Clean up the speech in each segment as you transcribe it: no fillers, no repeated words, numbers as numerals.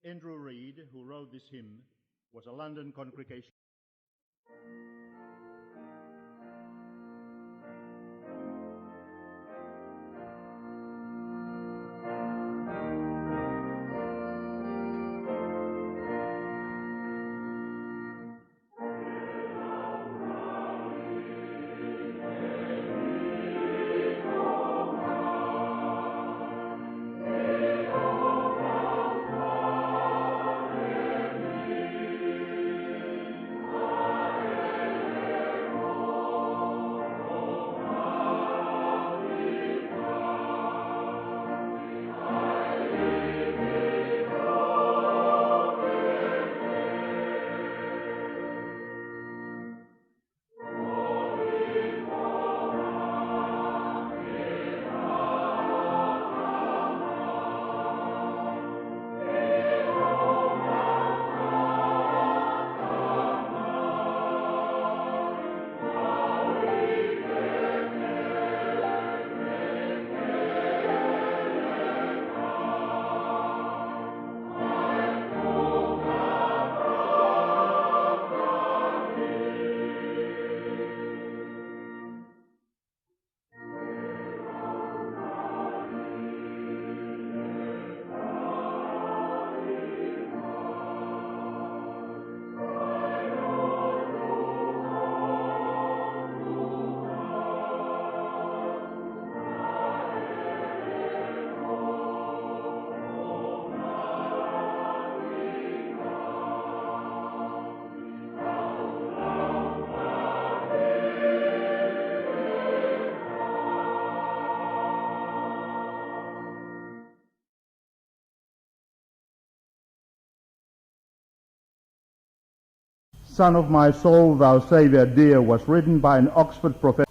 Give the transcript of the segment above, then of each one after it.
Andrew Reid, who wrote this hymn, was a London congregation. Son of my soul, thou Saviour dear, was written by an Oxford professor.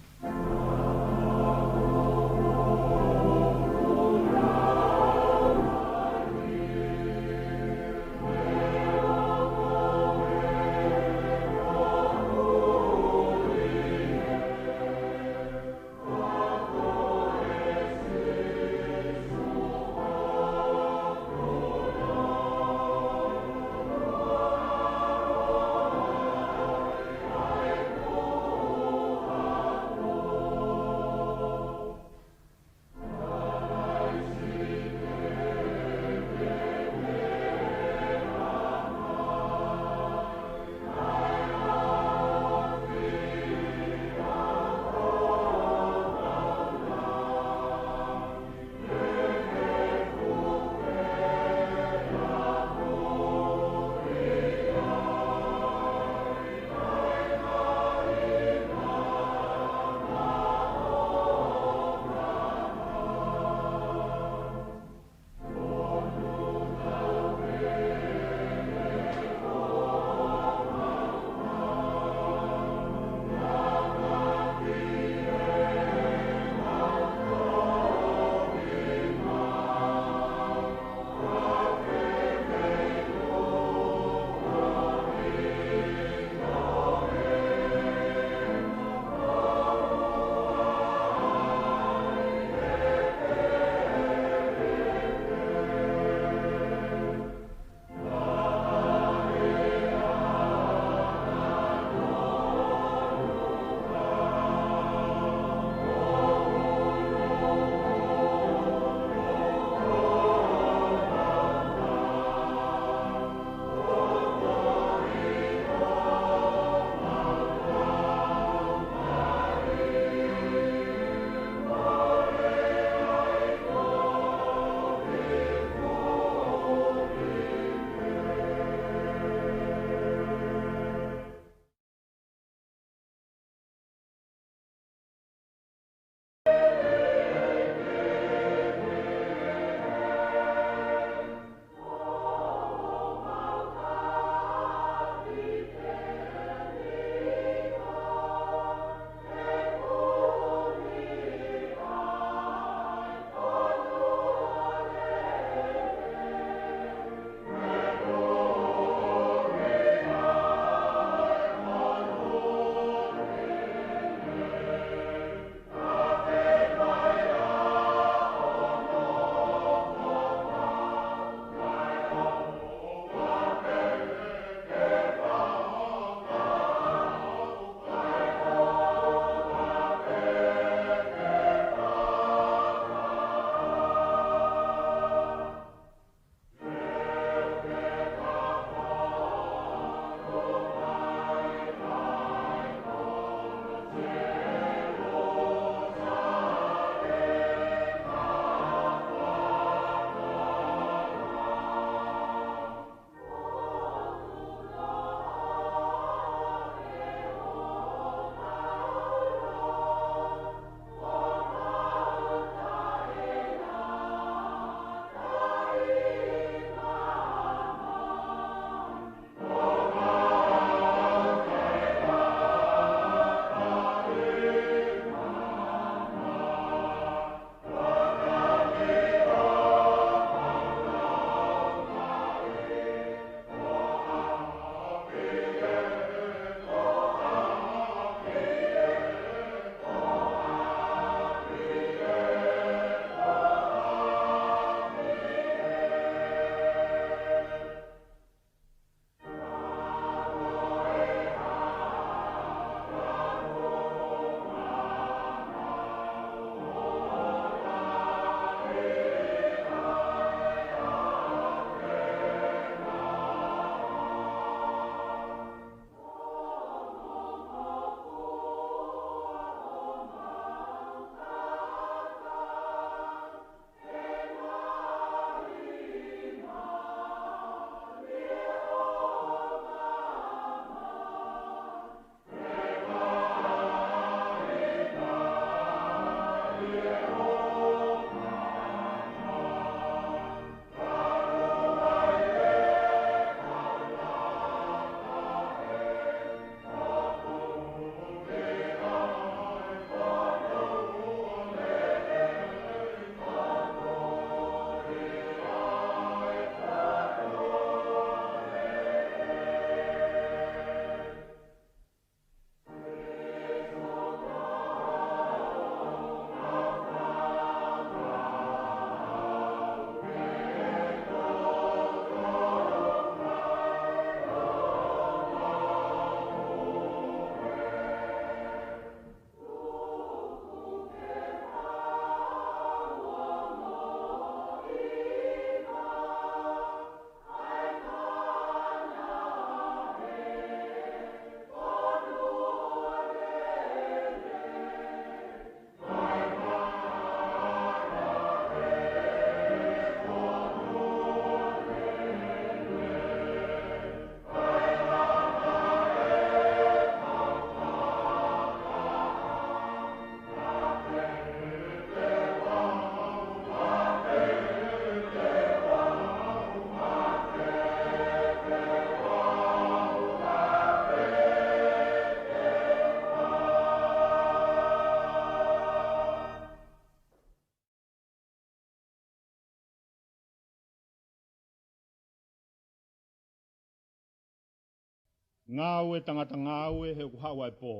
Ngawe tangata ngawe he kuhawai po.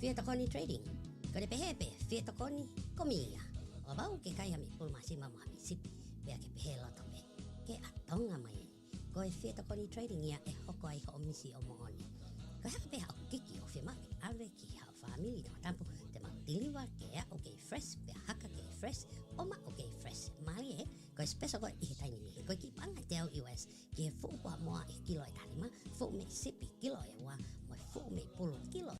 Fiatokoni trading. Ko le pehepe fiatokoni komia. O bau ke kai hami pul masima mo hami sipi. Pea ke pehe loto pe. Ke atonga mai. Ko e fiatokoni trading ia e hoko ai ho misi o mooni. Ko haka peha o kiki o fema ke ave ki ha family te matampu te matiliwa ke a o ke fresh pe haka ke fresh o ma o ke fresh. Mali e ko espeso ko i taini mi. Ko ki panga te au US ki e fu wa moa e kilo e tanima. Fu me sipi kilo e wa mo fu me pulu kilo.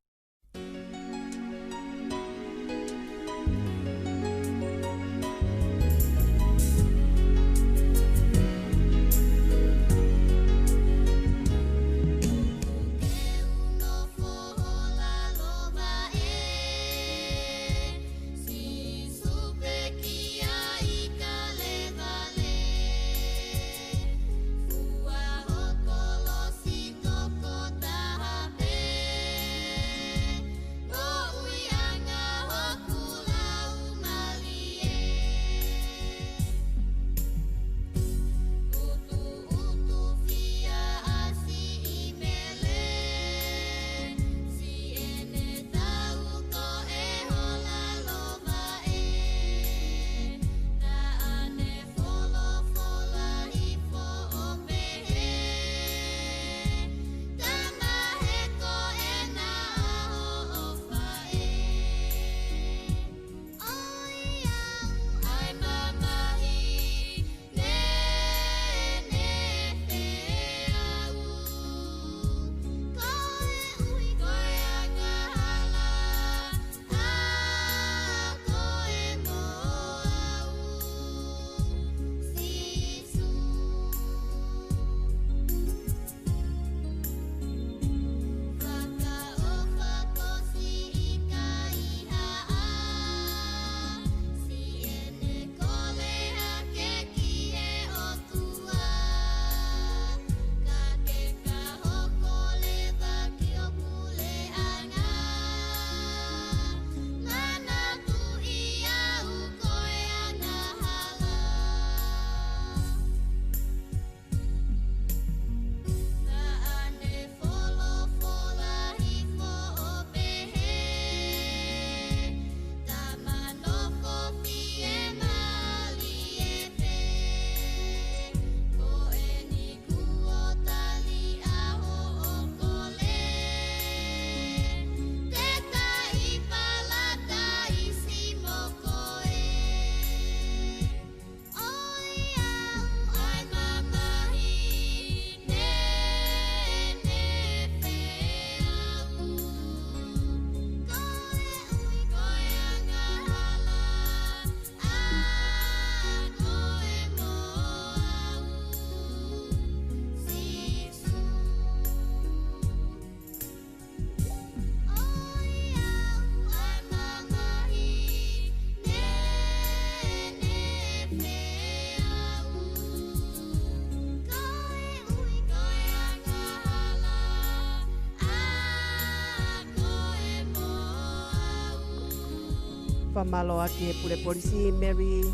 Whamalo ake pure polisi Mary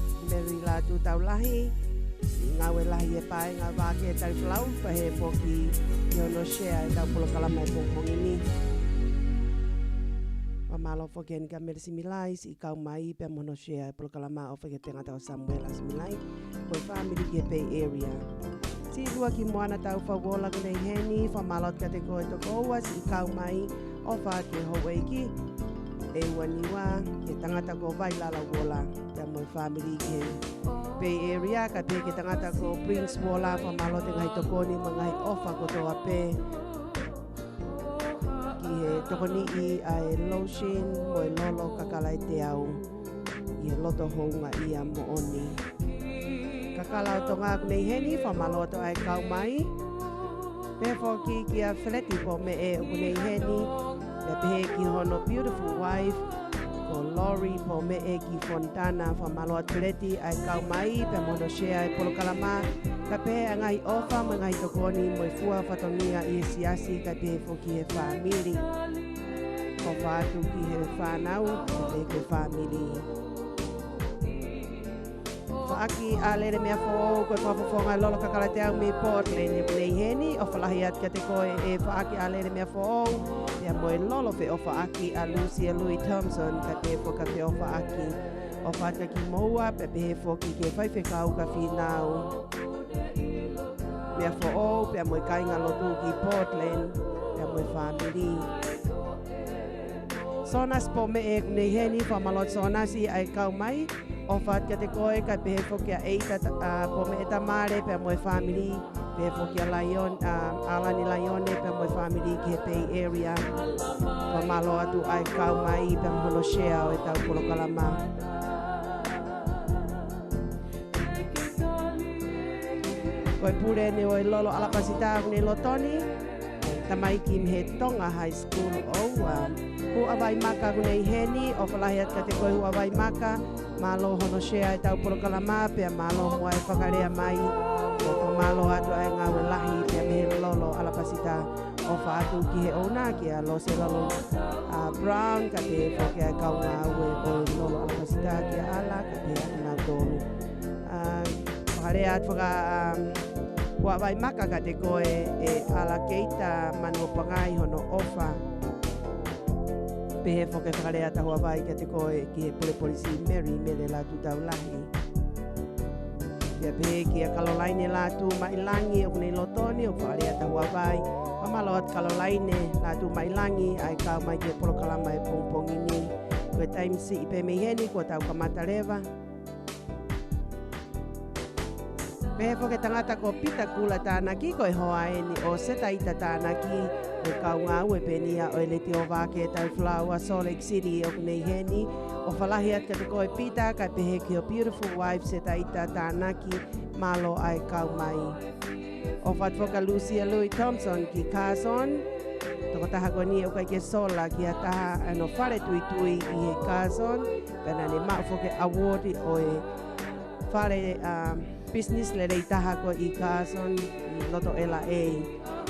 la tu taulahi. Ngā we lahi e pae ngā Vake Tali Folau pahe poki i ono share e tau pulo kalama e pōpongi ni. Whamalo whoke ni ka merisi milai si kau mai pe mono share e pulo kalama o whake te ngata o Samuela si milai koi family ki e Bay Area. Si rua ki moana tau whawola kunei heni whamalo ka te koe tokoua si kau mai o whake Hawaii e waniwa ke tangata ko Vailala wola te moi family ke Bay Area ka te ke tangata ko Prince wola whamalo te ngai tokoni mangai ofa ko toa pe ki he tokoni i ai lotion moi lolo kakalai te au i he loto hounga i a mooni kakala o tonga kunei heni whamalo to ai kau mai pe foki ki a fleti po me e kunei heni le pehe ki hono beautiful wife ko Lori po me e ki Fontana whamalo atleti ai kau mai pe mono shea e polo kalama ka pehe a ngai ofa ma ngai tokoni mo e fua whatongia i e siasi ka pehe foki he whamiri ko whātu ki he whanau ka pehe ke whamiri whaaki a lere mea fo koe whawhawhonga lolo kakara te au me Portland e nei heni o whalahi at ka te koe e whaaki a lere mea fo ia moe lolo fe o whaaki a Lucia Louis Thompson ka te whoka fe o whaaki o whaaka ki moua pe pehe whoki ke whaiwhekau ka whinau mea fo o pe moe kainga lotu ki Portland pe moe whamiri Sonas po me e nei heni whamalot sonasi ai kau mai o whaat ka te koe ka pehe whoki a eita po me e tamare pe moe family pehe whoki a Alani Laione pe moe family ki he Bay Area whamalo atu ai kau mai pe mhono shea o e tau polokalama koe pure ne o e lolo alapasita ne lotoni tamai ki me he Tonga High School o hu awai maka kunei heni o whalahi at ka te koe hu awai maka malo hono shea e tau polokalama pia malo mua e whakarea mai o malo atu ai ngā lahi pia mehe lolo alapasita o whaatu ki he ona ki a lo se lolo Brown ka te whoke ai kau ngā ue o lolo alapasita ki a ala ka te ngā tolu whakarea at whaka ua vai maka ka te koe e ala keita manu pangai hono ofa pehe whoke whakarea ta hua vai ka te koe ki he pole polisi Mary mele la tu tau lahi kia pehe ki a Caroline la tu mailangi o kunei lotoni o whakarea ta hua vai Pamalo at Caroline la tu mailangi ai kau mai ki he polo kalama e pongpongini koe time si ipe meheni kua tau kamata rewa Pehe whoke tangata ko pita kula tānaki koe hoa eni o setaita tānaki e kau ngā ue penia o ele tio Vake Tali Folau a Salt Lake City o kunei heni o whalahi at ka te koe pita kai pehe ki o Beautiful Wife setaita tānaki malo ai kau mai. O whatwhoka Lucia Louis Thompson ki Carson toko taha koni o kai ke sola ki a taha ano whare tui tui i he Carson pena ne maa whoke award o e whare business le rei taha ko i Carson i loto LA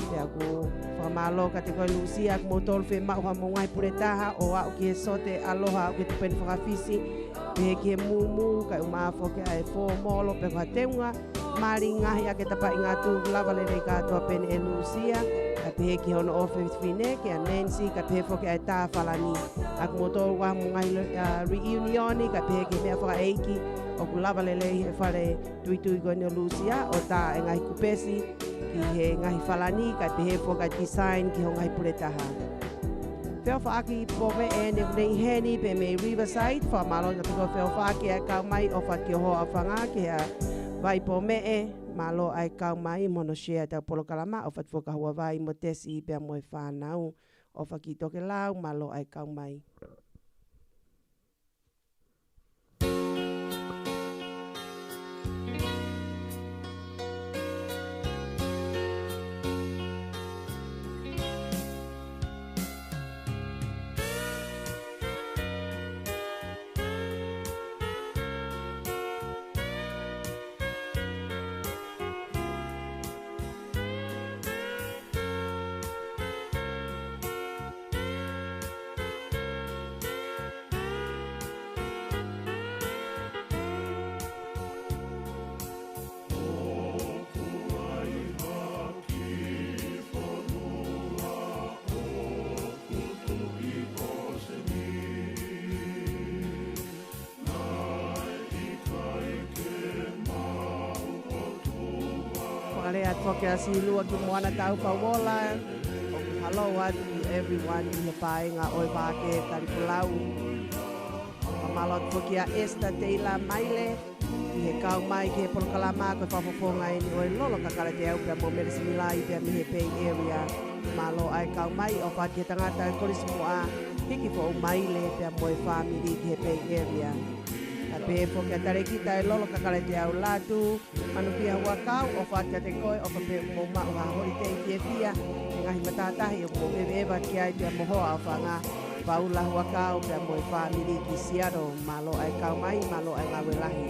te aku whamalo ka te koe Lucia mo tolwhe mauha mo ngai pure taha o au ki he sote aloha o ke tupeni whakawhisi pehe ki he mumu kai umawhoke ai fō molo pe kwa teunga mari ngahi a ke tapai ngā tū lava le rei katoa pene e Lucia ka pehe ki hono ofe whine ke a Nancy ka pehe whoke ai tā whalani aku mo tolu waha mo ngai reunioni ka pehe ki mea whaka eiki o ku lava lele he whare tui koe o Lucia o tā e ngahi kupesi ki he ngahi whalani ka pehe whoka design ki ho ngahi puretaha. Whio whaaki po me e ne kunei heni pe me Riverside wha malo na piko whio whaaki ai kau mai o whaki o hoa whanga ki a vai po me e malo ai kau mai mono shea tau polo kalama o what whoka hua vai mo tesi pe moe whanau o whaki toke lau malo ai kau mai. At whoke a silua ki moana tau pauola o hello atu everyone i he paenga o Vake Tali Folau Pamalot whoke a Esta Teila Maile i he kau mai ki he polokalama koe whawhawhonga eni o e lolo kakara te au pia mo Merisimilai pia mi he Bay Area malo ai kau mai o whaki he tangata korisimoa hiki fo maile pia mo e family ki he Bay Area pe whoke a tarekita e lolo kakara te au latu manu ki a wakau o whatia te koe o pe mo mau ha hori te ki e fia e ngahi matatahi o mo bebe ewa ki ai pia mohoa o whanga paula wakau pia mo e whamiri ki siaro malo ai kau mai malo ai ngawe lahi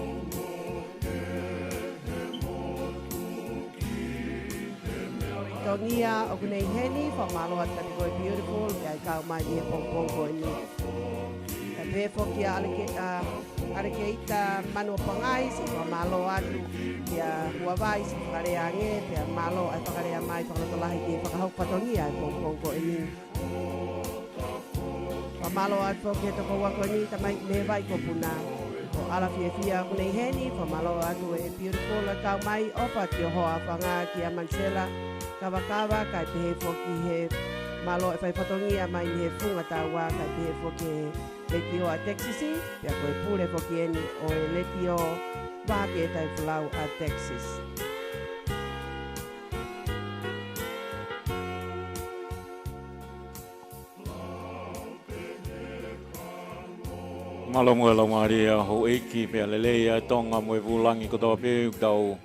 Tongia o kunei heni wha malo at kati koe beautiful ki ai kau mai i e pongpong koe ni pe whoke a alike are ke ita manu pangai si malo atu ia huawai si karea nge pe malo ai karea mai whakatolahi ki whakahau patongia ai pongpong ko ini. Malo atu ke toko wako ni tamai me vai ko puna. O ala fia kunei heni malo atu e beautiful la tau mai opa ki hoa whanga ki a Mansela kawa kai pehe foki he malo e whai patongia mai ni he funga tawa kai pehe foki he leti o a Texasi, pia koe pule foki eni o e leti o Vake Tali Folau a Texas. Malo moe la maria ho eki pia lelea tonga moe vulangi kotoa peu tau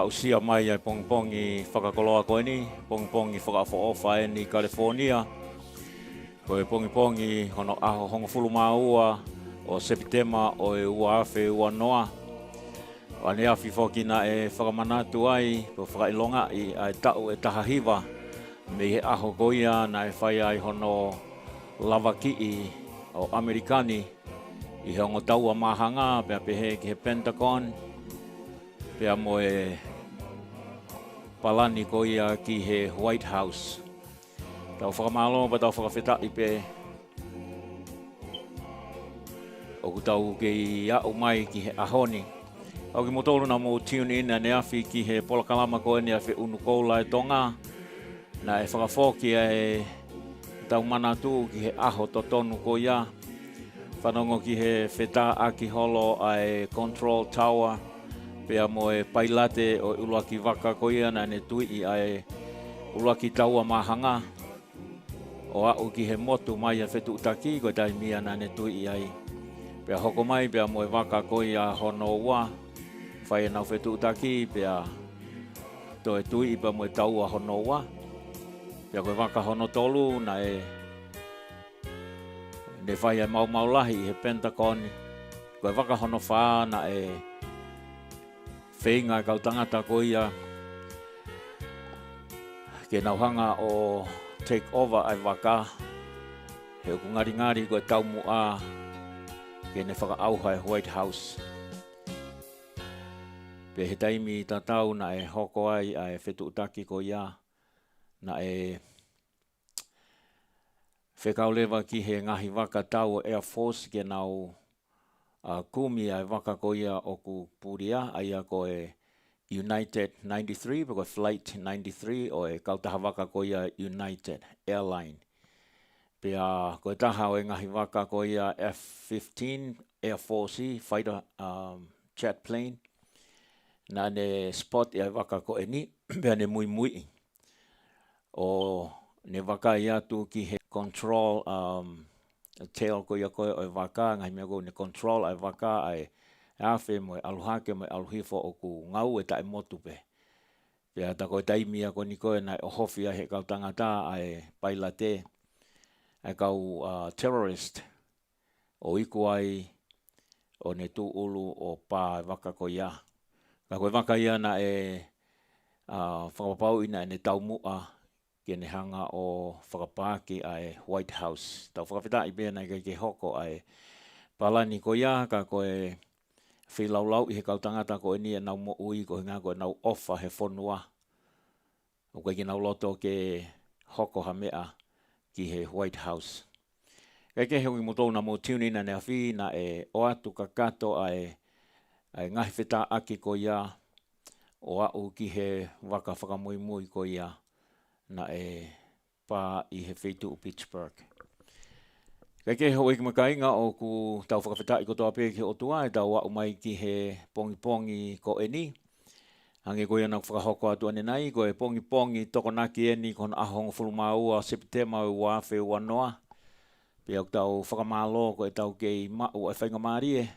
usia mai ai pongpongi whakakoloa koe ni, pongpongi whakafoofa ni California. Koe pongi hono aho hongo fulu maua o Sepitema o e uawhe ua noa. Wane awhi whoki na e whakamanatu ai, po whakailonga i ai tau e tahahiwa. Me he aho koia na e whai ai hono lavaki o Amerikani. I hongo taua mahanga, pia pehe ki he Pentagon. Pia moe palani koia ki he White House. Tau whakamalo pa tau whakawheta i pe o tau ke iau mai ki he ahoni. Au ki motolu na mo tune in ne awhi ki he polakalama koe ni a whi unu koula e Tonga. Na e whakawhoki e tau manatu ki he aho to tonu ko ia. Whanongo ki he wheta aki holo ai Control Tower. Pea mo e pailate o uluaki waka ko ia na ne tui i ai uluaki taua mahanga. O au ki he motu mai a whetu utaki koe tai mia na ne tui i ai. Pea hoko mai pea moe waka koe a hono ua. Whai nau whetu utaki pea toe tui i pa moe tau a hono ua. Pea koe waka hono tolu na e ne whai ai mau lahi i he Pentagon. Koe waka hono whaa na e whenga kau tangata koe ia. Ke nauhanga o take over ai waka. He uku ngari koe tau mua ke ne whakaauha e White House. Pe he taimi tatau na e hoko ai ai whetu utaki ko ia. Na e whekau lewa ki he ngahi waka tau Air Force ke nau kumi ai waka ko ia o ku puria ai a ko e United 93, pako Flight 93 o e kautaha waka ko ia United Airline. Pea koe taha o e ngahi waka ko ia F-15 Air Force fighter jet plane. Na ne spot ia waka ko e ni, pea ne mui. O ne waka ia tu ki he control tail ko ia koe o e waka, ngahi mea ko ne control ai waka ai awhi mo e aluhake mo e aluhifo o ku ngau e tae motu pe. Pea ta koe taimia ko ni koe na o hofia he kau tangata ai pailate. Ai kau terrorist o iku ai o ne tu ulu o pā waka ko ia. Ka koe waka ia na e whakapapau ina ne tau mua ke ne hanga o whakapaki ai White House. Tau whakawhita i bea na ke hoko ai palani ko ia ka koe whilau i he kau tangata ko e ni e nau mo ui ko hinga ko e nau ofa he whonua. O koe ki nau loto ke hoko ha mea ki he White House. Ke hui mo tōna mo tune in ne awhi na e o atu kakato ai ngahi wheta aki ko ia o au ki he waka whakamui ko ia na e pā i he whetu o Pittsburgh. Ke hoi ki makainga o ku tau whakawheta i kotoa pē ki o tua e tau au mai ki he pongi ko e ni. Hange koe anau whakahoko atu ane nai, koe pongi tokonaki e ni kona ahongo fulmaua Sepitema o wawhe ua noa. Pea tau whakamalo koe tau kei mau e whainga marie.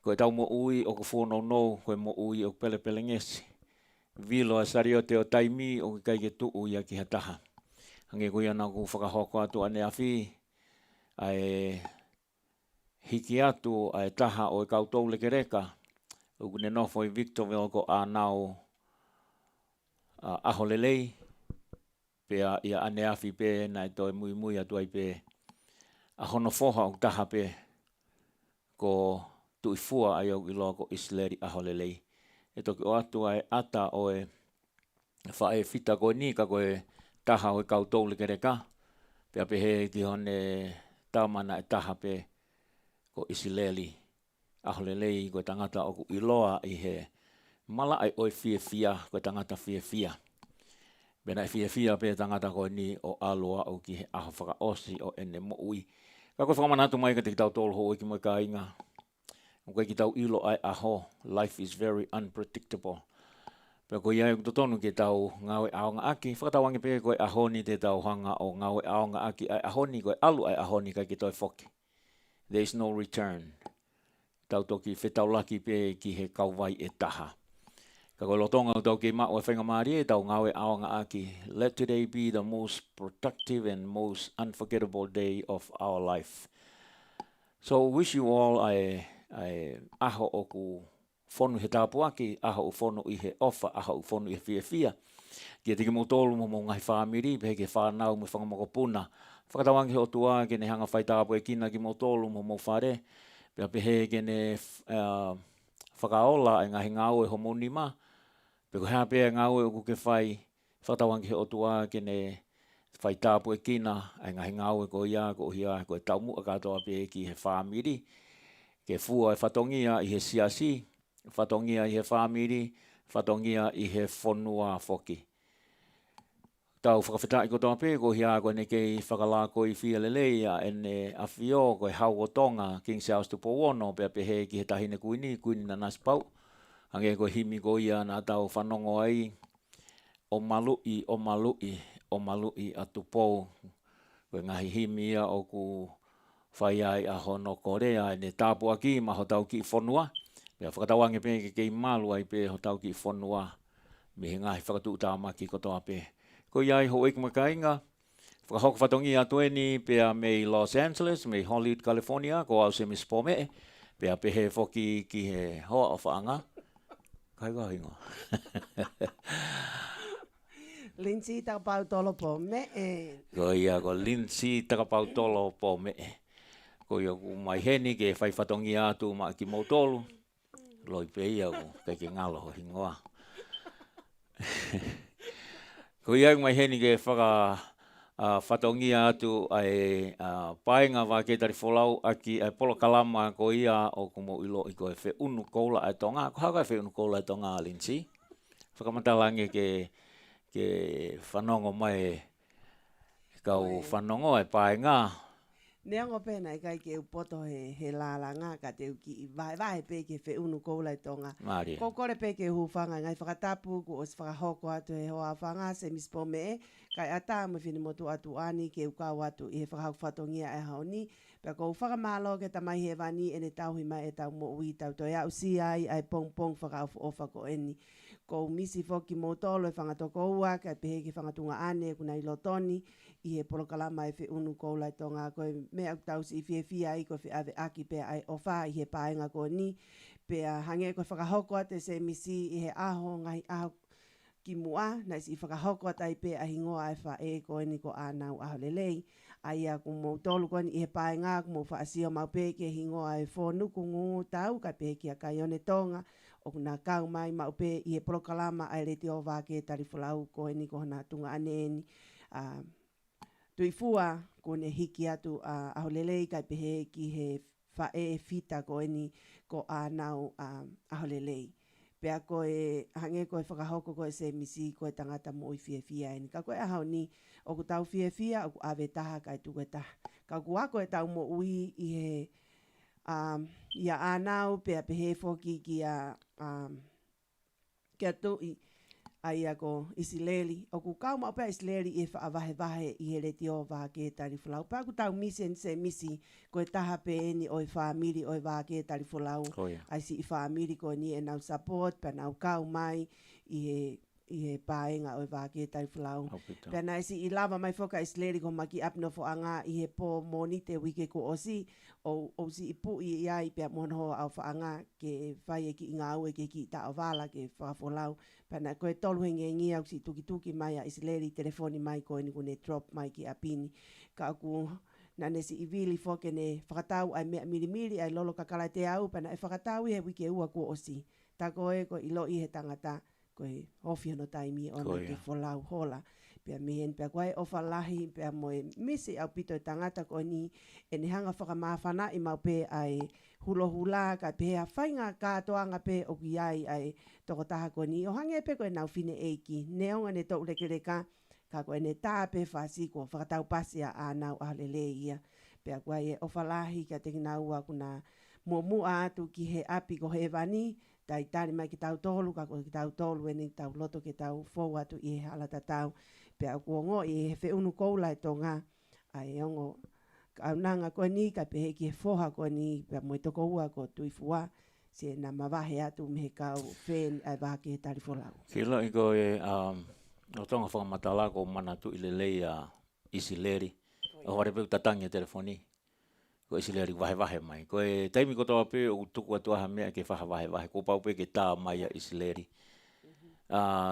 Koe tau mo ui o ku whono koe mo ui o pele ngesi. Vilo a sario te o taimi o kai ke tuu ia ki hataha. Hange koe anau ku whakahoko atu ane awhi. Ai hiki atu ai taha o e kautou leke reka. Uku ne nofo i Victorville ko anau aho lelei. Pea ia ane awhi pe na e toi mui atu ai pe. Ahono foha o taha pe. ko tuifua ai au iloa ko Iseleri aholelei. E toki o atu ai ata o e whae whita koe ni ka koe taha o e koutou le kereka. Pea pehe ki hone tamana e taha pe ko Iseleri aholelei koe tangata o ku iloa i he mala ai oi fia koe tangata fia. Bena e fia pe tangata koe ni o aloa o ki he aho whakaosi o ene mo ui. Ka koe whakamanatu mai ka te ki tau tolo ho ki mo ka inga. Koe ki tau ilo ai aho. Life is very unpredictable. Pea koe iai o tonu ki tau ngawe aonga aki. Whakatawangi pe koe ahoni te tau hanga o ngawe aonga aki ai ahoni koe alu ai ahoni kai ki toi whoki. There is no return. Tau toki whetau laki pe ki he kauwai e taha. Ka koe lotonga o tau ki mao e whenga maari e tau ngawe aonga aki. Let today be the most productive and most unforgettable day of our life. So wish you all ai aho o ku whonu he tāpu aki, aho o whonu i he ofa, aho o whonu i he fia. Kia tiki mo tolu mo ngahi whaamiri, pehe ke whanau mo whangamokopuna. Whakatawangi he o tua ke ne hanga whai tāpu e kina ki mo tolu mo whare. Pea pehe ke ne whakaola e ngahi ngau e homoni ma. Pea ko hea pea ngau e o ke whai. Whakatawangi he o tua ke ne whai tāpu e kina, e ngahi ngau e ko ia, ko hia, ko e taumu a katoa pe ki he whaamiri. Ke fua e whatongia i he siasi, whatongia i he whamiri, whatongia i he whonua whoki. Tau whakawhitai ko toa pe, ko hia koe ne kei whakalako i whia leleia e ne awhio koe hau o Tonga, King Charles tu Powono, pea pehe ki he tahine kuini na naspau. Hange koe himi ko ia na tau whanongo ai, o malui atu pou. Koe ngahi himi ia o ku whai ai a hono Korea e ne tāpu aki maho tau ki whonua. Pea whakatawangi pe ke kei malu ai pe ho tau ki whonua. Me he ngahi whakatu tāmaki kotoa pe. Ko iai ho eik makainga. Whakahoko whatongi atu e ni pea mei Los Angeles, mei Hollywood, California, ko au se mi spome. Pea pehe whoki ki he hoa o whaanga. Kai ka hingo. Lindsay takapau tolo po me Ko ia ko Lindsay takapau tolo po me. Ko ia ku mai heni ke whai whatongi atu ma ki mautolu. Loi pe ia ku kai ke ngalo ho hingoa. Ko ia mai heni ke whatongi atu ai paenga Vake Tali Folau aki ai polo kalama ko ia o kumo ilo i koe whe unu koula ai Tonga. Ko haka whe unu koula ai Tonga Lindsay. Whakamatalangi ke whanongo mai kau whanongo ai paenga. Neango pena i kai ke upoto he lalanga ka te uki vai pe ke whe unu koula i Tonga. Mari. Ko kore pe ke hufanga ngai whakatapu ko os whakahoko atu he hoa whanga se mispome e. Kai ata mo whini motu atu ani ke ukau atu i he whakahau whatongia e haoni. Pea ko whakamalo ke tamai he wani e ne tauhi mai e tau mo ui tau toi au si ai pong whakahau ofa ko eni. Ko misi whoki mo tolo e whangatoko ua kai pehe ke whangatunga ane kuna i lotoni. I he polokalama e whi unu koula i Tonga koe mea au tausi i whia i koe whi ave aki pea ai ofa i he paenga ko ni. Pea hange koe whakahoko ate se misi i he aho ngai aho ki mua. Na isi i whakahoko ate i pea ahingoa e wha e koe ni ko anau aho lelei. Aia ku mou tolu koe ni i he paenga ku mou wha asio mau pe ke hingoa e whonuku ngungu tau kai pehe ki a kai one Tonga. O kuna kau mai mau pe i he polokalama ai reti o Vake Tali Folau koe ni ko hana tunga ane ni. Tui fua kone hiki atu aho lelei kai pehe ki he whae fita koe ni ko anau aho lelei. Pea koe hange koe whakahoko koe se misi koe tangata mo i fia eni. Ka koe ahau ni o ku tau fia o ku ave taha kai tu koe taha. Ka ku a koe tau mo ui i he ia anau pea pehe foki ki a kia tui. Aia ko Isileli. O ku kau mau pea Isileli e whaavahe i he reti o Vake Tali Folau. Pea ku tau misen se misi koe taha pe eni o i whaamiri o i Vake Tali Folau. Ai si i whaamiri ko ni e nau support, pea nau kau mai i he paenga o i Vake Tali Folau. Pea na isi i lava mai whoka Isileli ko maki apno fo anga i he po moni te wike ko osi. O si i pu i ai pea monho au whaanga ke whai e ki ngā ue ke ki ta o wala ke whaafolau. Pana koe tolu hengengi au si tuki mai a Isileli telefoni mai koe ni kune drop mai ki apini. Ka aku na nesi i vili foke ne whakatau ai mea mirimiri ai lolo kakalai te au pana e whakatau he wike ua kua osi. Ta koe ko ilo i he tangata ko e ofi no taimi ona ke folau hola. Pea mihen pea koe ofa lahi pea moe misi au pito tangata ko ni e ni hanga whakamawhana i mau pe ai hulo hula ka pea whainga kātoanga pe o ki ai toko taha ko ni o hange pe ko e nau fine eiki. Neonga ne tau lekereka ka koe ne tāpe whasi ko whakatau pasia a nau ahalele ia. Pea koe e ofa lahi ka te nau aku na mua atu ki he api ko he vani tai tani mai ki tau tolu ka koe ki tau tolu e ni tau loto ki tau fou atu i he hala tatau. Pea kuongo i he whiunu koula e tonga ai ongo au nanga koe ni ka pehe ki he foha koe ni pea moe toko ua ko tuifua se na mawahe atu me he kau when ai Vake Tali Folau. Kila i koe o tonga whakamatala ko mana tu i lelei a Isileri. O hare peu tatangi a telefoni. Ko Isileri wahe mai. Koe taimi ko toa pe o tuku atu aha mea ke whaha wahe. Ko pau pe ke tā mai a Isileri.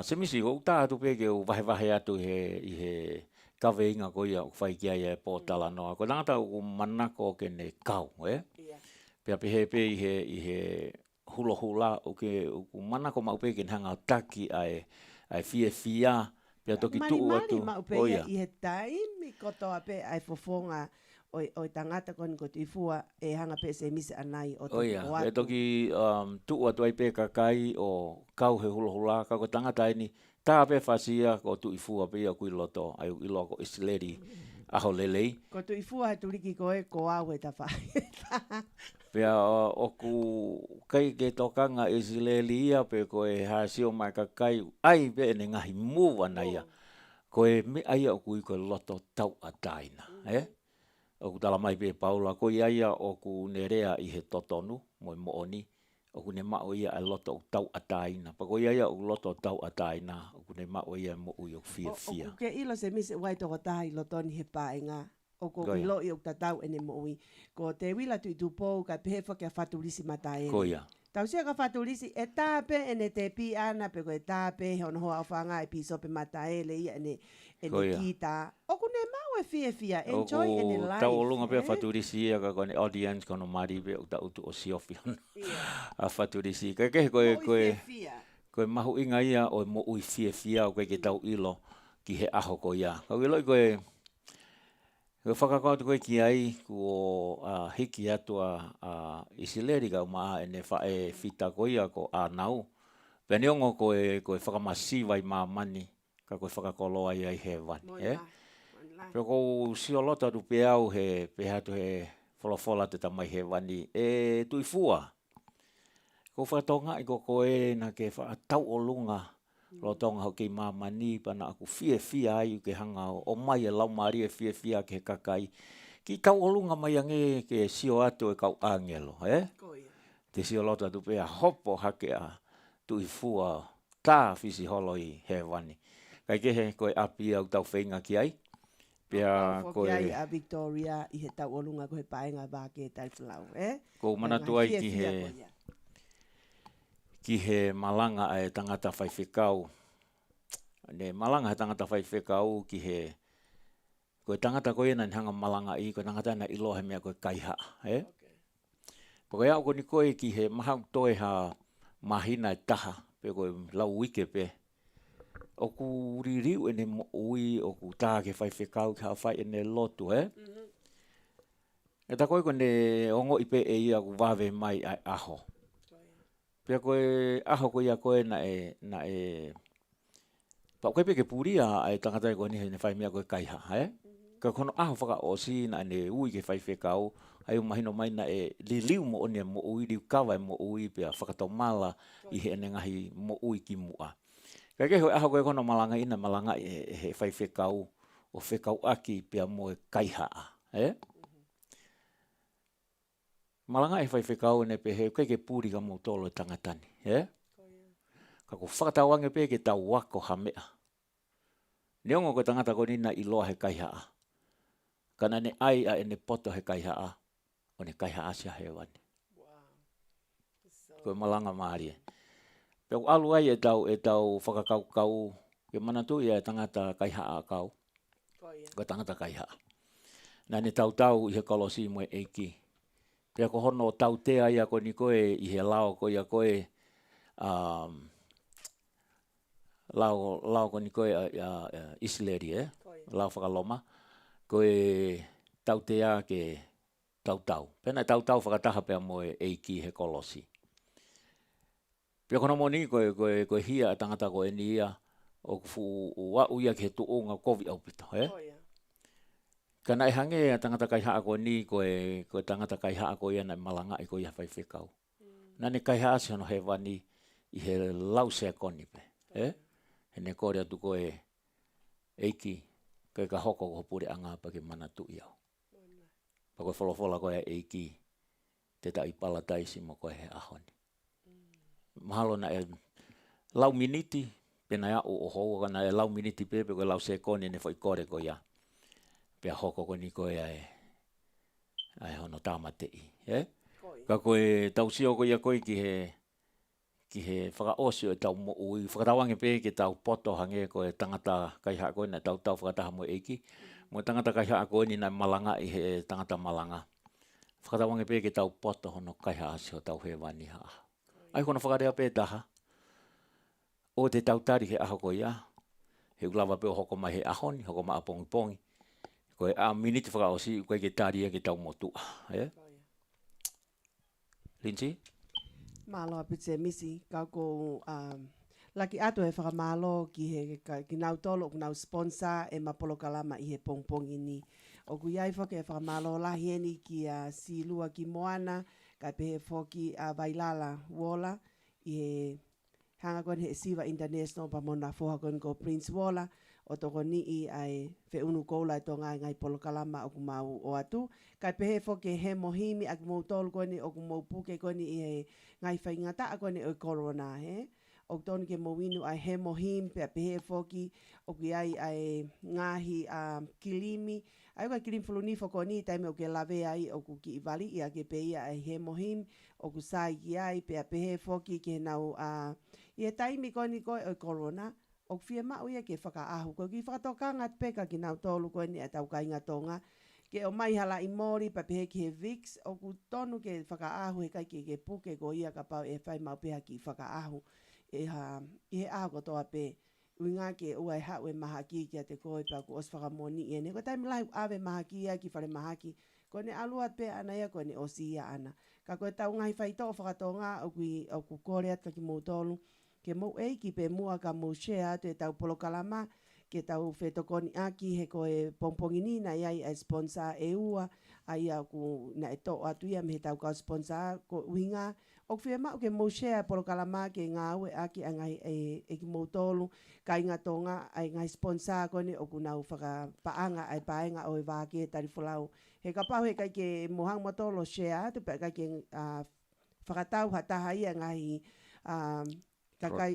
Se misi ko tā atu pe ke o wahe atu i he kawe inga ko ia o whaikia ia e pōtala noa. Ko tangata o manako ke ne kau, Pea pehe pe i he hulo hula o ke manako mau pe ke hanga taki ai fia. Pea toki tuu atu. Mari mau pe i he taimi kotoa pe ai fofonga o tangata kon ko tifua e hanga pe se misi anai o toki o atu. E toki tuu atu ai pe kakai o kau he hulo hula. Kako tangata ini tā pe whasia ko tu ifua pe ia kui loto ai ilo ko Isileri aho lelei. Ko tu ifua he turiki koe ko au e ta whae. Pea oku kai ke tokanga Isileri ia pe koe hasio mai kakai ai pe ene ngahi mua na ia. Koe me aia oku i koe loto tau ataina. Oku tala mai pe Paula koe aia oku nerea i he totonu moi mooni. Oku ne mao ia a loto tau ataina. Pa koe aia oku loto tau ataina. Oku ne mao ia mo ui oku fia. Oku ke ilo se mise wai toko tahi lotoni he paenga. Oko ilo i oku tatau ene mo ui. Ko te wila tu i tupou ka pehe whake a whatulisi mata ene. Koia. Tau sia ka whatulisi e tāpe ene te pi ana pe koe tāpe he ono hoa o whanga e piso pe mata ele ia ene kita. Oku ne mau e fia. Enjoy ene life. Tau olunga pe a whatulisi ia ka kone audience kono mari pe o ta utu o siofi. A whatulisi. Kekehe koe mahu inga ia o mo ui fia o koe ke tau ilo ki he aho ko ia. Kau ilo i koe whakakau tu koe ki ai ko hiki atu a Isileri ka maa ene whae fita ko ia ko a nau. Pea neongo koe whakamasi vai maa mani ka koe whakakoloa ia i he wani. Pea kou siolota tu pe au he hatu he wholofola te tamai he wani e tuifua. Ko whatonga i ko koe na ke whaatau o lunga lo tonga ho ke mamani pana aku fia ai ke hanga o mai e lau mari e fia ke kakai. Ki tau o lunga mai ange ke sio atu e kau angelo, Te sio lota tu pe a hopo hake a tuifua tā fisi holo i he wani. Kai ke he koe api au tau whainga ki ai. Pea koe ai a Victoria i he tau o lunga ko he paenga Vake Tali Folau, Ko manatu ai ki he malanga e tangata whaiwhekau. Ne malanga he tangata whaiwhekau ki he koe tangata koe na hanga malanga i, koe tangata na ilo he mea koe kaiha. Koe au ko ni koe ki he mahau toe ha mahina e taha, pe koe lau wike pe. Oku ririu ene mo ui, oku tā ke whaiwhekau ki hao whai ene lotu, E ta koe ne ongo ipe e ia ku wawe mai ai aho. Pea koe aho koe ia koe na e pa koe peke puria ai tangata koe ni he ne whai mea koe kaiha, Ka kono aho whaka osi na ne ui ke whaiwhekau, ai umahino mai na e liliu mo one mo ui, liu kawa mo ui, pea whakatau mala i he ene ngahi mo ui ki mua. Ka ke hoi aho koe kono malanga ina malanga e he whaiwhekau, o whekau aki pea mo e kaiha, Malanga e whaiwhekau ne pe he koe ke puri ka mo tolo e tangatani, Ka ko whakatau ange pe ke tau wako hamea. Neongo ko tangata ko nina i loa he kaihaa. Kana ne ai a ene poto he kaihaa, o ne kaihaa sia he wani. Koe malanga maari. Peu alu ai e tau whakakau, ke manatu ia e tangata kaihaa kau. Ko tangata kaihaa. Nā ne tau i he kolosi mo eiki. Pea ko hono tau tea ia ko ni koe i he lao ko ia koe lao ko ni koe Isleri lao whakaloma. Koe tau tea ke tau. Pena tau whakataha pea mo eiki he kolosi. Pea kono mo ni koe hia a tangata ko ni ia o kufu ua uia ke tu unga kovi au pito. Kana e hange a tangata kai haa ko ni koe tangata kai haa ko ia na malanga i ko ia whai whekau. Nane kai haa si hono he wani i he lau sea koni pe. He ne kore atu koe eiki koe ka hoko ko pure anga pa ke mana tu iau. Pa koe wholofola koe eiki te ta i pala taisi mo koe he ahoni. Mahalo na e lau miniti pena ia o hou kana e lau miniti pe koe lau sea koni ne whai kore ko ia. Pea hoko ko ni koe ai hono tamatei. Ka koe tausio ko ia koe ki he whakaosio e tau mo ui. Whakatawange pe ke tau poto hange koe tangata kai haa koe na tau whakataha mo eiki. Mo tangata kai haa koe ni na malanga i he tangata malanga. Whakatawange pe ke tau poto hono kai haa asio tau he wani haa. Ai kono whakarea pe taha. O te tau tari he aho koe ia. He ulawa pe o hoko mai he ahoni, hoko mai a pongi pongi. Koe a miniti whakaosi koe ke tari e ke tau motua. Lindsay? Malo apitse misi kako laki ato e whakamalo ki nau tolo ki nau sponsor e mapolo kalama i he pongpongi ni. O ku iai whake e whakamalo lahi eni ki silua ki Moana kai pehe whoki a Vailala Wola i he hanga kon he Siva International pa mona whoha kon ko Prince Wola o toko ni i ai whiunu koula e tonga ngai polo kalama o ku mau o atu. Kai pehe whoke he mohimi ak mou tolu koni o ku mou puke koni i he ngai whaingata a koni o corona he. O tonu ke mowinu ai he mohim pe pehe whoki o ku ai ngahi kilimi. Ai ka kilimi fuluni whakoni taime o ke lawe ai o ku ki ivali i a ke peia ai he mohim o ku sai ki ai pe pehe whoki ke nau i he taimi koni koe o corona. O fia mau ia ke whakaahu. Ko ki whakatokanga peka ki nau tolu koe ni a tau kainga tonga. Ke o mai hala i mori pa pehe ki he Vix. O ku tonu ke whakaahu he kai ke puke ko ia ka pau e whai mau peha ki whakaahu. I he aho ko toa pe. Ui ngā ke ua e hau e maha ki a te koe pa ku os whakamoni i ene. Ko taimi lai ave maha ki a ki whare maha ki. Ko ne aluat pe ana ia ko ne osi ia ana. Ka koe tau ngai whaito o whakatonga o ku kore at ka ki mou tolu. Ke mou eiki pe mua ka mou share te tau polo kalama ke tau whetokoni aki he koe pongpongini na iai a sponsor e ua ai a ku na e to atu ia me he tau ka sponsor ko uinga o whia mau ke mou share polo kalama ke ngā ue aki a ngai e ki mou tolu ka inga tonga ai ngai sponsor kone o ku nau whakapaanga ai paenga o e Vake Tali Folau he ka pau he kai ke mohang motolo share tu pe kai ke whakatau hataha ia ngai kai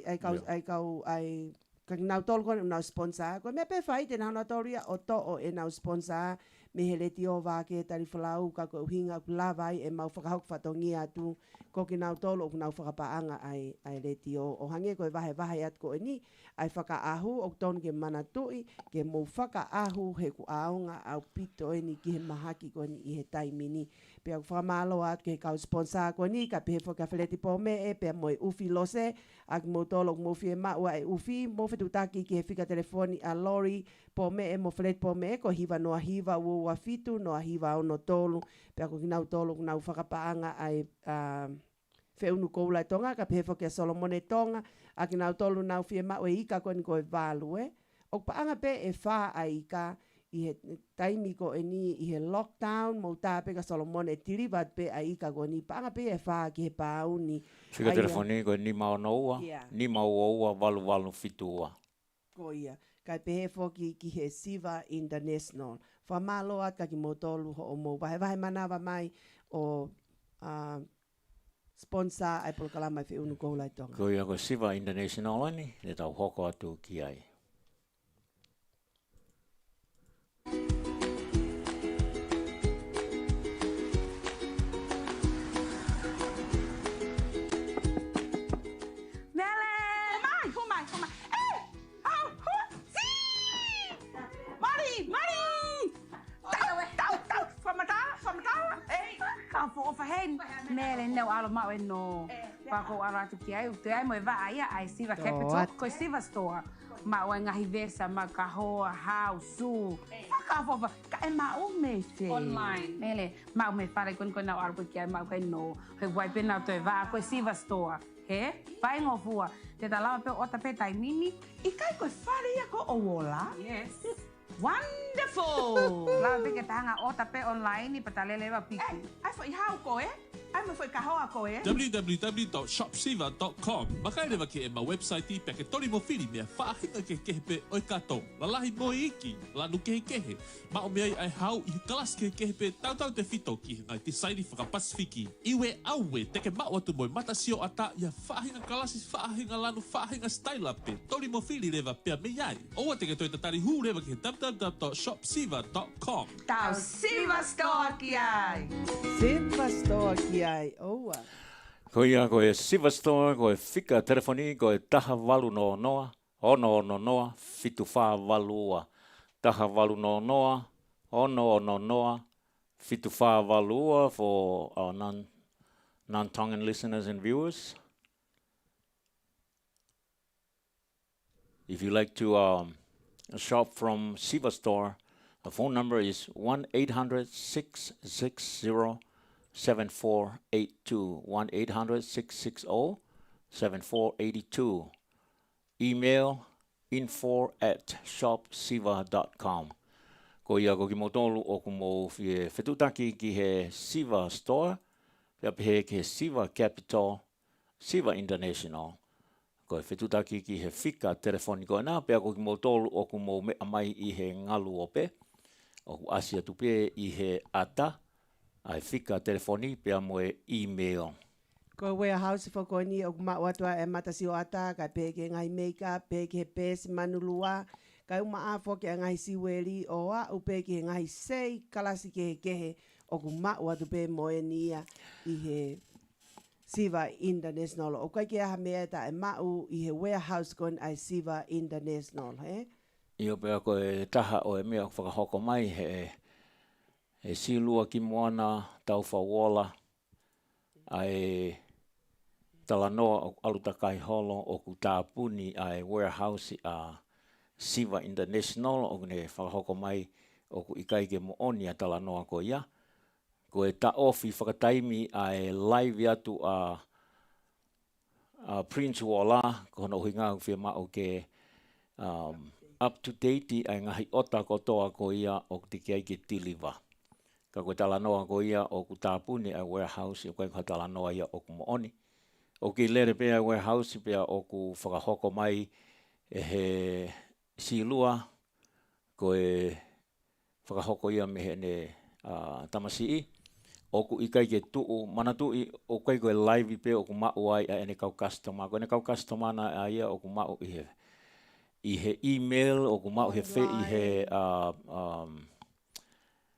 ka nau tolu kone nau sponsor ko me pe fai te nau tolu ia o to o e nau sponsor me he leti o Vake Tali Folau ka ko hinga ku lavai e mau whakahok whatongi atu ko ki nau tolu o nau whakapaanga ai leti o hange ko e vahe at ko e ni ai whakaahu o tonu ke mana tui ke mou whakaahu he ku aonga au pito e ni ki he mahaki ko ni i he taimi ni pe au whamalo at ke kau sponsor ko ni ka pehe whakawheleti po me e pe mo e ufi lose ak mo tolo mo fie maua e ufi mo whetutaki ki he whika telefoni a lori po me e mo whelet po me e ko hiva noa hiva ua fitu noa hiva ono tolu pe ako ki nau tolu nau whakapaanga ai whiunu koula e tonga ka pehe whake Solomone tonga a ki nau tolu nau fie mau e ika koni ko e valu e o paanga pe e wha a ika i he taimi ko e ni i he lockdown mo tā pe ka Solomone e tirivat pe a ika koni paanga pe e wha ki he pauni Whika telefoni ko e ni mau no ua ni mau ua walu fitu ua ko ia kai pehe whoki ki he Siva International whamalo at ka ki motolu ho o mo vahe manawa mai o sponsor ai polo kalama i whiunu koula i tonga. Ko ia ko Siva International ani, le tau hoko atu ki ai. le neu alo mau e no pako ara tu ki ai te ai mo e va ai ai siva capital ko siva store ma o ngahi versa ma ka hoa house ka fofa ka e ma o me te online mele ma o me fare kon na aro ki ai ma ko no he vai pena to e va ko siva store he vai ngofua te tala pe o tape tai mini I kai ko fare ia ko o wola yes wonderful la ve que tanga o tape online ni patalele va piki ai foi hau ko ai mo foi ka hoa ko www.shopsiva.com makai le ke e ma website I pe ke tori mo fili me fa hinga ke pe o kato la lahi mo iki la nu ke ma o me ai hau I klas ke pe tau te fito ki ngai te sairi fa pasifiki iwe awe te ke ma watu mo mata sio ata ya fa hinga klasi fa hinga lanu fa hinga style pe tori mo fili le va pe me ai o te ke toi tatari hu le ke www.shopsiva.com tau Siva store ki ai Siva store ki ai, oua. Ko ia ko e Siva Store, ko e whika telefoni, ko e taha walu no noa, ono no noa, fitu wha walua. Taha walu no noa, ono no noa, fitu wha walua for our non-Tongan listeners and viewers. If you like to shop from Siva Store, the phone number is 1-800-660-7482, 1-800-660-7482. Email info@shopsiva.com. Ko ia ko ki motolu o ku mo fie fetutaki ki he Siva Store, pia pehe ki he Siva Capital, Siva International. Ko e fetutaki ki he whika telefoniko nā, pia ko ki motolu o ku mo mea mai I he ngalu o pe, o ku asia tupe I he ata, ai whika telefoni pia mo e email. Ko warehouse for ko ni o ma watua e matasi o ata ka peke ngai makeup peke pes manulua ka uma a fo ke ngai siweli o a u peke ngai sei kalasi ke o ku ma watu pe mo e nia I he Siva International o kai ke ha me ta e ma u I he warehouse kon ai Siva International he Io pia ko e taha o e mea whakahoko mai he silua ki moana tau whawola ai talanoa o alutakai holo o ku tāpuni ai warehouse a Siva International o ne whakahoko mai o ku ikai ke mo oni a talanoa ko ia. Ko e ta ofi whakataimi ai live atu a Prince Wala ko hono hinga u whia mao ke up to date ai ngahi ota kotoa ko ia o te kia ke tiliva. Ka koe talanoa ko ia o ku tāpuni ai warehouse o koe talanoa ia o ku mo oni. O ki lere pia warehouse pia o ku whakahoko mai e he silua ko e whakahoko ia me he ne tamasii. O ku ikai ke tuu, mana tui o kai koe live pe o ku mau ai a ene kau customer. Ko ene kau customer na a ia o ku mau I he email, o ku mau he fe I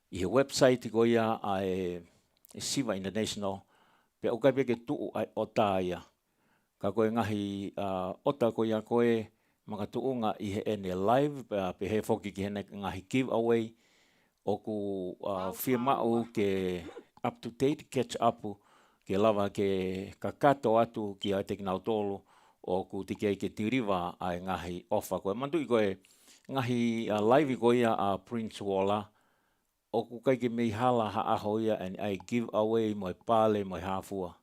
he website ko ia a Siva International. Pe o kai pe ke tuu ai ota ia. Ka koe ngahi ota ko ia koe maka tuunga I he ene live, pe he foki ki hene ngahi giveaway. O ku whia mau ke up to date catch up ke lava ke kakato atu ki a teknau tolu o ku tiki ke tiriwa ai ngahi ofa koe. Mantu I koe ngahi live ko ia a Prince Wala o ku kai ke mei hala ha aho ia and ai give away moi pale moi hafua.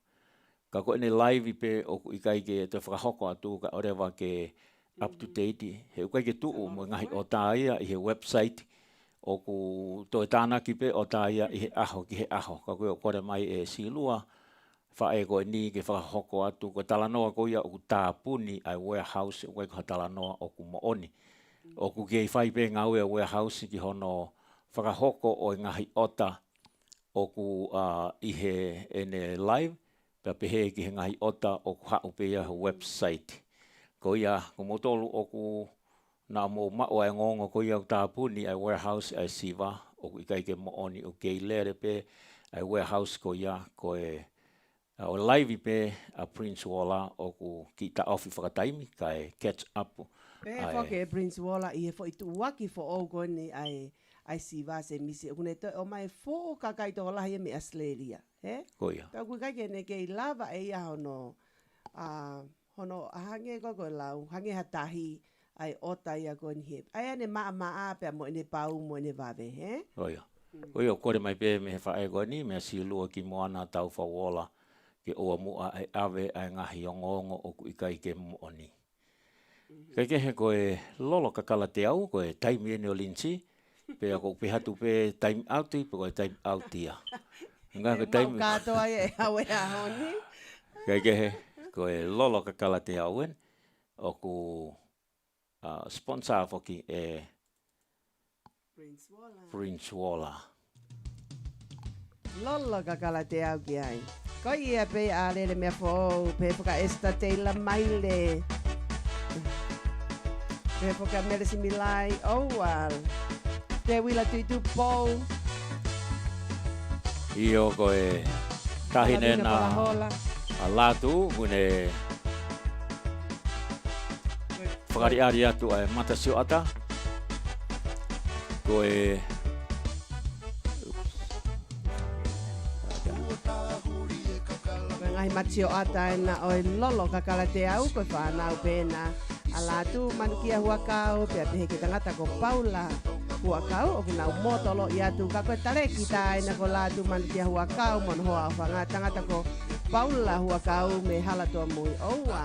Ka koe ne live pe o ku ikai ke te whakahoko atu ka orewa ke up to date. He ukai ke tuu mo ngahi o tā ia I he website o ku toi tāna ki pe o tā ia I he aho ki he aho. Ka koe o kore mai e silua, wha e koe ni ke whakahoko atu, ko talanoa ko ia o ku tāpuni ai warehouse, o koe ka talanoa o ku mooni. O ku kei whai pe ngau e warehouse ki hono whakahoko o ngahi ota o ku I he ene live, pe pehe ki he ngahi ota o ku hau pe ia website. Ko ia, ko motolu o ku na mo mao ai ngongo ko ia tāpuni ai warehouse ai Siva o ku ikai ke mo oni o kei lere pe ai warehouse ko ia ko e o live pe a Prince Wala o ku ki ta ofi whakataimi kai catch up. Pe foke Prince Wala I he fo itu waki fo o goni ai Siva se misi o ne to o mai fo ka kai to lahi me Australia He? Koia. Ka kui kai ne ke lava e ia hono hange ko lau, hange hatahi ai ota ia ko ni hip. Ai ane maa pe mo ne pau mo ne vave, he? Koia. Koia kore mai pe me he whae koe ni, mea si lua ki moana tau whawola ke oa mua ai ave ai ngahi ongongo o ku ikai ke mooni. Kai ke he koe lolo kakala te au, koe taimi ene o linsi, pe ako pe hatu pe time outi, pe koe time outia. Nga ko time... Mau katoa e hawe a honi. Kai ke he koe lolo kakala te au en, o ku sponsor foki e Prince Walla. Lolo kakala te au ki ai. Koi ia pe a lele mea fo, pe whaka esta teila maile. Pe whaka meresi milai, wal. Te wila tuitu pou. Io koe tahine na a latu, une whakari ari atu ai matasio ata. Koe Ngai matio ata na oi lolo kakala te au koe whanau pēna. A latu manukia huakau pe pehe ke tangata ko Paula. Huakau o kina motolo i atu ka koe tare ki tae na ko latu manukia huakau mon hoa o whanga tangata ko Paula huakau me hala toa mui oua.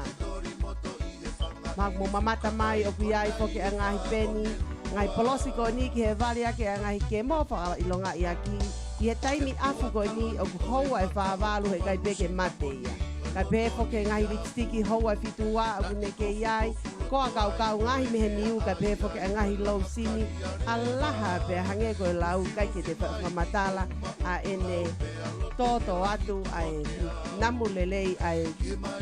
Mak mo mamata mai o kuiai poke a ngahi peni. Ngai polosi ko ni ki he vali ake a ngahi ke mo whakala ilonga i aki. I he taimi afu ko ni o ku houa e whaavalu he kai peke mate ia. Kai pepo ke ngahi lipstiki houa e fitua o ku neke iai. Koa kau ngahi mehe miu kai pepo ke ngahi lau sini. Alaha pe hange koe lau kai ke te whamatala a ene toto atu ai namu lelei ai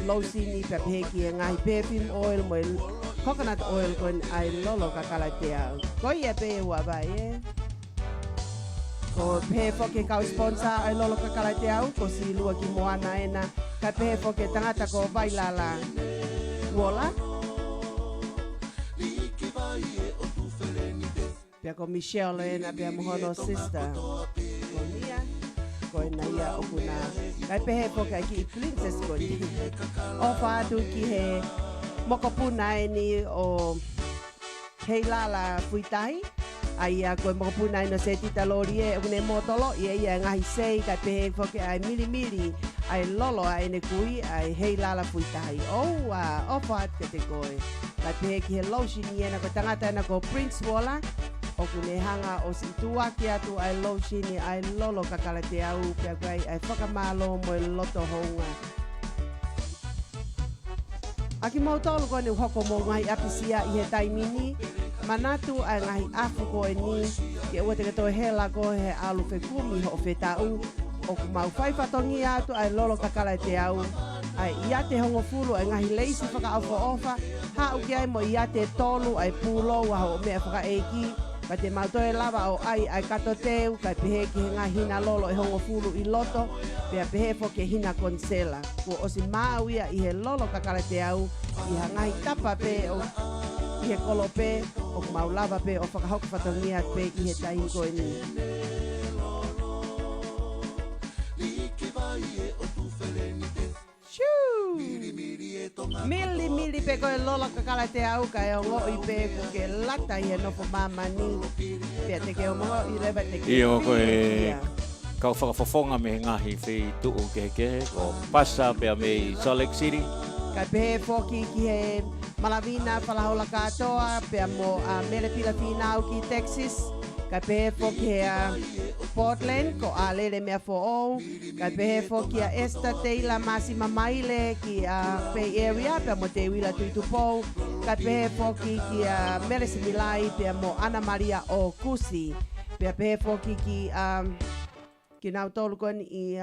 lau sini pe pehe ki ngahi perfume oil mo coconut oil koe ai lolo kakala te au. Koi e pe ua vai Ko pehe foke kau sponsor ai lolo kakala te au, ko si lua ki moana ena, ka pehe foke tangata ko vailala. Wola? Pia ko Michelle ena, pia mohono sister. Ko Nia, ko ena ia okuna. Kai pehe foke ai ki princess ko ni. Ofa atu ki he mokopuna eni o heilala fuitahi. Ai a koe mokopuna ino se tita lori e une motolo i ia ngahi sei kai pehe foke ai mili ai lolo ai ene kui ai hei lala fuitahi. Ofa at ke te koe. Kai pehe ki he lotion i ena ko tangata ena ko Prince Walla. O kune hanga o situa ki atu ai lotion i ai lolo kakala te au pia kai ai whakamalo mo e loto hounga. Aki mau tolu kone hoko mo ngahi apisia i he taimini. Manatu ai ngahi afu koe ni, ke ua te katoe hela ko he alu whekumi ho whetau. O ku mau whaifatongi atu ai lolo kakala te au. Ai ia te hongo fulu ai ngahi leisi whaka au ofa. Ha uki ai mo ia te tolu ai pulo wa ho mea whaka eiki. Ka te mautoe lava o ai kato teu, kai pehe ki he ngahi hina lolo e hongo fulu i loto. Pea pehe fo ke hina konsela. Ko osi mau ia i he lolo kakala te au. I ha ngahi tapa pe o i he kolope, o mau lava pe o whakahoka whatongia pe i he tahi koe ni. Mili pe koe lola kakala te au kai o ngoi pe ko ke lata i he nofo mamani. Pea te ke o mongo i lewa te ke. Io koe kau whakafofonga me ngahi whi tuu ke o pasa pea me i Salt Lake City. Kai pehe foki ki he Malavina whalahola katoa, pea mo mele pila finau ki Texas. Kai pehe foki he Portland, ko a lele mea fo'ou. Kai pehe foki a Esther Taylor Masima Maile ki Bay Area, pea mo te wila tuitupou. Kai pehe foki ki Mele Similai, pea mo Ana Maria o Kusi. Pea pehe foki ki nautolu kon i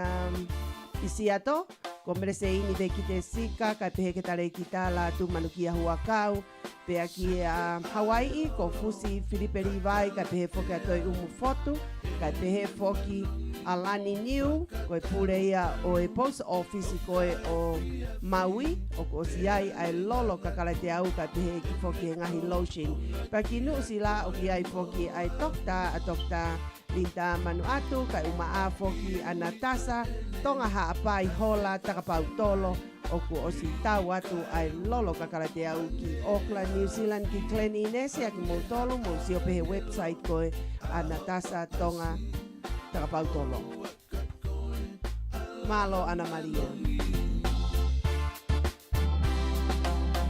Seattle. Ko merese ini ve ki te sika, kai pehe ke tale ki tā la tu manukia huakau. Pea ki Hawaii, ko fusi Filiperi vai, kai pehe foki atoi umu fotu. Kai pehe foki Alani New, koe pule ia o e post office koe o Maui, o ko siai ai lolo kakala te au, kai pehe ki foki ngahi lotion. Pea ki nu sila o ki ai foki ai tokta a tokta Linta manu atu kai uma afoki anatasa tonga haapai hola takapautolo oku osi tau atu ai lolo kakaratea ki Auckland, New Zealand ki Glen Innes ya ki motolo mo si ope website koe anatasa tonga takapautolo. Malo Ana Maria.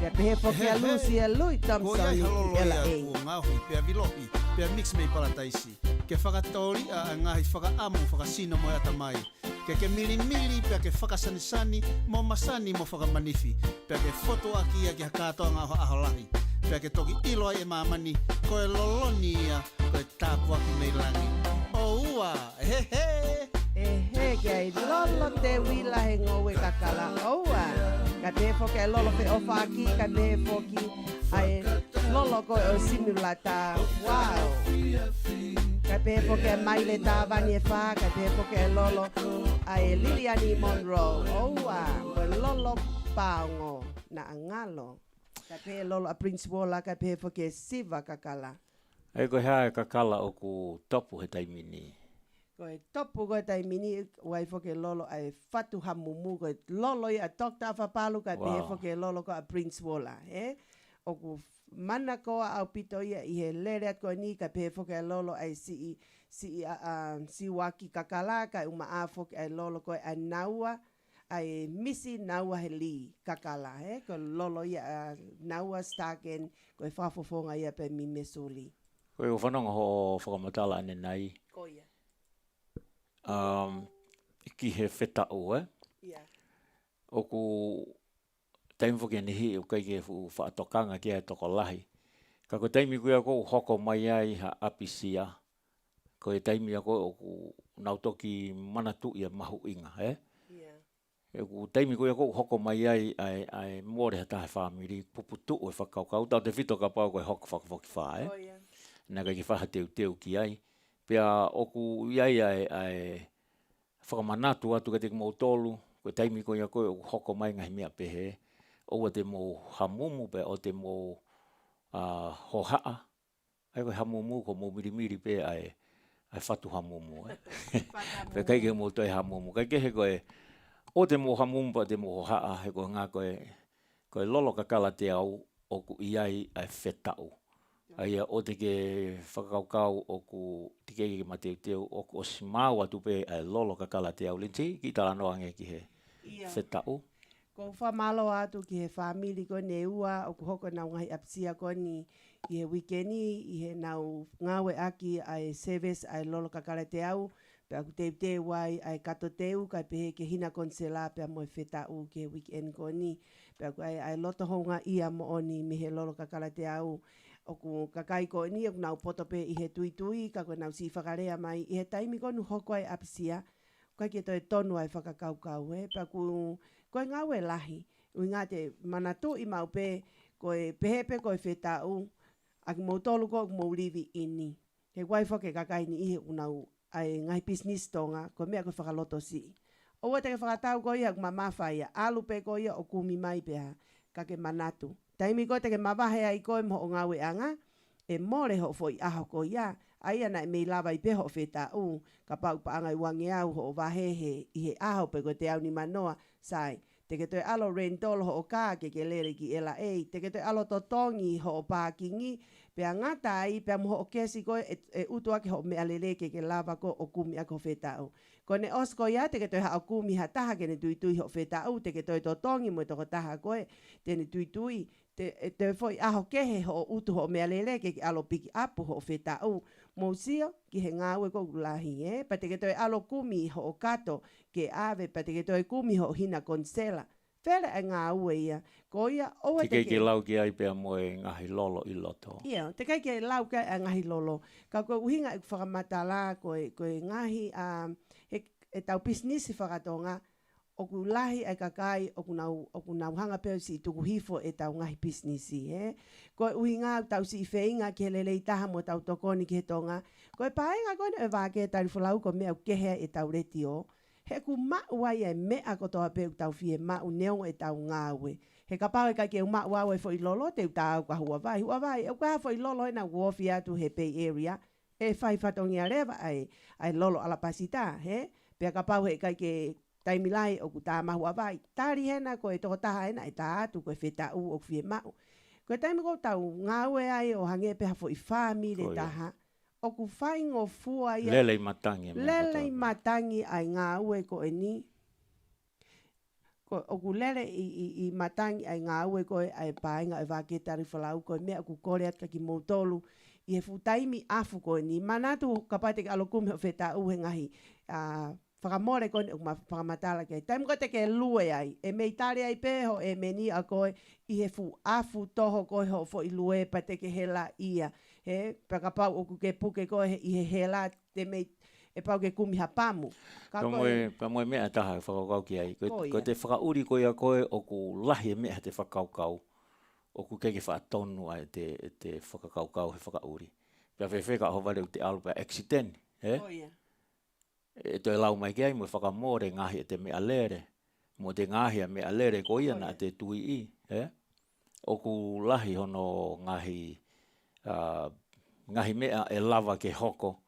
Ya pehe poke a Lucia Lui Thompson ki LA. Ngahi pea vilohi, pea mix mei palataisi. Ke whakatori a ngahi whakaamu whakasino mo ata mai. Ke mili pea ke whakasanisani mo masani mo whakamanifi. Pea ke foto aki a ke hakatoa ngā aholahi. Pea ke toki ilo ai e mamani, koe loloni ia, koe tāpu aki mei langi. O ua, he he! He kai lolo te wila he ngowe kakala oua. Ka te foke e lolo pe ofa aki, ka te foki ai lolo ko o simulata. Wow. Ka te foke e maile tā vani e wha, ka te foke e lolo ai Liliani Monroe. Oua, ko lolo paongo na angalo. Ka te lolo a Prince Walla, ka te foke siva kakala. Ei ko hea kakala o ku topu he taimini. Koe topu koe tai mini wai foke lolo ai fatu hamumu koe lolo i a Dr. Afapalu kai pehe foke lolo ko a Prince Walla. Oku mana koa au pito ia i he lere at koe ni kai pehe foke lolo ai si waki kakala kai uma a foke ai lolo koe ai naua ai misi naua he li kakala. Koe lolo ia naua staken koe whafofonga ia pe mi mesuli. Koe o whanonga ho whakamatala ane nai. Koia. Ki he whetau, Yeah. Oku taimi whoki anihi o kai ke whaatokanga ki ai toko lahi. Ka ko taimi kuia ko hoko mai ai ha apisia. Ko e taimi a ko oku nautoki manatu ia mahu inga, Yeah. Oku taimi kuia ko hoko mai ai mōre hata he whamiri puputu o e whakaukau. Tau te whito ka pau ko e hoko whakafoki wha, Oh, yeah. Nā kai ki whaha teu ki ai. Pea oku iai ai whakamanatu atu ka te mo tolu, ko taimi ko ia koe o hoko mai ngahi mea pehe, o te mo hamumu pe o te mo hohaa, ai koe hamumu ko mo mirimiri pe ai whatu hamumu. Pe kai ke mo toi hamumu, kai ke he koe, o te mo hamumu pa te mo hohaa, he koe ngā koe lolo kakala te au, oku iai ai whetau. Ai o te ke whakaukau o ku tikeke mateu o ku osimau atu pe ai lolo kakala te au linti ki tala noa nge ki he whetau. Ko whamalo atu ki he whamili ko ne ua o ku hoko nau ngahi apsia ko ni i he wikeni i he nau ngawe aki ai service ai lolo kakala te au pe aku te wai ai kato teu kai pehe ke hina konsela pe mo e whetau ki he weekend ko ni pe aku ai loto honga ia mo oni me he lolo kakala te au. Oku kakai ko ni oku nau potope i he tui ka ko nau si whakarea mai i he taimi ko nu hoko ai apisia kai ke toi tonu ai whakakaukau pa ku koe ngawe lahi ui ngā te manatu i mau pe koe pehepe koe whetau aki mau tolu ko mau rivi ini he wai whake kakai ni i he unau ai ngai business tonga koe mea koe whakaloto si o te ke whakatau ko ia mamawhaia alu pe ko ia o kumi mai peha ka ke manatu taimi ko te ke mawahe ai koe mo o ngawe anga, e more ho foi aho ko ia, ai ana e mei lawa i peho whetau, ka pau pa anga i wangi au ho o wahehe i he aho pe ko te au ni manoa, sai, te ke toi alo rentolo ho o kā ke lere ki LA, te ke toi alo totongi ho o pākingi, pe ngata ai pe mo o kesi ko e utu ake ho me alele ke lava ko o kumi ako whetau. Ko ne osko ia te ke toi ha o kumi ha taha ke ne tui ho whetau, te ke toi totongi mo toko taha koe, te ne tui, te foi aho kehe ho utu ho mea lele ke alo piki apu ho whetau. Mo sio ki he ngāwe ko ulahi, pa te ke toi alo kumi ho o kato ke ave, pa te ke toi kumi ho hina konsela. Where e ngāwe ia, ko ia oa te ke lau ki ai pia mo e ngahi lolo i loto. Ia, te kai ke lau ki ai ngahi lolo. Ka koe uhinga e whakamata la, koe ngahi e tau business i whakatonga, o ku lahi ai kakai o ku nau hanga peo si tuku hifo e tau ngahi businessi, Ko ui ngā tau si wheinga ke lele i taha mo tau tokoni ki he tonga. Ko e paenga koe e Vake Tali Folau ko mea kehe e tau reti o. He ku mau ai e mea kotoa peo tau fie mau neongo e tau ngāwe. He kapau e kai ke umau au e fo i lolo te tau ka hua vai. Hua vai, e ukaha fo i lolo e na wofi atu he Bay Area. e whai whatongia rewa ai lolo ala pasita, he? Pea ka pau he kai ke taimilai o ku tā mahu awai. Tāri hena ko e toko taha hena e tā atu ko e whetā u o whie mau. Ko e taimi ko tau ngāwe ai o hange peha fo i whāmi re taha. O ku whaingo fua ia. Lelei matangi. Lelei matangi ai ngāwe ko e ni. Ko o ku lele i matangi ai ngāwe ko e ai pāinga e Vake Tali Folau ko e mea ku kore atka ki mautolu. I he futaimi afu ko e ni. Manatu kapate ke alokumi o whetā u he ngahi. Whakamore kone o whakamatala kei. Taim ko te ke lue ai. E mei tare ai peho e meni a koe i he fu afu toho koe ho fo i lue pa te ke hela ia. He, pakapau o ku ke puke koe i he hela te mei e pau ke kumi hapamu. Pa moe mea taha e whakaukau ki ai. Ko te whakauri koe a koe o ku lahi e mea te whakaukau. O ku keke whaatonu ai te whakaukau he whakauri. Pia whewheka ho vare u te alu pa accident. He? E toi lau mai kia i mo whakamore ngahi e te mea lere. Mo te ngahi a mea lere ko ia na te tui i. O ku lahi hono ngahi mea e lava ke hoko.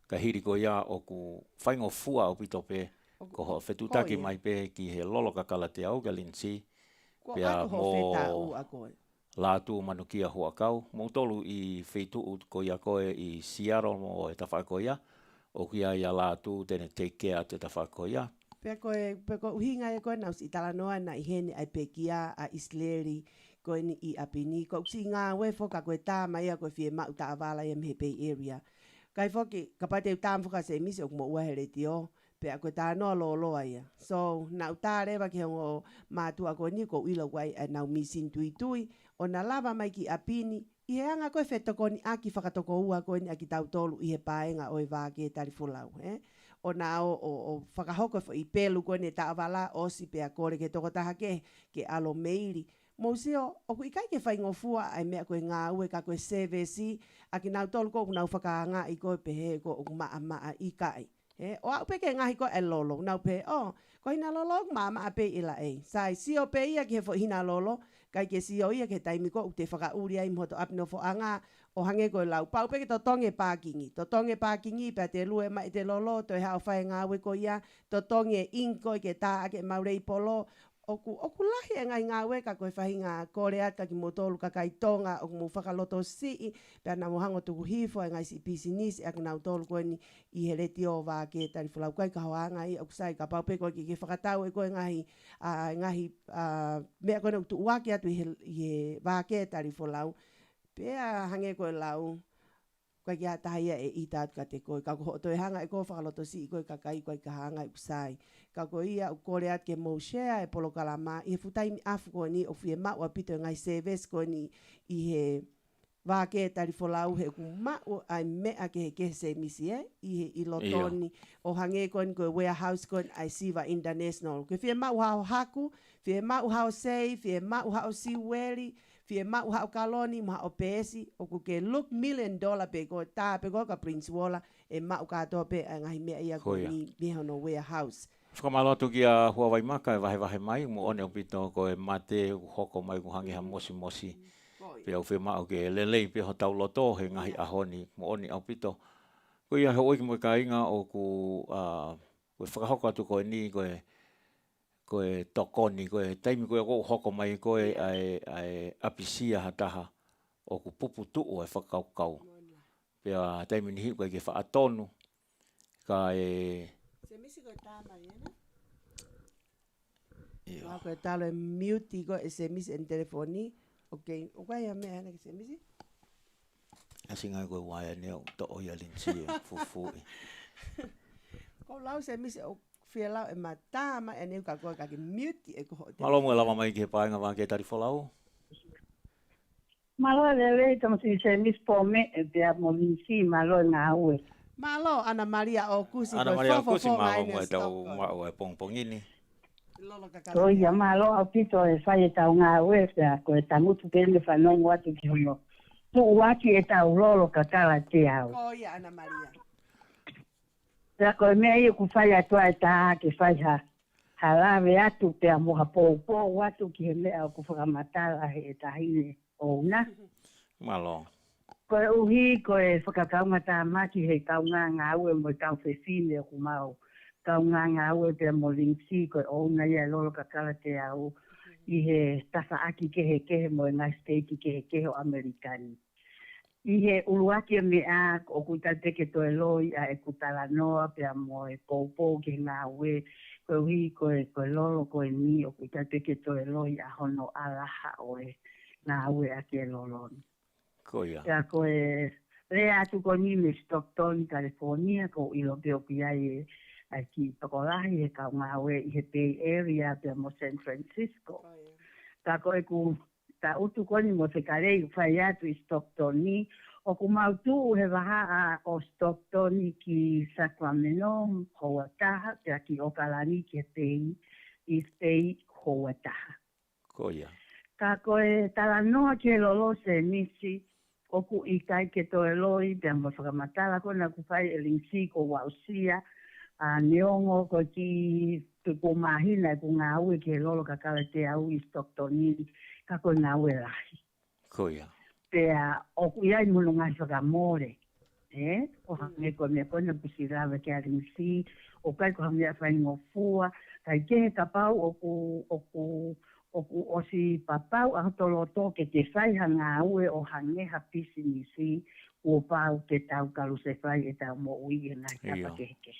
Ka hiri ko ia o ku whaingo fua o pito pe. Ko ho whetutaki mai pe ki he lolo kakala te au galinsi. Pea mo lātu manukia hua kau. Mo tolu i whetu ko ia koe i Seattle mo e tawha ko ia. O kia ia lātu tene take care te tawha ko ia. Pea koe uhinga e koe nau si talanoa na i hene ai pekia a Isleri koe ni i apini. Ko uksi ngā wefo ka koe tāma ia koe fie mau ta avala i mhe Bay Area. Kai foki kapate u tāmfuka se misi o kumo uahere tio. Pea koe tā noa loa ia. So nau tā rewa ki hongo mātua koe ni ko ilo wai a nau misin tui. O na lava mai ki apini. I he anga koe whetokoni aki whakatoko ua koe ni aki tautolu i he paenga o e Vake Tali Folau. O na o whakahoko i pelu koe ni ta avala o si pea kore ke toko taha ke alo meiri. Mousio, o ku ikai ke whaingofua ai mea koe ngā ue ka koe sevesi aki nau tolu ko nau whakaanga i koe pehe ko o maa i kai. O au peke ngahi ko e lolo. Nau pe, ko hina lolo maa pe ila e. Sai sio pe ia ki he fo hina lolo. Kai ke sio ia ke taimi ko te whakauri ai moto apino fo anga o hange koe lau. Pau peke to tonge pākingi. To tonge pākingi pa te lue mai te lolo. To e hao whae ngā ue ko ia. To tonge inko ke tā ake maurei polo. Oku lahi e ngai ngā weka koe whahinga kore ata ki motolu kakai tonga o mu whakaloto sii pia na mohango tuku hifo e ngai si pisi nisi aki nau tolu koe ni i he reti o Vake Tali Folau kai ka hoanga i oku sai ka paupe koe ki ke whakatau e koe ngahi mea koe na utu uaki atu i he Vake Tali Folau pia hange koe lau koe ki atahia e ita atu ka te koe ka koho toi hanga e koe whakaloto sii koe kakai koe ka hanga i usai ka ko ia u kore at ke mo share e polo kalama i he futaimi afu ko ni o fie mau apito ngai service ko ni i he Vake Tali Folau he ku mau ai mea ke se misi i he i lotoni o hange ko ni ko warehouse ko ai Siva International ke fie mau hao haku fie mau hao sei fie mau hao siweri fie mau hao kaloni ma o pesi o ku ke look $1 million pe ko ta pe ko ka Prince Wala e mau ka to pe ngai mea ia ko ni me no warehouse. Whakamalotu ki a Huawei maka e wahe mai, mo one o pito ko e mate hoko mai ku hangi ha mosi. Pe au whema o ke lelei pe ho tau loto he ngahi ahoni, mo one au pito. Ko ia he oiki mo ka inga o ku whakahoko atu ko e ni ko e tokoni, ko e taimi ko e hoko mai ko e ai apisia hataha o ku pupu tuu e whakaukau. Pe a taimi ni hi ko e ke whaatonu ka e misi ko tama yena. Ko talo e mute ko se misi en telefoni. Okay, o kai me ana ke se misi. Asinga ko waya ne to o ya linsi fufu. Ko lau se misi o fia lau e matama e ne ka ko ka mute e ko. Malo mo lava mai ke painga Vake Tali Folau. Malo le tomo si se misi po me e pe mo linsi malo na ue. Malo Ana Maria o kusi Ana Maria o kusi malo mo tau mo e pongpongini. O ia malo au pito e fai tau ngā ue ko e tamutu pene whanongo atu ki hono. Tu waki e tau lolo kakala te au. O ia Ana Maria. Pea koe mea i ku fai atua e taha ke fai ha lawe atu pea moha pou atu ki he mea ku whakamatala he e tahine o una. Malo. Ko e uhi, ko e whakakaunga tā maki he kaunga ngā ue mo kau whewhine o kumau. Kaunga ngā ue pia mo lingsi, ko e ouna ia lolo kakala te au. I he tasa aki kehe mo e ngai state kehe o Amerikani. I he uluaki me a o kuta teke to e loi a e kutala noa pia mo e poupou ke ngā ue. Ko uhi, ko e lolo, ko e ni o kuta teke to e loi a hono alaha o e ngā ue a ke loloni. Koia. Ja ko e rea atu ko ni me Stockton, California, ko ilo peo ki ai ai ki pakolahi e ka ngā ue i he Bay Area pia mo San Francisco. Ka ko e ku ta utu koni mo te karei whai atu i Stockton ni, o ku mautu he waha o Stockton ki Sacramento, Hoataha, pia ki Okalani ki he i State Hoataha. Koia. Ka ko e tala noa ke lolo se nisi, o ku i kai ke to e loi, pia mo whakamatala kona ku whai e lingsi ko wausia, a neongo ko ki ko mahina ko ngā ue ke lolo ka kala te au i Stocktonini, ka ko ngā ue lahi. Koia. Pea o ku iai mulu ngai whakamore, o hange ko mea kona pusirawa ke a lingsi, o kai ko hange a whaingo fua, kai kehe ka pau o ku osi papau a tolo toke te whaiha ngā ue o hangeha pisi nisi o pau te tau kalu se whai e tau mo ui e ngai tapa keheke.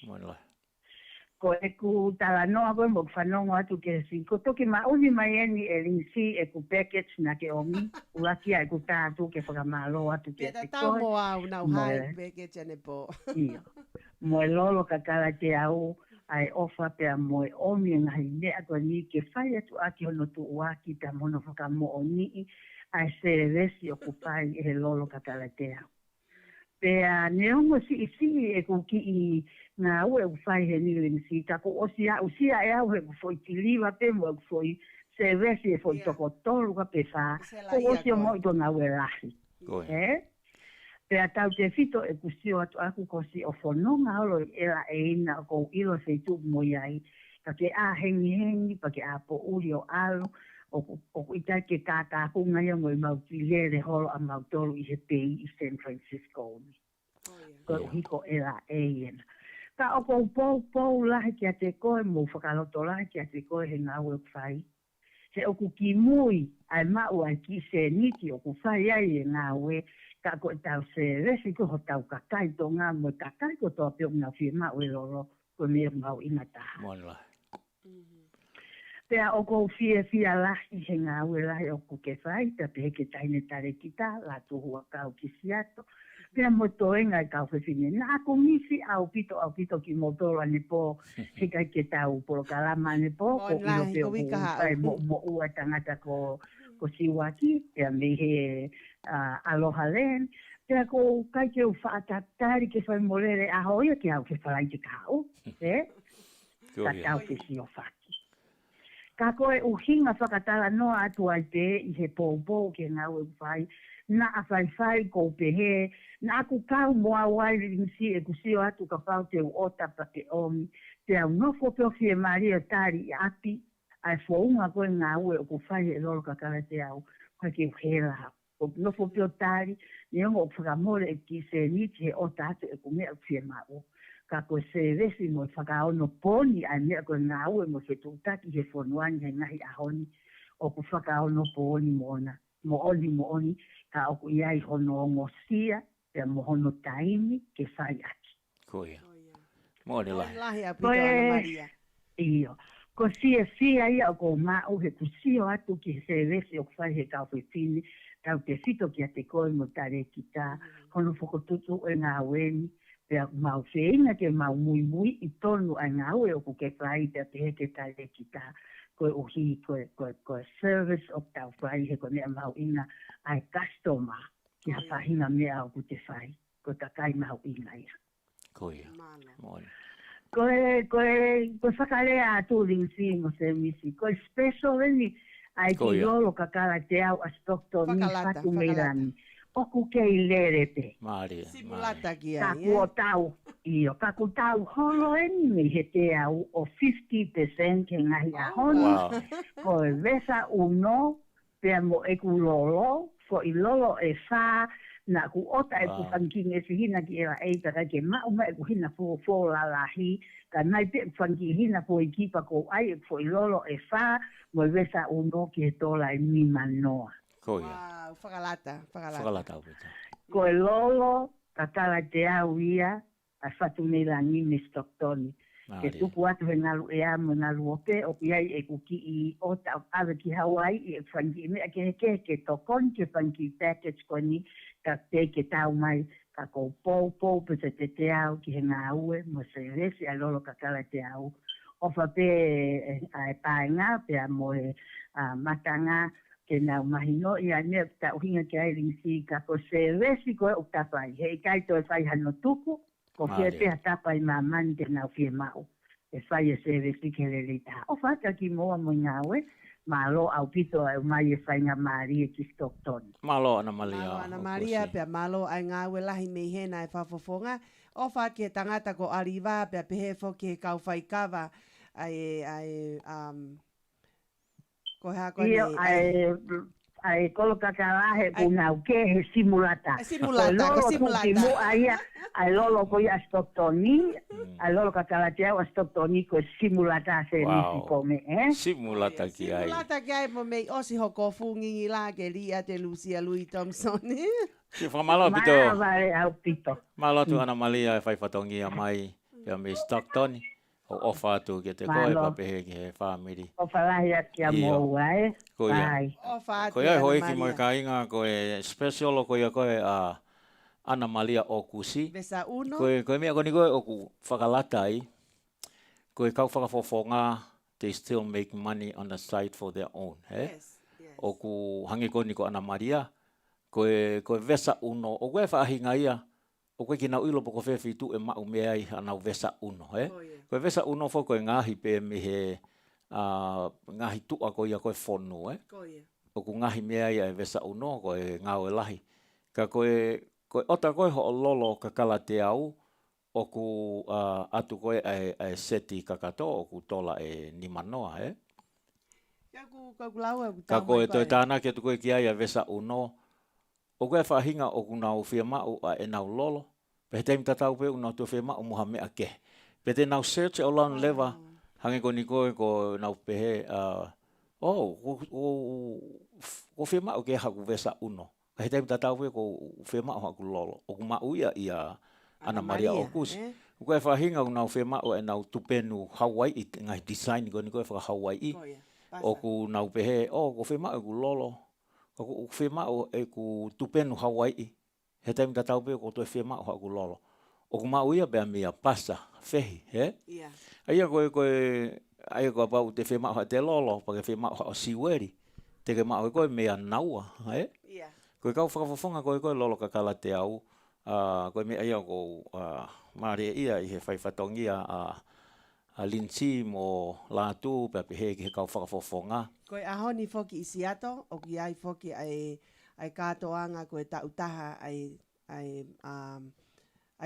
Ko e ku tala noa koe mo whanongo atu ke si, ko toki mauni mai eni e rinsi e ku package na ke omi, ulakia e ku tātu ke whakamalo atu ke te koe. Peta tau mo au nau hai package ane po. Iyo. Mo e lolo ka kala te au, ai ofa pea moe omi ngahi nea koe ni ke whai atu aki hono tu uaki ta mono whakamo o nii ai se resi o kupai e he lolo ka kala te au. Pea neongo si e ku ki i ngā ue u whai he niling si tako o usia e au he ku foi tiliwa pe mo ku foi se resi e foi toko tolu ka pe wha ko osia mo i to ngā ue lahi. Pea tau te fito e kusio atu aku kosi o whanonga olo i era e ina o ilo se tu mo iai. Ka ke a hengi, pa ke a po uri o alo, o itai ke kātā kunga ia mo i mauti lere holo a mautoro i he pei i San Francisco. Ko hiko era e ina. Ka o kou pou lahi ki a te koe, mo whakaloto lahi ki a te koe he ngā ue whai. Se o ku ki mui, ai mau ai ki se niki o ku whai ai e ngā ue, ka ko tau se resi ko tau kakai to ngā mo kakai ko to pe una firma o loro ko me mau ina ta. Mola. Pea o ko fie la he ngā ue la o ku ke fai te pe ke taine tare kita la tu hua kau ki siato. Pea mo toenga kau fe fine na ko misi au pito ki motora ni po he kai ke tau por kalama ni po ko ino pe o kai mo ua tangata ko siwaki pea me he aloha len, pea ko kai ke u whaatatari ke whai morere a hoia ke au ke whalai te kau, ka tau ke si o whaki. Ka koe uhinga whakatala noa atu ai te i he pōpō ke ngau e whai, na a whai ko pehe, na aku kau moa wai rinsi e kusio atu ka pau te u ota pa te omi, te au nofo peo fie maria tari i api, ai whaunga koe ngau e o ku whai e loro kakara te au, kai ke uhera hau. O nofo pio tari, ni ongo o whakamore e ki se niti he o tātu e ku mea fie mau. Ka koe se resi mo e whakaono poni ai mea koe ngāu e mo se tūtaki he whonuani he ngahi ahoni. O ku whakaono poni moona. Mo oni, ka oku iai hono ongo sia, e mo hono taimi ke whai aki. Koia. Mōre lai. Lahi a pito Ana Maria. Iyo. Ko sia ia o ko mau he kusio atu ki se resi o ku whai he kau whitini, tau te fito ki a te koe mo tare ki tā, hono whakotutu e ngā weni, pea mau whina ke mau mui i tonu ai ngā ue o ku ke whai te te heke tare ki tā, koe uhi, koe service o tau whai he koe mea mau ina ai customer ki ha whahina mea o ku te whai, koe kakai mau ina ia. Koia. Mōre. Koe whakarea atu ringsi mo se misi, koe special ni, ai ki lolo kakara te au a Stockton ni whatu meirani. Oku kei lere pe. Maria. Simulata ki ai. Kaku tau holo eni me he te au o 50% ke ngahi ahoni. Koe vesa uno, pea mo eku lolo, ko i lolo e wha, na ku ota e ku fankinge si hina ki era e ka ke ma uma e ku hina fo la lahi ka nai pe fanki hina fo ekipa ko ai fo ilolo e fa mo vesa uno ki tola e mi manoa Wow, whakalata. ko e lolo ka kala te au ia a fatu me la ni Stocktoni ke tuku atu he ngalu e amo ngalu ope o ki ai e ku ki i ota o ave ki Hawaii e fanki me ke tokon ke fanki package koni ka te ke tau mai ka ko pou pe te au ki he ngā ue mo se resi a lolo ka kala te au o fa pe e paenga pe a mo e matanga ke nau mahino i a ne ta uhinga ke ai ringsi ka ko se resi ko o tapai he kai to e fai hano tuku ko ke pe tapai mamani ke nau fie mau e fai e se resi ke le lita o fa ka ki moa mo ngawe malo au pito e mai e fai ngā Maria ki Stocktoni. Malo ana Maria. Malo ana Maria pe malo ai ngā ue lahi mei hena e whafofonga. O wha ke tangata ko ariwa pe pehe fo ke kau whai kawa ko hea kone. Io ai kolo kakalahe kuna uke he simulata. Mo ai lolo ko ia Stocktoni, ai lolo kakalatea wa Stocktoni ko simulata se nisi kome, Simulata ki ai. Simulata ki ai mo mei osi hoko fungi la ke lia te Lucia Louis Thompson. Ki whamalo pito. Vale au pito. Malo tu ana Maria e whaifatongi a mai pe me Stocktoni. O ofa tu ke te koe papehe ki he whamiri. O whalahi aki a moua Koia. Koia hoi ki moe ka inga koe special o koia koe a Ana Maria o kusi. Vesa uno. Koe mea koni koe o ku whakalata ai. Koe kau whakafofonga, they still make money on the side for their own. Yes. O ku hangi koni ko Ana Maria. Koe vesa uno. O koe whaahinga ia. O koe ki nau ilo poko whewhi tu e mau mea ai anau vesa uno. Koe vesa uno fo koe ngahi pe me he ngahi tua koe ia koe whonu. O ku ngahi mea ia e vesa uno koe ngau e lahi. Ka koe ota koe ho lolo ka kala te au. O ku atu koe e seti kakato o ku tola e nimanoa. Ka koe toi tāna ki atu koe ki ai e vesa uno. O koe whahinga o ku nau whia mau a e nau lolo. Pe he teimi tatau pe u nau tu whia mau muha mea ke. Pe te nau search o lan lewa. Hange ko ni koe ko nau pehe. Ko whia mau ke haku vesa uno. Pe he teimi tatau pe ko whia mau haku lolo. O ku mau ia Ana Maria o kusi. O koe whahinga o nau whia mau e nau tupenu Hawaii. Ngai design ko ni koe whaka Hawaii. O ku nau pehe. Ko whia mau e ku lolo. O whemao e ku tupenu Hawaii. He taimi tatau pe ko toi whemao haku lolo. O ku mau ia bea mea pasa, whehi, Aia koe pau te whemao ha te lolo, pa ke whemao ha o siweri. Te ke mao koe mea naua, Koe kau whakafofonga koe lolo ka kala te au. Koe mea ia ko maare ia i he whaifatongia a linsi mo lātu pe pehe ki he kau whakafofonga. Koe ahoni foki i siato, o ki ai foki ai katoanga koe tautaha ai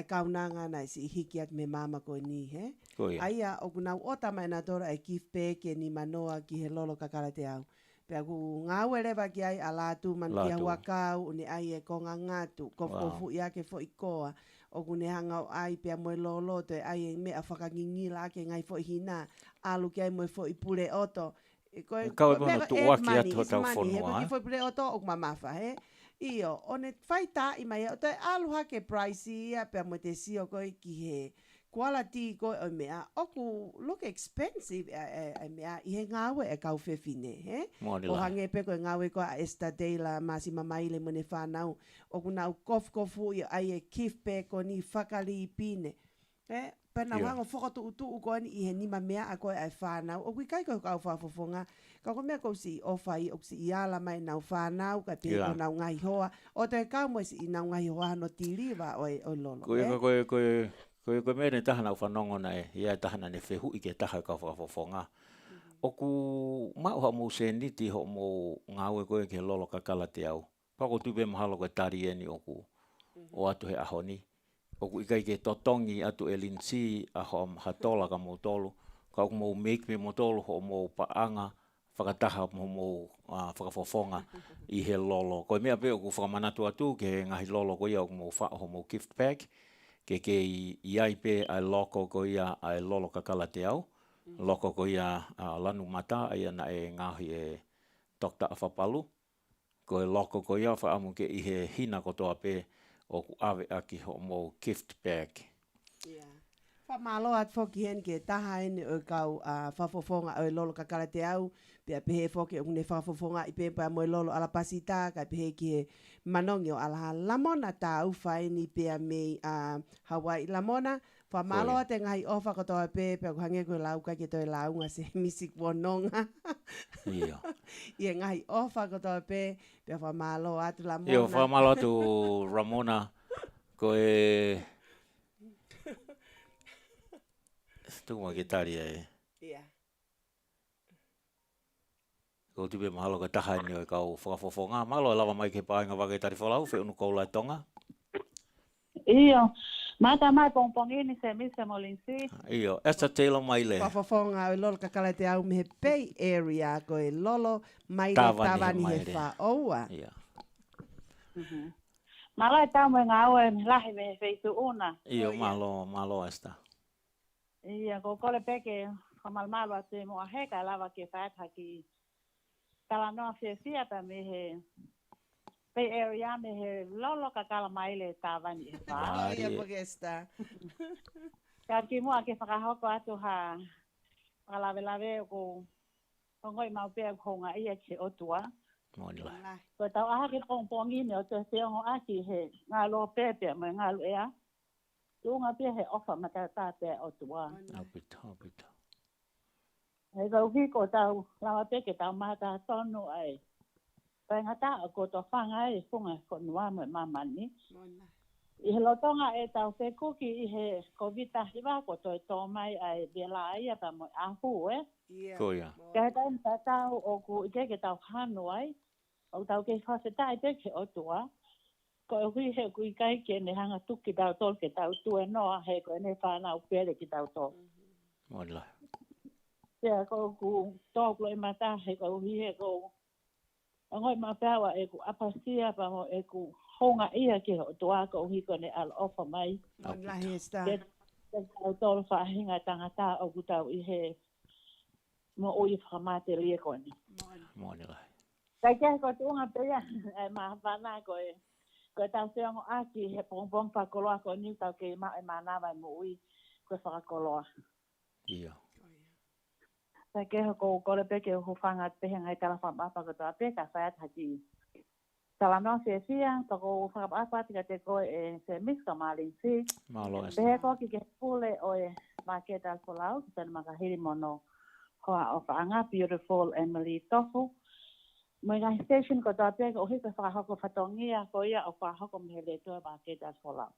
kaunanga nai si hiki at me mama koe ni, Aia, o kunau ota mai nā tora ai kifpe ke ni manoa ki he lolo kakara te au. Pea ku ngau rewa ki ai a lātu man ki a huakau, uni ai e konga ngatu, kofu i ake fo i koa. O kune hangau ai pia moe lolo te ai e mea whakangingila ake ngai fo i hina, alu ki ai moe fo i pule oto. Kau e mono tu waki atu tau whonua. He foi pule oto o mamafa, Io, one whai tā i mai, o te alu hake pricey ia pia moe te sio koe ki he quality koe o mea, oku look expensive e mea i he ngāwe e kau whewhine, O hange pe koe ngāwe koe a Esther Dela, masi mamaile mone whanau, oku nau kofu i ai e kifpe ko ni whakali i pine, Pena wango whakatu utu koe ni i he nima mea a koe ai whanau, o kui kai koe kau whafofonga, ka koe mea kou si ofai, o si i ala mai nau whanau, ka te o nau ngai hoa, o te kau mo si i nau ngai hoa no tiriwa o lolo. Koe mea ne tahana u whanongo nei, ia tahana ne whehu i ke taha kau whafofonga. O ku mauha mou se niti ho mou ngāwe koe ke lolo kakala te au. Pako tupe mahalo koe tari eni o ku o atu he ahoni. O ku ikai ke totongi atu e linsi a ho hatola ka mou tolu. Ka ku mou make me mou tolu ho mou paanga whakataha mo whakafofonga I he lolo. Koe mea peo ku whakamanatu atu ke ngahi lolo ko ia o mo whaaho mo gift bag. Ke I ai pe ai loko ko ia ai lolo kakala te au. Loko ko ia lanu mata ai ana e ngahi e Dr. Afapalu. Ko e loko ko ia whaamu ke I he hina kotoa pe o ku awe aki ho mo gift bag. Whamalo at whoki hen ke taha ene o kau whafofonga o lolo kakala te au. Pea pehe whoki o kune whafofonga I pepa mo lolo alapasita. Kai pehe ki he manongi o alaha lamona ta ufa eni pea me Hawaii lamona. Whamalo at e ngahi ofa kotoa pe pea kuhange koe lau kai ke toi launga se misik wononga. Ia. Ia ngahi ofa kotoa pe pea whamalo atu lamona. Ia whamalo atu Ramona ko e... Tuku Vake Tali e. Ia. Ko tipe mahalo ka taha ni o kau whakafofonga. Mahalo e lawa mai ke pāinga Vake Tali Folau, whi unu koulai Tonga. Iyo, mata mai pongpongi ni se misa molinsi. Iyo, esta telo mai le. Whafofonga o lolo kakala te au me he Bay Area ko e lolo mai le tawani he whaoa. Ia. Malai tau me ngā oe lahi me he feitu una. Iyo, malo esta. Iya, ko kole peke kamalmalo atu mo aheka lava ke whaata ki tala noa fia pa me he Bay Area me he lolo kakala mai le tawani he wha. Ia pagesta. Ka ki mua ke whakahoko atu ha whakalawe ko ngoi mau pia konga ia ke otua. Monila. Ko tau aha ke pongpongi ne o te teongo aki he ngā lo pepe me ngā lo ea. Tunga pia he ofa mata tātea otua. Apita. Hei kau ki ko tau lawa peke tau mata tonu ai. Pai ngata o ko to whanga e funga ko nua me mamani. I he lotonga e tau te kuki I he kovita hiwa ko toi tō mai ai bela ia pa mo ahu e. Ko ia. Ka he tau o ku ike ke tau hanu ai. O tau ke whasetai peke otua. Ko e hui he kui kai ke ne hanga tuki tau tol ke tau tue noa he ko e ne whanau pere ki tau tol. Monila. Pea ko ku tōklo I mata he ko hui he ko ngoi mapawa e ku apasia pa mo e ku honga ia ke ho toa ko hui ko ne al ofa mai. Monila he sta. Ke tau tol whahinga tangata o ku tau I he mo ui whamate lia ko ni. Monila. Kai ke ko tunga pea e mahavana ko e ko tau seongo aki he pongpong whakoloa ko ni tau ke ma e manawa mo ui ko whakakoloa. Ia. Kai ke ko kore peke ho whanga pehe ngai tala whamapa ko toa peka whaiat haki. Tala no se fia, ko whakapapa tika te koe e se miska malin si. Malo esta. Pehe ko ki ke pule o e Vake Tali Folau, ki tani makahiri mono hoa o whaanga, beautiful Emily Tofu. Mai ngai station ko toa peka o hika whakahoko whatongia ko ia o whakahoko mehele tua Vake Tali Folau.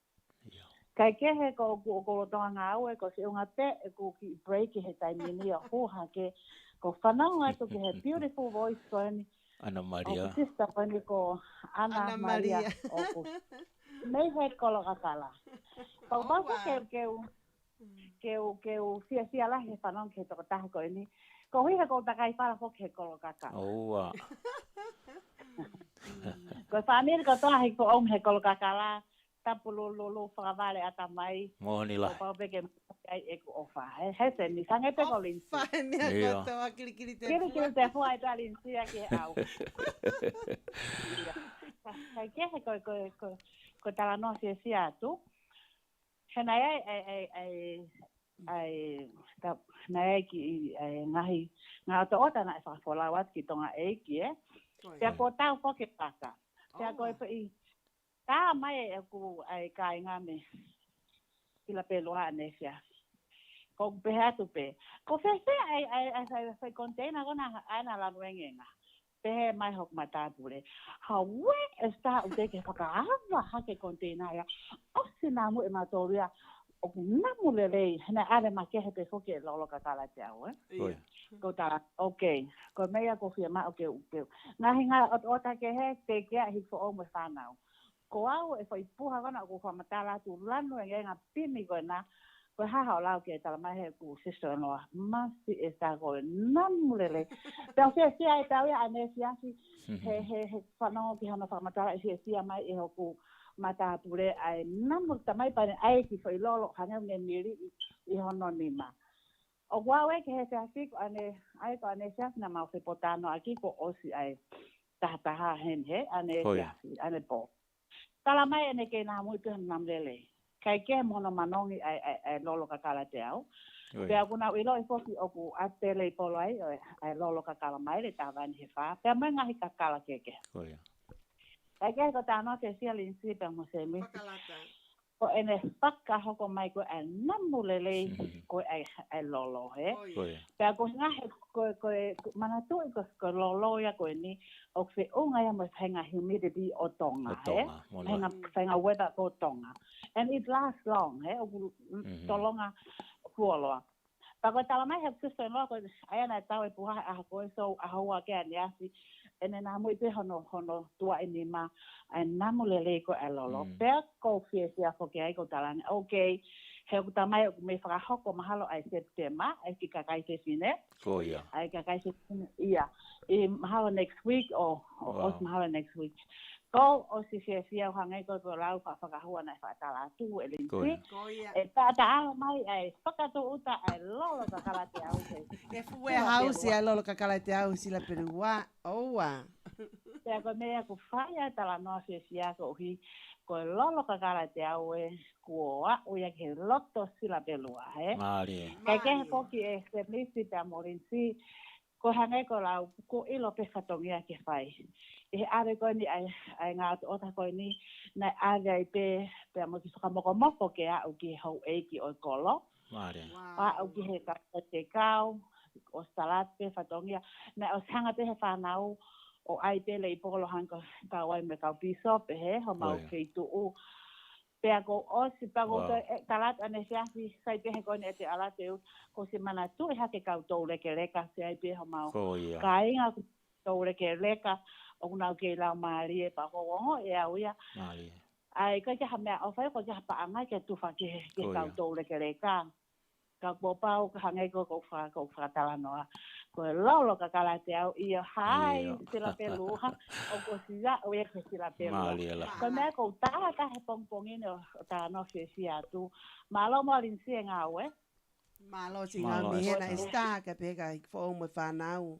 Kai kehe ko tonga ngā ue ko se unga te e ko ki break he taimini o huha ke ko whanau atu ki he beautiful voice ko ni Ana Maria. o ko sister ko ni ko Ana Maria o ko mei he kolo kakala. Ko bako keu sia la he whanau ke toko taha ko ni ko hui he ko takai whara ho ke kolo kakala. Oua. Ko whanir ko toa he ko om he kolo kakala. Tapululu whakawale ata mai. Monila. Ko peke ai e ko ofa. He se ni sange pe ko linsi. Whae mea kotoa kirikiri te Kiri te fua e ta linsi ke au. Kai ke he ko tala no se sia tu. He nai ai ki ngahi ngā to ota na whafolawat ki tonga eiki e. Pea ko tau poke paka. Pea ko e pa I tā mai e ku ai kai ngame kila peloa nesia. Ko pehe atu pe. Ko fese ai container kona ana la nuengenga. Pehe mai hok matapule. Hawe esta ute ke whakaava hake container ya. O sinamu e matoria o namu lelei. Hena are makehe pe foke lolo kakala te au Ko tā, okay. Ko mea ko fia ma okay. Ngahi ngā ota ke he te kia hi fo o me whanau. Ko au e whai puha wana ko whamatala tu lanu e ngā pimi koe na ko ha ha la ke tala mai he ku sister no masti esta ko namulele ta se ai ta ya ane si he fa no ki hana fa mata si mai e ku mata pure ai namu tamai pa ai ki foi lolo hanga ngeni I hono ni ma o wawe ke he si ane ai ko ane sia na ma se potano aki ko osi ai ta ha hen he ane ane po tala mai ene ke na mu te namlele kai ke mono manongi ai lolo kakala te au. Pea kuna ilo I foki oku atele polo ai lolo kakala mai le tawani he wha. Pea mai ngahi kakala keke. Kai ke ko tāno ke sia linsi pea mo se misi. Ko ene whaka hoko mai ko e namulele ko ai lolo he. Pea ko ngahi ko mana tui ko lolo ya ko ni o se unga ya mo whenga humidity o Tonga he. Whenga weather o Tonga. And it lasts long, he? Tolonga kuoloa. Pako tala mai hep sister no ko ai na tau e puha a ko so a hoa ke ani asi. Ene na mo te hono tua ini ma and namulele ko elolo. Pe ko fie sia ko ke ai ko tala. Okay. He ko tamai me fra hoko mahalo ai September ai ki kakai te sine. Ko ia. Ai kakai te sine. Ia. Mahalo next week or mahalo next week. Ko o si fia hangai ko lau fa whakahua nei whaatala tu e linsi. E tata mai ai whakatu uta ai lolo kakalate au se. E fue hausi ai lolo kakalate au sila perua. Oua. Pea ko mea ko whaia tala noa fia ko hi ko lolo kakalate au e kuoa uia ke loto sila pelua he. Maari. Kai kehe poki e se nisi pea morinsi ko hangai ko lau ko ilo pe whatongia ke whai. E are ko ni ai ngā ota ko ni na are pe mo ki soka moko ke a o ki hau e ki o kolo. Mare. A o ki he ka te kau o salat pe fatongia na o sanga te he whanau o ai pe le polo hanko ka wai me ka piso pe he ho mau ke tu o pe ko o si pa ko talat ane siasi sai pe he ko ni te ala te ko si mana tu e ha ke ka to le ke reka se ai pe ho mau. Ka inga to le ke reka o kuna ke la mari e pa ko e au ia ai ka ha me o fa ko ja pa anga ke tu fa ke ka to le ke reka ka po pau ka ngai ko fa tala no ko lo ka kala te au ia hai se la pelu ha o ko si ya o e se la pelu ko me ko ta he pong pong ino ta no se sia tu malo mo rin si nga we malo si nga mi hena sta ka pega fo mo fa nau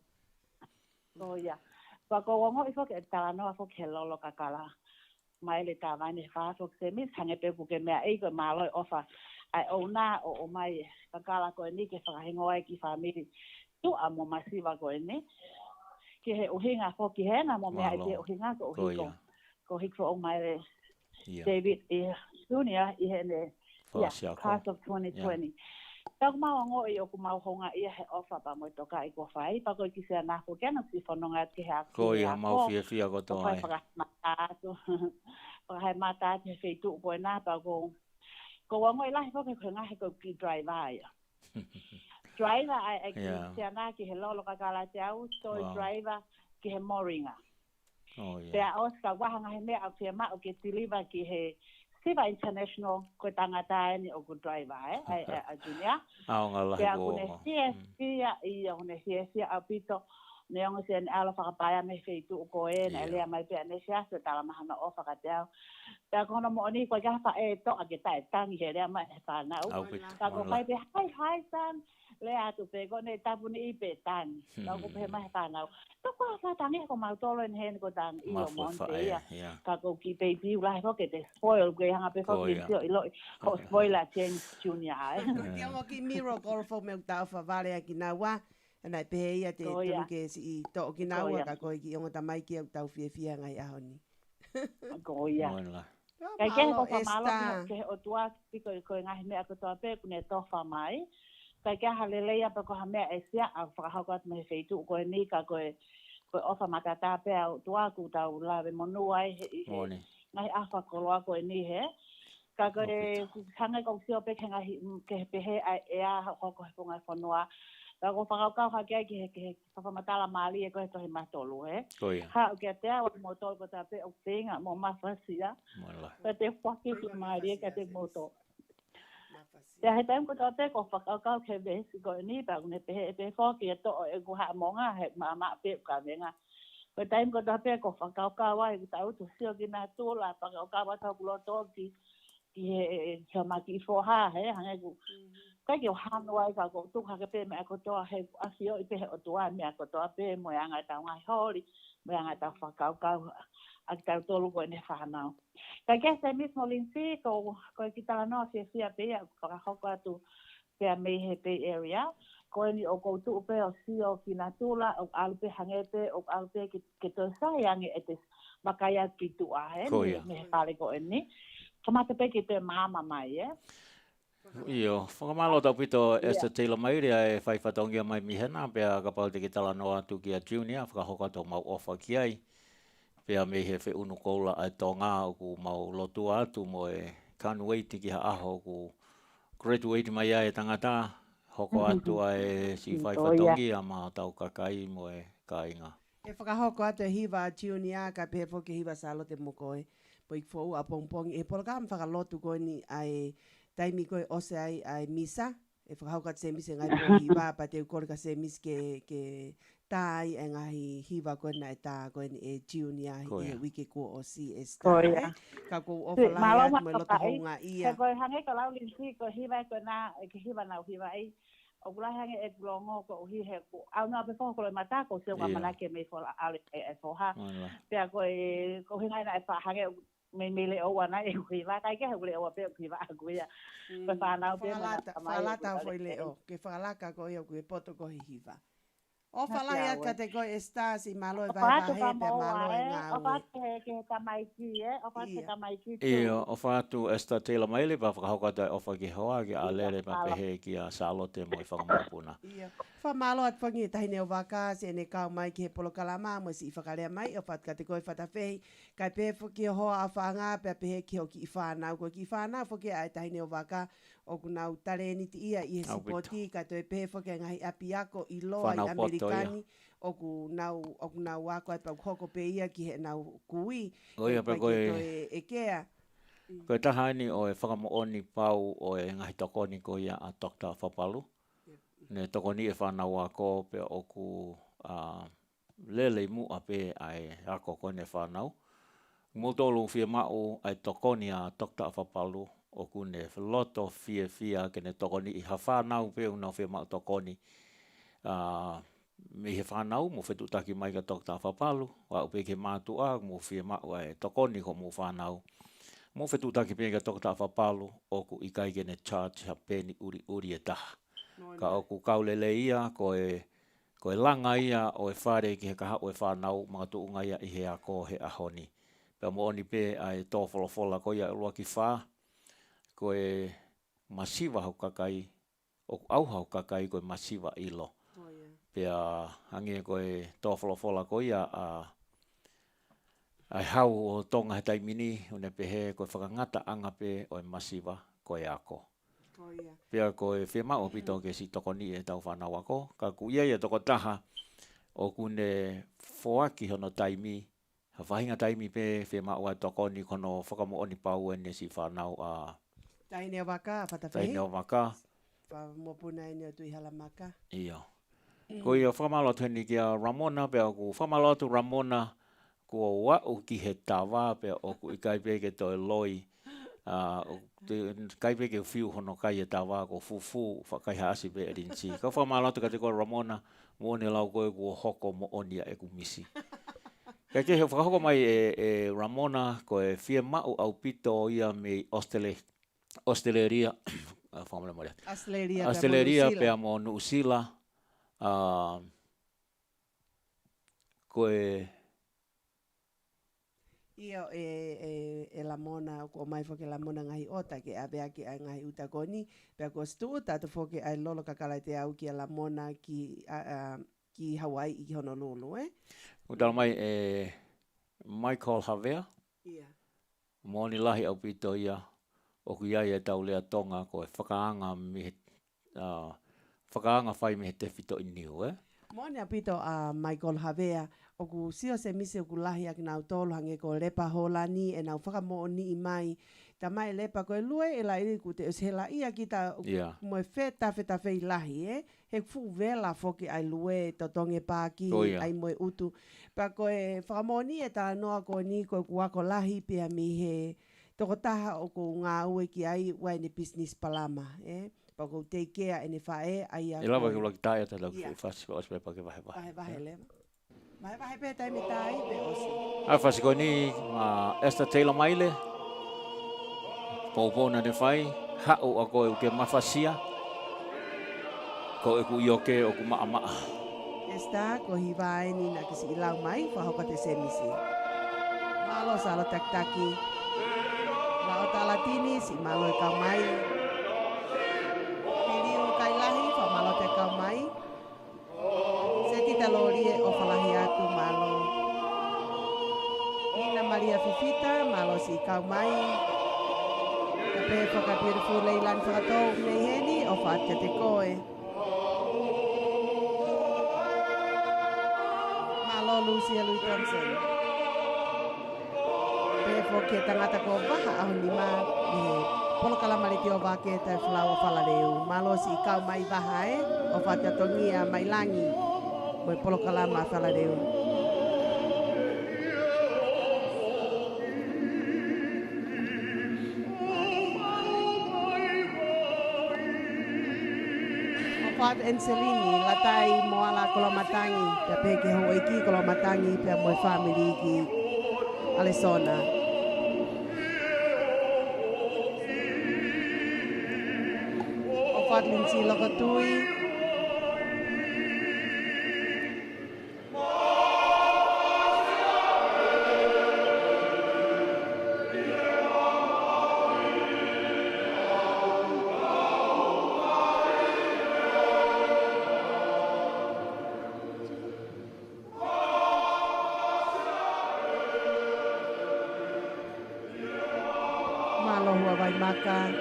ko ya Pako wongo ifo ke tala no afo ke lolo kakala. Mai le tawani fa fo se mi sange pe ku ke mea e ko malo ofa. Ai ona o mai kakala ko ni ke whakahingo ai ki family. Tu a mo masiva ko ni. Ke he uhinga fo ki he na mo mea e uhinga ko uhiko. Ko hiko o mai le David Junior i he ne class of 2020. Tau maongo I o ku mau honga ia he ofa pa mo toka I ko fai pa ko ki se na ko kena si fononga ki ha ko ia mau fia ko to ai pa hai mata te fe tu ko na pa ko wango I ko ke nga he ko ki driver ia driver ai ki se na ki he lolo ka kala te au so driver ki he moringa Pea oska wahanga he mea au fia ma o ke deliver ki he Siva International ko tangata ni o ku driver a junior. Pea kune sia ia kune sia apito ne ongo se ala whakapaya me feitu ko e na lea mai pea ne sia se tala mahana o whakateo. Pea kono mo ni ko jaha e to a ke tae tangi he lea mai whanau. Ka ko mai pe hai san lea tu pe ko ne tapu ni I pe tani. Ka ko pe mai whanau. Toko a tangi ko mau tolo en hen ko tang I o monte ia. Ka ko ki pe piu lai ko ke te spoil ke hanga pe ko ki tio I loi. Ko spoiler change junior ai. Kia mo ki miro ko fo me tau fa vale aki na wa. Ana pe ia te tulu ke si to ki na wa ka ko ki o tamai ki tau fia ngai a honi. Ko ia. Kai ke ko fa malo ke o tua ki ko ngai me ako to pe ku ne to fa mai. Kai ke halele ia pa ko ha me e sia a fa ha ko me feitu ko ni ka ko ofa matata pe o tua ku tau la ve monu ai ngai a fa ko lo ko ni he. Ka ko hanga ko sio pe ke pe he e a ko ko ngai fa noa. Ka ko whakakau hake ki whakamatala maali e koe tohi matolu, he? Ha, o kia tea o moto ko ta pe o tenga mo mawhasia. Ka te whaki ki maari e ka te moto. Ja he taim ko te ko whakakau ke vesi ko ni pa ne pe whoki e to e ku ha monga he mama pe ka venga. Ko taim ko te ko whakakau ai ku tau tu sio ki na tula whakakau wa tau kulo toki ki he chamaki foha he hanga ku. Kai ki hanu ai ka ko tu ka ke pe me ko to he asio i pe o to ai me ko to pe mo anga ta ngai holi mo anga ta whakakau a tau tolu ko ne whanau. Ka ke se mismo linsi ko kita no se sia pe ka hoko atu pe me he pe area ko ni o ko tu pe o sio ki na tula o alpe hangete o alpe ki to sai ange etes makaya ki tu a he me pale ko ni kamata pe ki te mama mai Io, whakamalo tau pito Esther Taylor Mairi e whai whatongia mai mihena pea ka pau te ki tala noa tu ki a junior whakahoka tau mau ofa ki ai pea me he whi unu koula ai Tonga o ku mau lotua atu mo e kanueiti ki ha aho ku graduate mai ai tangata hoko atu ai si whai whatongia ma tau kakai mo e kainga. E whakahoko atu e hiwa junior ka pehe ke hiwa salo te mokoe po ik fōu a pongpongi e polokam whakalotu koe ni ai taimi koe ose ai misa e whakahoko atu se misa ngai po hiwa pa te ukore ka se mis ke tai e ngahi hiwa koe na e tā koe ni e junior i e wike kua o si e star ka kou o whalahi atu me loto honga ia ka koe hange ka lau linsi ko hiwa koe na ke hiwa nau hiwa ai o kula hange e kulongo ko hi he ko au na pe ko le mata ko se wa malake me fo ale e fo ha pe ko hinga na fa hange me le o wana e hui va kai ke le o pe hui va ko ya pe fa na pe falata foi le o ke falaka ko yo ko poto ko hiva o falaya ka te ko estás i malo vai va he pe malo e nga o fa ke tamaiki o fa ke tamaiki o fa tu Esther Taylor Mairi va whakahoka te ofa ki hoa ki a lere pa pehe ki a salote mo i whakamopuna fa malo at whangi tahine o waka se ne kau mai ki he polo kalama mo si i whakalea mai o fat ka te koe whatawhehi kai pehe whuki o hoa a whanga pe pehe ki ho ki i whanau ko ki i whanau whuki a tahine o waka o kunau tare ni ti ia i he sipoti ka toi pehe whuki ngahi api ako i loa i Amerikani o kunau wako ai pau hoko pe ia ki he nau kui Oia pe koe e kea koe tahani o e whakamooni pau o e ngahi tokoni ko ia a Dr. Fapalu ne tokoni e whanau ako pe o ku lele mu a pe ai ako kone whanau motolu fia mau ai tokoni a Dr. Fapalu o ku ne loto fia ke ne tokoni i ha whanau pe una fia mau tokoni me he whanau mo whetu taki mai ka Dr. Fapalu wa upe ke mātua mo fia mau ai tokoni ko mo whanau mo whetu taki pe ka Dr. Fapalu o ku ikai ke ne charge ha peni uri e taha ka o ku kaulele ia ko e langa ia o e whare ki he kaha o e whanau mga tuunga ia i he ako he ahoni pe mo oni pe ai tō wholofola ko ia lua ki wha ko e masiva hau kakai o au hau kakai ko e masiva ilo pe hangi ko e tō wholofola ko ia ai hau o tonga he taimini une pe he ko e whakangata anga pe o e masiva ko e ako pea ko e whima o pito ke si tokoni e tau whanau ako ka ku ia toko taha o kune whoaki hono taimi ha whahinga taimi pe whima o ai tokoni kono whakamo oni pau ene si whanau taine o waka whatawhi taine o waka mopuna ene o tui halamaka iyo ko ia whamalo tuni ki a Ramona pea ku whamalo tu Ramona ko wau ki he tawa pea o ku ikai pe ke toi loi kai pe ke fiu hono kai e tawa ko fufu whakai haasi pe erinci. Ka whamalatu ka te koe Ramona mo ne lau koe ko hoko mo onia e ku misi. Ka ke he whakahoko mai e Ramona ko e fie mau au pito ia me Australia pe mo Nuusila ko e Io e la mona o mai foke la mona ngahi ota ke abea ki ai ngahi uta koni pe ko stu ta to foke ai lolo kakala te au ki la mona ki Hawaii i Honolulu Uta mai Michael Havea. Ia. Moni lahi au pito ia o ku ia e tau lea tonga ko e whakaanga me whakaanga whai me te whito i niu Moni a pito a Michael Havea o ku sio se mise o ku lahi aki nau tolu hange ko lepa holani e nau whakamo ni i mai Tamai le pa koe lue e la iri ku te usela ia kita mo fe ta fe lahi he fu vela foki ai lue to tonge paki ai mo utu pa koe whamoni e ta noa ko ni ko kuako lahi pia mi he toko taha o ko ngā ue ki ai wai ne business palama pa ko take care ene fae ai a e lava ke laki tae ta lau fasi ko aspe pa ke vahe le vahe pe tai me tai pe osi a fasi ko ni Esther Taylor Maile Popona ne fai, hao a koe uke mafasia, ko e ku ioke o ku maa. Esta ko hiwai ni na kisi ilau mai, whahoka te semisi. Malo salo tak-taki, lao talatini si malo e kau mai. Piliu kai lahi, wha malo te kau mai. Seti talorie o whalahi atu malo. Nina Maria Fifita, malo si kau mai. Pe whaka beautiful leilan whakatou nei heni o whaatia te koe. Malo Lucia Louis Thompson. Pe whoke tangata ko waha aho ni ma me polo kalamariti o Vake Tali Folau o whalareu. Malo si kau mai waha o whaatia tongia mai langi mo polo kalama whalareu. Pat Enselini, latai moala kolomatangi, te peke hoa ki kolomatangi pe moi family ki Alessona. O pat linsi lokotui. Maka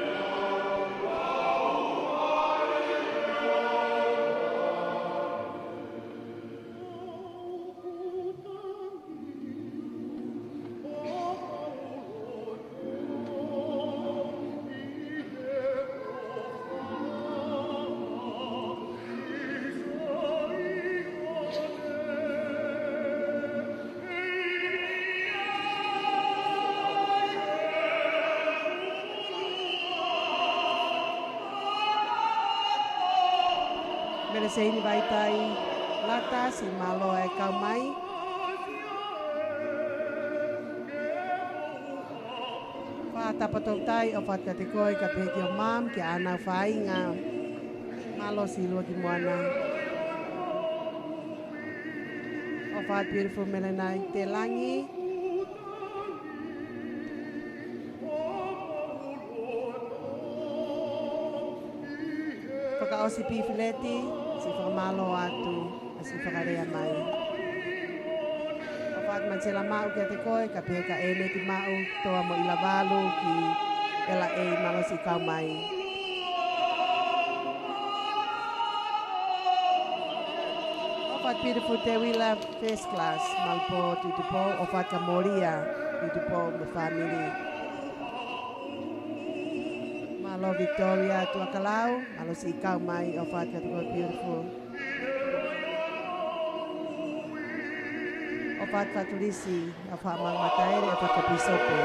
Mele seini vai tai lata si malo e kau mai. Whata patok tai o whata te koe ka peki o mam ki ana whai ngā malo si lua ki moana. O what beautiful mele nai te langi. O si pifileti, si whakamalo atu, a si whakarea mai. O whaat man sela mau kia te koe, ka peka e neti mau, toa mo ila walu ki ela e malo si kau mai. O whaat beautiful te wila first class, malpo tutupo, o whaat ka moria, tutupo mo family. Malo Victoria tua kalau, malo si kau mai o whaat ka tuko beautiful. O whaat whatulisi, o whaat mang mataere, o whaat ka pisope.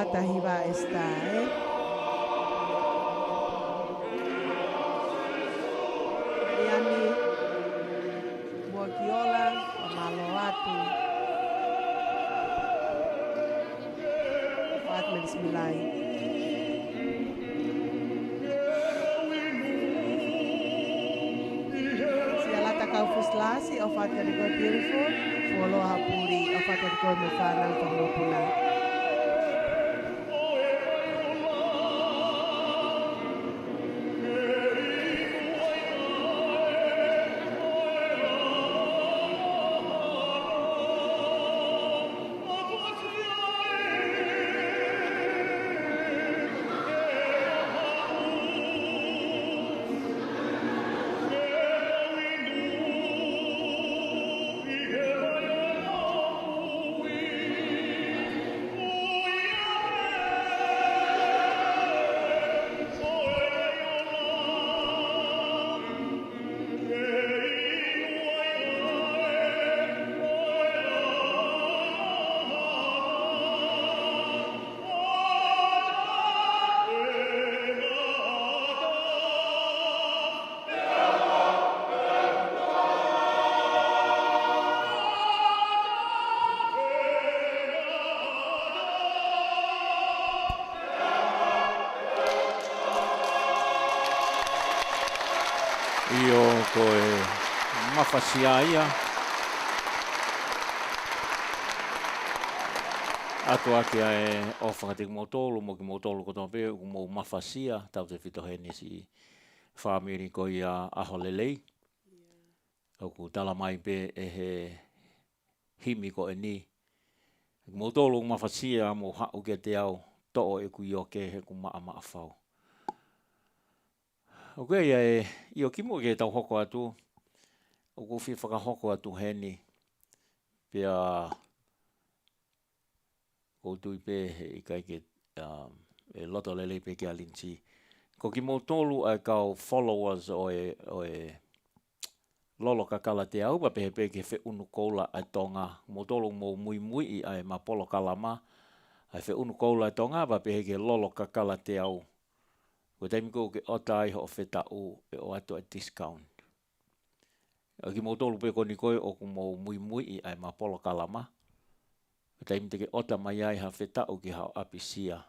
Tahiva esta, Yani, Muakiola, Maloatu, Fatma Bismillah. Si alata kau fuslasi, o Fatma de Go beautiful, follow hapuri, o Fatma de Go mefanang pangopuna. Io koe mawhasia ia. Ato ake e o whakatik motolu, mo ki motolu ko tōpe, o mo mawhasia, tau te whitohene si whamiri ko ia aho lelei. O ku tala mai pe e he himi ko e ni. Motolu mawhasia mo hau ke te au, to'o e ku ioke he ku maa whau. Ok, io kimo ke tau hoko atu, o ku whi whakahoko atu heni, pia ko tui pe i kai ke e loto lele pe ke alinti. Ko ki mo tolu ai kau followers o e lolo kakala te au, pa pe ke whi unu koula ai Tonga. Mo tolu mo mui mui i ai ma polo kalama, ai whi unu koula ai Tonga, pa pe ke lolo kakala te au. Ko teimi ko ke ota ai ho wheta u e o ato a discount. Ki mo tolu pe koni koe o ku mo mui mui i ai ma polo kalama. Ko teimi te ke ota mai ai ha wheta u ki hao apisia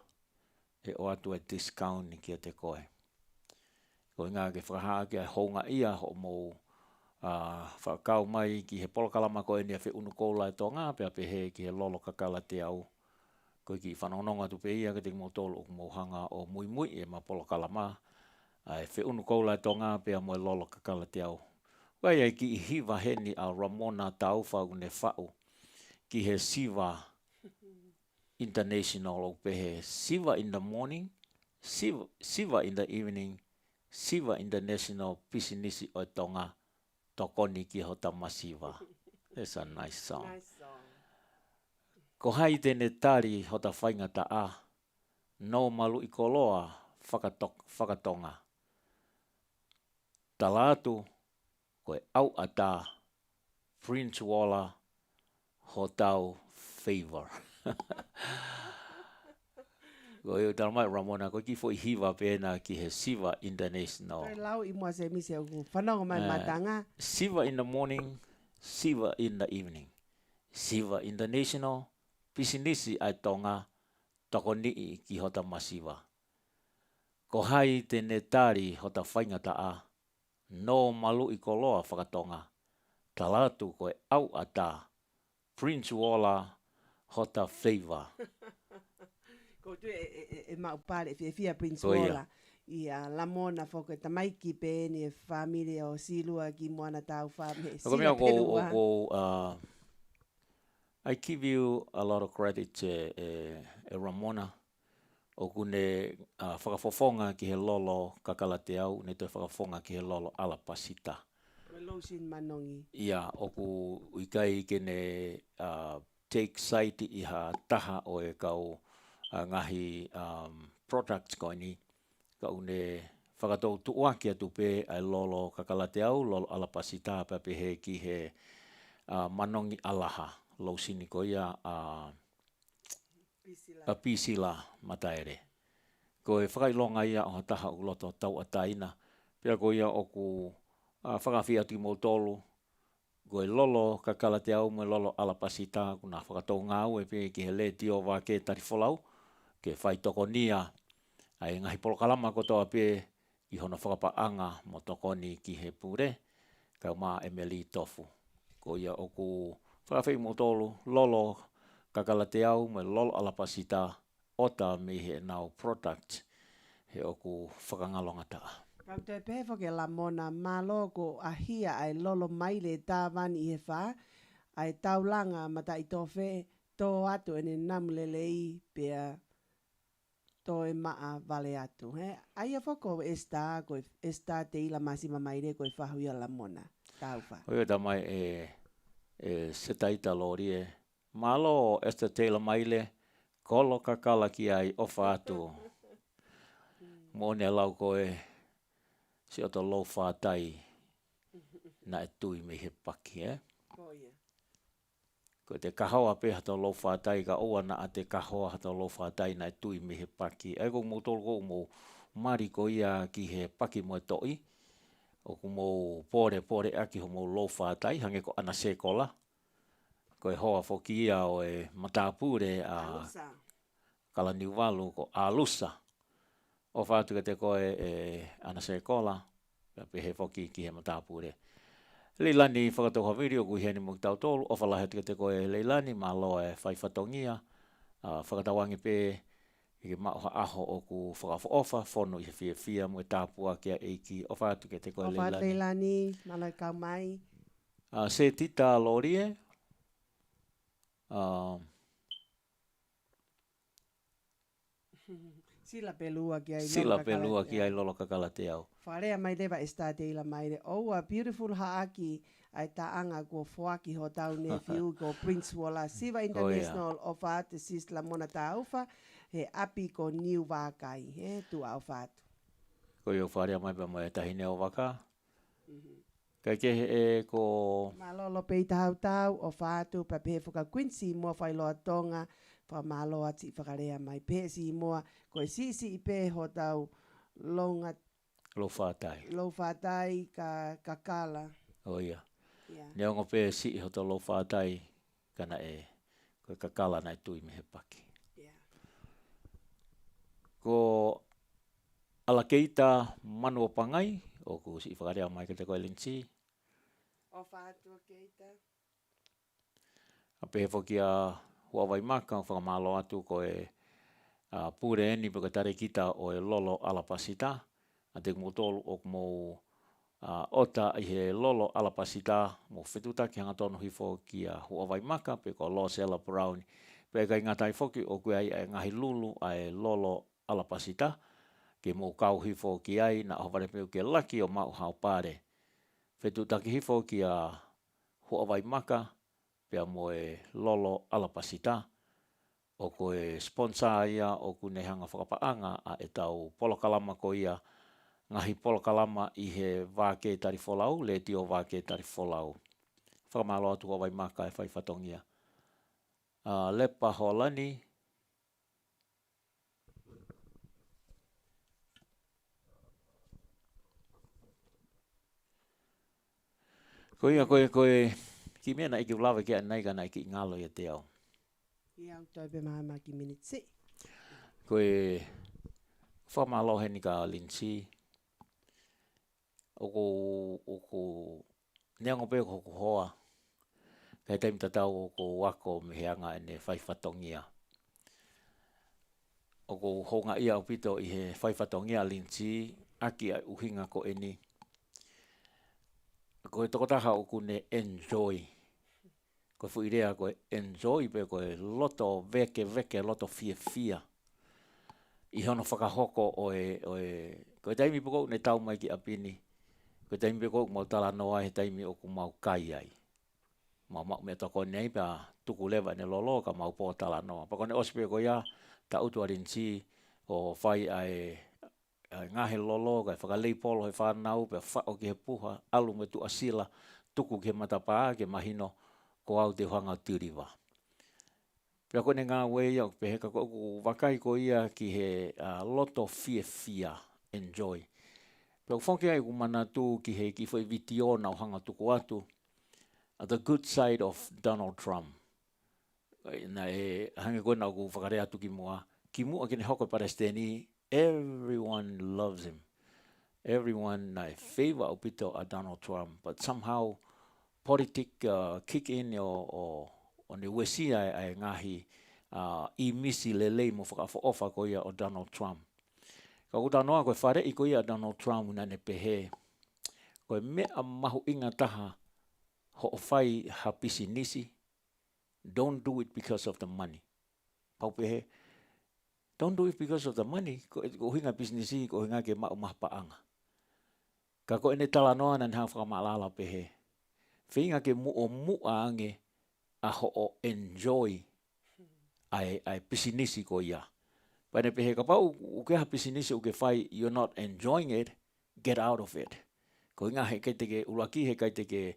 e o ato a discount ni ki a te koe. Ko ngā ke whakahaa ki a honga ia ho mo whakau mai ki he polo kalama koe ni a whi unu koula e Tonga, pe a pe he ki he lolo kakala te au. Ko ki whanononga tu pe ia ke te mo tolu o ku mo hanga o mui mui e ma polo kalama. Ai whi unu koula e Tonga pe a mo e lolo kakala te au. Wai ai ki i hiwa heni a Ramona tau whau ne whau. Ki he Siva International o pe he Siva in the morning, Siva in the evening, Siva International Pisinisi o Tonga. Tokoni ki ho tamasiva. That's a nice song. Nice song. Ko hai tene tari ho ta whainga ta a. No malu i koloa whakatonga. Talatu koe au ata Prince Walla ho tau favor. Ko e tala mai Ramona, ko ki fo i hiwa pēna ki he Siva International. Ai lau i mua se misi au ku whanonga mai matanga. Siva in the morning, Siva in the evening. Siva International, pisinisi ai Tonga, toko nii ki hota masiva. Ko hai te netari hota whaingata a, no malu i koloa whakatonga, talatu koe au ata, Prince Walla, hota favor. Ko tu e maupare fia Prince Walla. Ia Lamona foke tamaiki pe ni e familia o silua ki moana tau whame. Sila pelua. I give you a lot of credit Ramona. O kune whakafofonga ki he lolo kakala te au, ne te whakafonga ki he lolo ala pasita. Lotion manongi. Ia, oku uikai kene take site i ha taha o e kau ngahi products ko ni. Ka une whakatou tuaki atu pe ai lolo kakala te au, lolo ala pasita pa pe he ki he manongi alaha. Lotion ko ia a pisila mataere. Ko e whakailonga ia o taha u loto tau ataina. Pea ko ia o ku whakawhia ti mo tolu. Ko e lolo kakala te au me lolo ala pasita. Kuna whakatou ngau e pe ki he le tio Vake Tali Folau. Ke whai toko nia. Ai ngahi polokalama ko toa pe i hona whakapaanga mo tokoni ki he pure. Kau maa emeli tofu. Ko ia o ku whakawhi mo tolu lolo kakala te au me lolo ala pasita. Ota me he nau product he oku whakangalonga taa. Kau te pēwha ke Lamona malo ko ahia ai lolo maile tāwani i he wha, ai taulanga mata i tō whe, tō atu ene namulelei pia tō e maa vale atu. Aia whako esta, koe esta te ila masima maire koe whahuia Lamona. Tau wha. Oia tamai e setaita lori e. Malo esta te ila maile, kolo kakala ki ai ofa atu. Mone lau koe si oto lo whātai na e tui me he paki, Ko te kahoa pe hato lo whātai ka oa na a te kahoa hato lo whātai na e tui me he paki. Ai ko mo tolu ko mo mari ko ia ki he paki mo e toi. O ko mo pore aki ho mo lo whātai hange ko ana sekola. Ko e hoa whoki ia o e matapure a Kalaniuwalu ko alusa. O whātu ka te koe ana sekola. pehe foki ki he matapure. Leilani whakatoha video ku heni mo tau tolu, o whalahe te koe leilani, ma loa e whaifatongia, whakatawangi pe, i ke mauha aho o ku whakawha whono i he fia mo tāpua kia eiki, o whātu ke te koe O leilani. wha leilani, malai kau mai. Se tita lorie, Sila pelua ki ai sila pelua ki ai lolo kakala te au. Wharea mai lewa e state ila mai re. Oh, a beautiful haaki ai taanga ko fuaki ho tau ne fiu ko Prince Wala Siva International o whaate sisla mona ta aufa he api ko New Wakai. He tu au whaatu. Ko i o wharea mai pa mai tahine o waka. Kai ke e ko... Malolo peita hau tau o whaatu pa pehe whaka Quincy mua whailoa Tonga wha maloa ti whakarea mai pesi mua ko e sisi i pe ho tau longa Lo whātai. lo whātai ka kakala. O ia. Nea ngo pe si ho to lo whātai kana e ko kakala nai tui me he paki. Ko ala keita manu o pangai o ku si whakarea mai ke te koe linsi. O whātua keita. A pehe whoki a huawai maka o whakamalo atu ko e pure eni paka tare kita o e lolo alapasita. A te kumotolu o kumo ota i he lolo alapasita mo whetuta ki hanga tonu hifo ki a huawai maka pe ko lo sela brown. Pe kai ngatai whoki o kui ai ngahi lulu ai lolo alapasita. Ke mo kau hifo ki ai na haware peu ke laki o mau hau pare. Whetuta ki hifo ki a huawai maka pe mo e lolo alapasita. O ko e sponsor ia o ku ne hanga whakapaanga a e tau polokalama ko ia ngahi polokalama i he Vake Tali Folau, le tio Vake Tali Folau. Whakamalo atu Huawai maka e whaifatongia. Lepa holani. Koe, ki mea na iki ulawe kia nei ka na iki ngalo ia te au. Ia utoi pe maha maki minitsi. Koe, whamalo heni ka linsi. Oko neango pe ko hoa. Kai taimi tatau oko wako me heanga ene whaifatongia. Oko honga ia upito i he whaifatongia linsi. Aki ai uhinga ko eni. Ko e tokotaha oku ne enjoy. Ko fu irea ko enjoy pe ko e loto veke loto fia. I hono whakahoko o e ko e taimi poko ne tau mai ki apini. Ko taimi peko mau tala noa he taimi o ku mau kai ai. Mau me toko nei pa tuku lewa ne lolo ka mau po tala noa. Pako ne ospe ko ia ta utu arinsi o whai ai ngahe lolo ka whakalei polo he whanau pe whao ki he puha alu me tu asila tuku ke matapaa ke mahino ko au te hanga tiriwa. Pea kone ngā wei au pe heka ko wakai ko ia ki he loto fia enjoy. Pea whonke ai kumana tu ki he ki whai vitio na hanga tuku atu. The good side of Donald Trump. Na e hange koe na ku whakarea atu ki mua. Ki mua kene hoko Palestini, everyone loves him. Everyone na favor upito a Donald Trump. But somehow, politic kick in o ne wesi ai ngahi I misi lelei mo whakawha ko ia o Donald Trump. Ka uta noa koe whare I ko ia Donald Trump na ne pehe. Koe mea mahu inga taha ho whai ha pisi nisi. Don't do it because of the money. Pau pehe. Don't do it because of the money. Ko hinga businessi, ko hinga ke mau mapaanga. Ka ko ene tala noa nan hang whakamalala pehe. Whiinga ke mu o mua ange a ho o enjoy ai businessi ko ia. Pane pehe ka pau uke ha businessi uke whai you're not enjoying it, get out of it. Ko hinga he kei teke ulaki he kei teke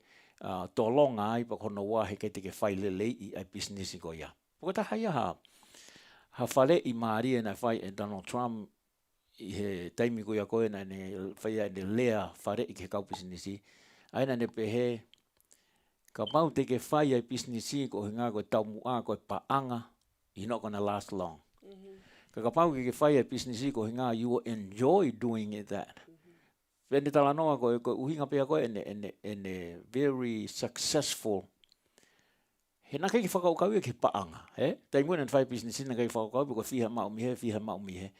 tolonga ai pa kono wa he kei teke whai lelei ai businessi ko ia. Poko ta haia ha whale I maari e na whai e Donald Trump I he taimi ko ia koe na ne whai ne lea whare I ke kau businessi. Aina ne pehe ka mau teke whai ai businessi ko hinga koe tau mua koe paanga you're not gonna last long. Ka pau ke whai ai businessi ko hinga you will enjoy doing it that. Pene tala noa ko uhinga pia ko ene very successful. He na kei whakaukau e ke paanga. Tai mwena whai business ina kei whakaukau ko fiha maumihe.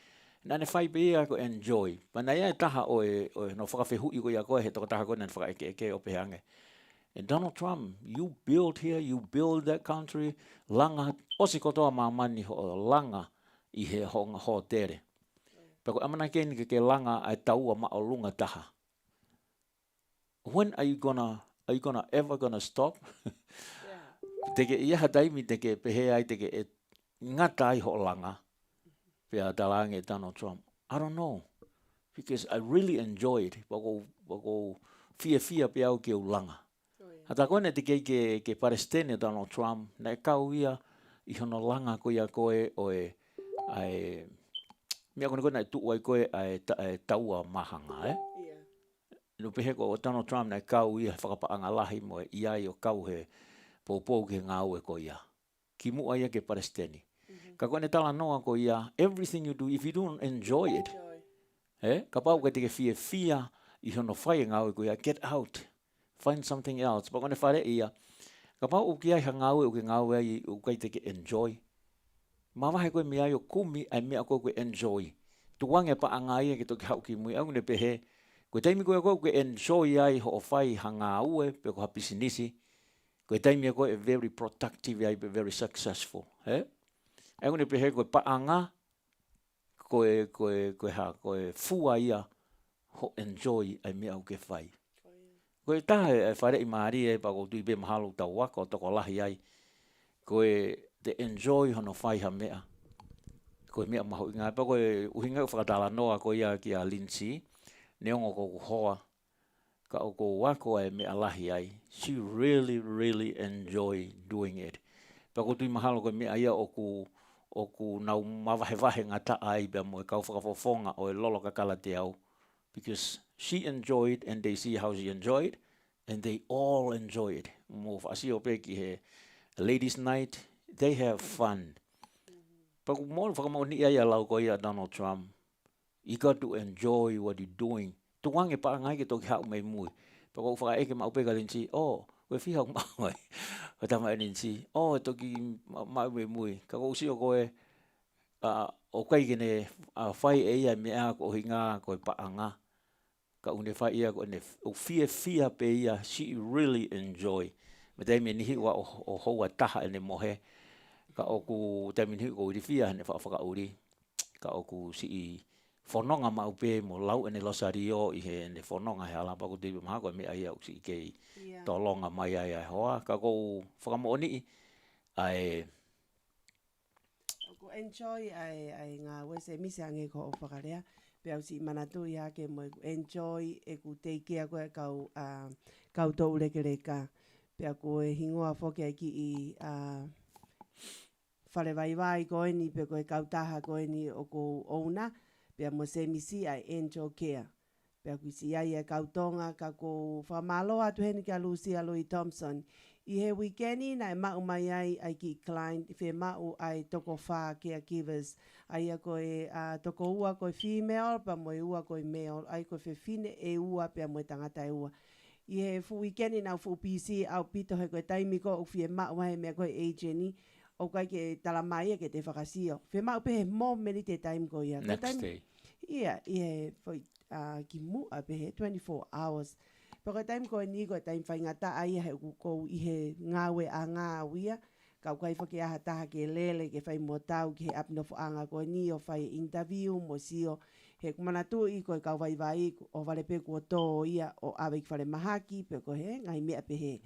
Na ne whai pia ko enjoy. Mana ia taha o no whakawhehui ko ia koe he toko taha ko na whakaeke o pehange. And Donald Trump, you build here, you build that country, langa, osi kotoa mamani ho langa I he ho tere. Pero amana keni ke langa ai taua ma o lunga taha. When are you ever gonna stop? Teke ia hataimi teke pehe ai teke e ngata ai ho langa. Pea talange Donald Trump. I don't know. Because I really enjoy it. Wako fia pea au ke ulanga. Hata koe ne te ke Palestine Donald Trump, na e kau ia I hono langa ko ia koe o ai mea kone koe na tuu ai koe ai taua mahanga, No pehe ko o Donald Trump na e kau ia whakapaanga lahi mo ia I o kau he pou ke ngā ue ko ia. Ki mua ia ke Palestine. Ka koe ne tala noa ko ia, everything you do, if you don't enjoy it, ka pau ka te ke fia I hono whai ngā ue ko ia, get out. Find something else. Pa kone whare ia, ka pau o ki ai hangaue o ke ngāue ai o kai te ke enjoy. Ma wahe koe mea ai o kumi ai mea koe enjoy. Tuange pa anga ia ke toki hau ki mui. Au ne pehe, koe taimi koe enjoy ai ho o whai hangaue pe ko hapisi nisi. Koe taimi koe very productive ai, very successful. Au ne pehe koe pa anga, koe fua ia ho enjoy ai mea o ke whai. Koe tahe e whare I maari e pa ko tui pe mahalo tau waka o toko lahi ai. Koe te enjoy hono whai ha mea. Koe mea maho inga. Pa koe uhinga whakatala noa ko ia ki a Lindsay. Neongo ko hoa. Ka o ko wako e mea lahi ai. She really enjoy doing it. Pa ko tui mahalo koe mea ia o ku nau mawahe ngata ai pe mo e kau whakafofonga o e lolo kakala te au. Because she enjoyed and they see how she enjoyed and they all enjoy it. Mo whaasi o peki he ladies night, they have fun. But mo whakamau ni ia lau ko ia Donald Trump. You got to enjoy what you're doing. Tuange pa ngai ke toki hau mai mui. Pa ko whakaeke mau peka Lindsay, koe whihau mau ai. Ko tama Lindsay, toki mau mai mui. Ka ko usi o koe, o kai kene whai e ia mea ko hinga koe pa anga. Ka une whai ia ko ne o fia pe ia, she really enjoy. Me te me nihi wa o hoa taha ene mohe. Ka o ku te me nihi ko uri fia ne whaka uri. Ka o ku si I whanonga mau pe mo lau ene losario I he ne whanonga he ala. Pa ku te maha koe me ai au si kei tolonga mai ai hoa. Ka ko whakamooni ai enjoy ai ngā wese misi ange ko o whakarea. Pea usi manatu ia ke mo enjoy e ku teikea koe kau tau reka. Pea koe hingoa whoke ki I whare koe ni pe koe kautaha koe ni o ko ouna. Pea mo se misi ai enjoy care. Pea kuisi ai e kautonga ka ko whamalo atu heni ka Lucia Louis Thompson. I he weekendi na e mau mai ai ki client, whe mau ai toko wha caregivers. Ai a koe toko ua koe female, pa moe ua koe male. Ai koe whine e ua, pia moe tangata e ua. I he fu weekendi na fu PC au pito he koe taimiko o whe mau hai mea koe ageni. O kai ke talamai ke te whakasio. Whe mau pe he mō meri te taimiko ia. next day. Ia, I he ki mua pe he 24 hours. Pero time ko ni ko time whai ngata ai he ko I he ngawe a ngā wia. Kau kai whake aha taha ke lele ke whai mo tau ki he apno whaanga ko ni o whai interview mo sio. He kumanatu I ko kau vai o vale pe ko tō ia o awek whare mahaki pe ko he ngai mea pe he.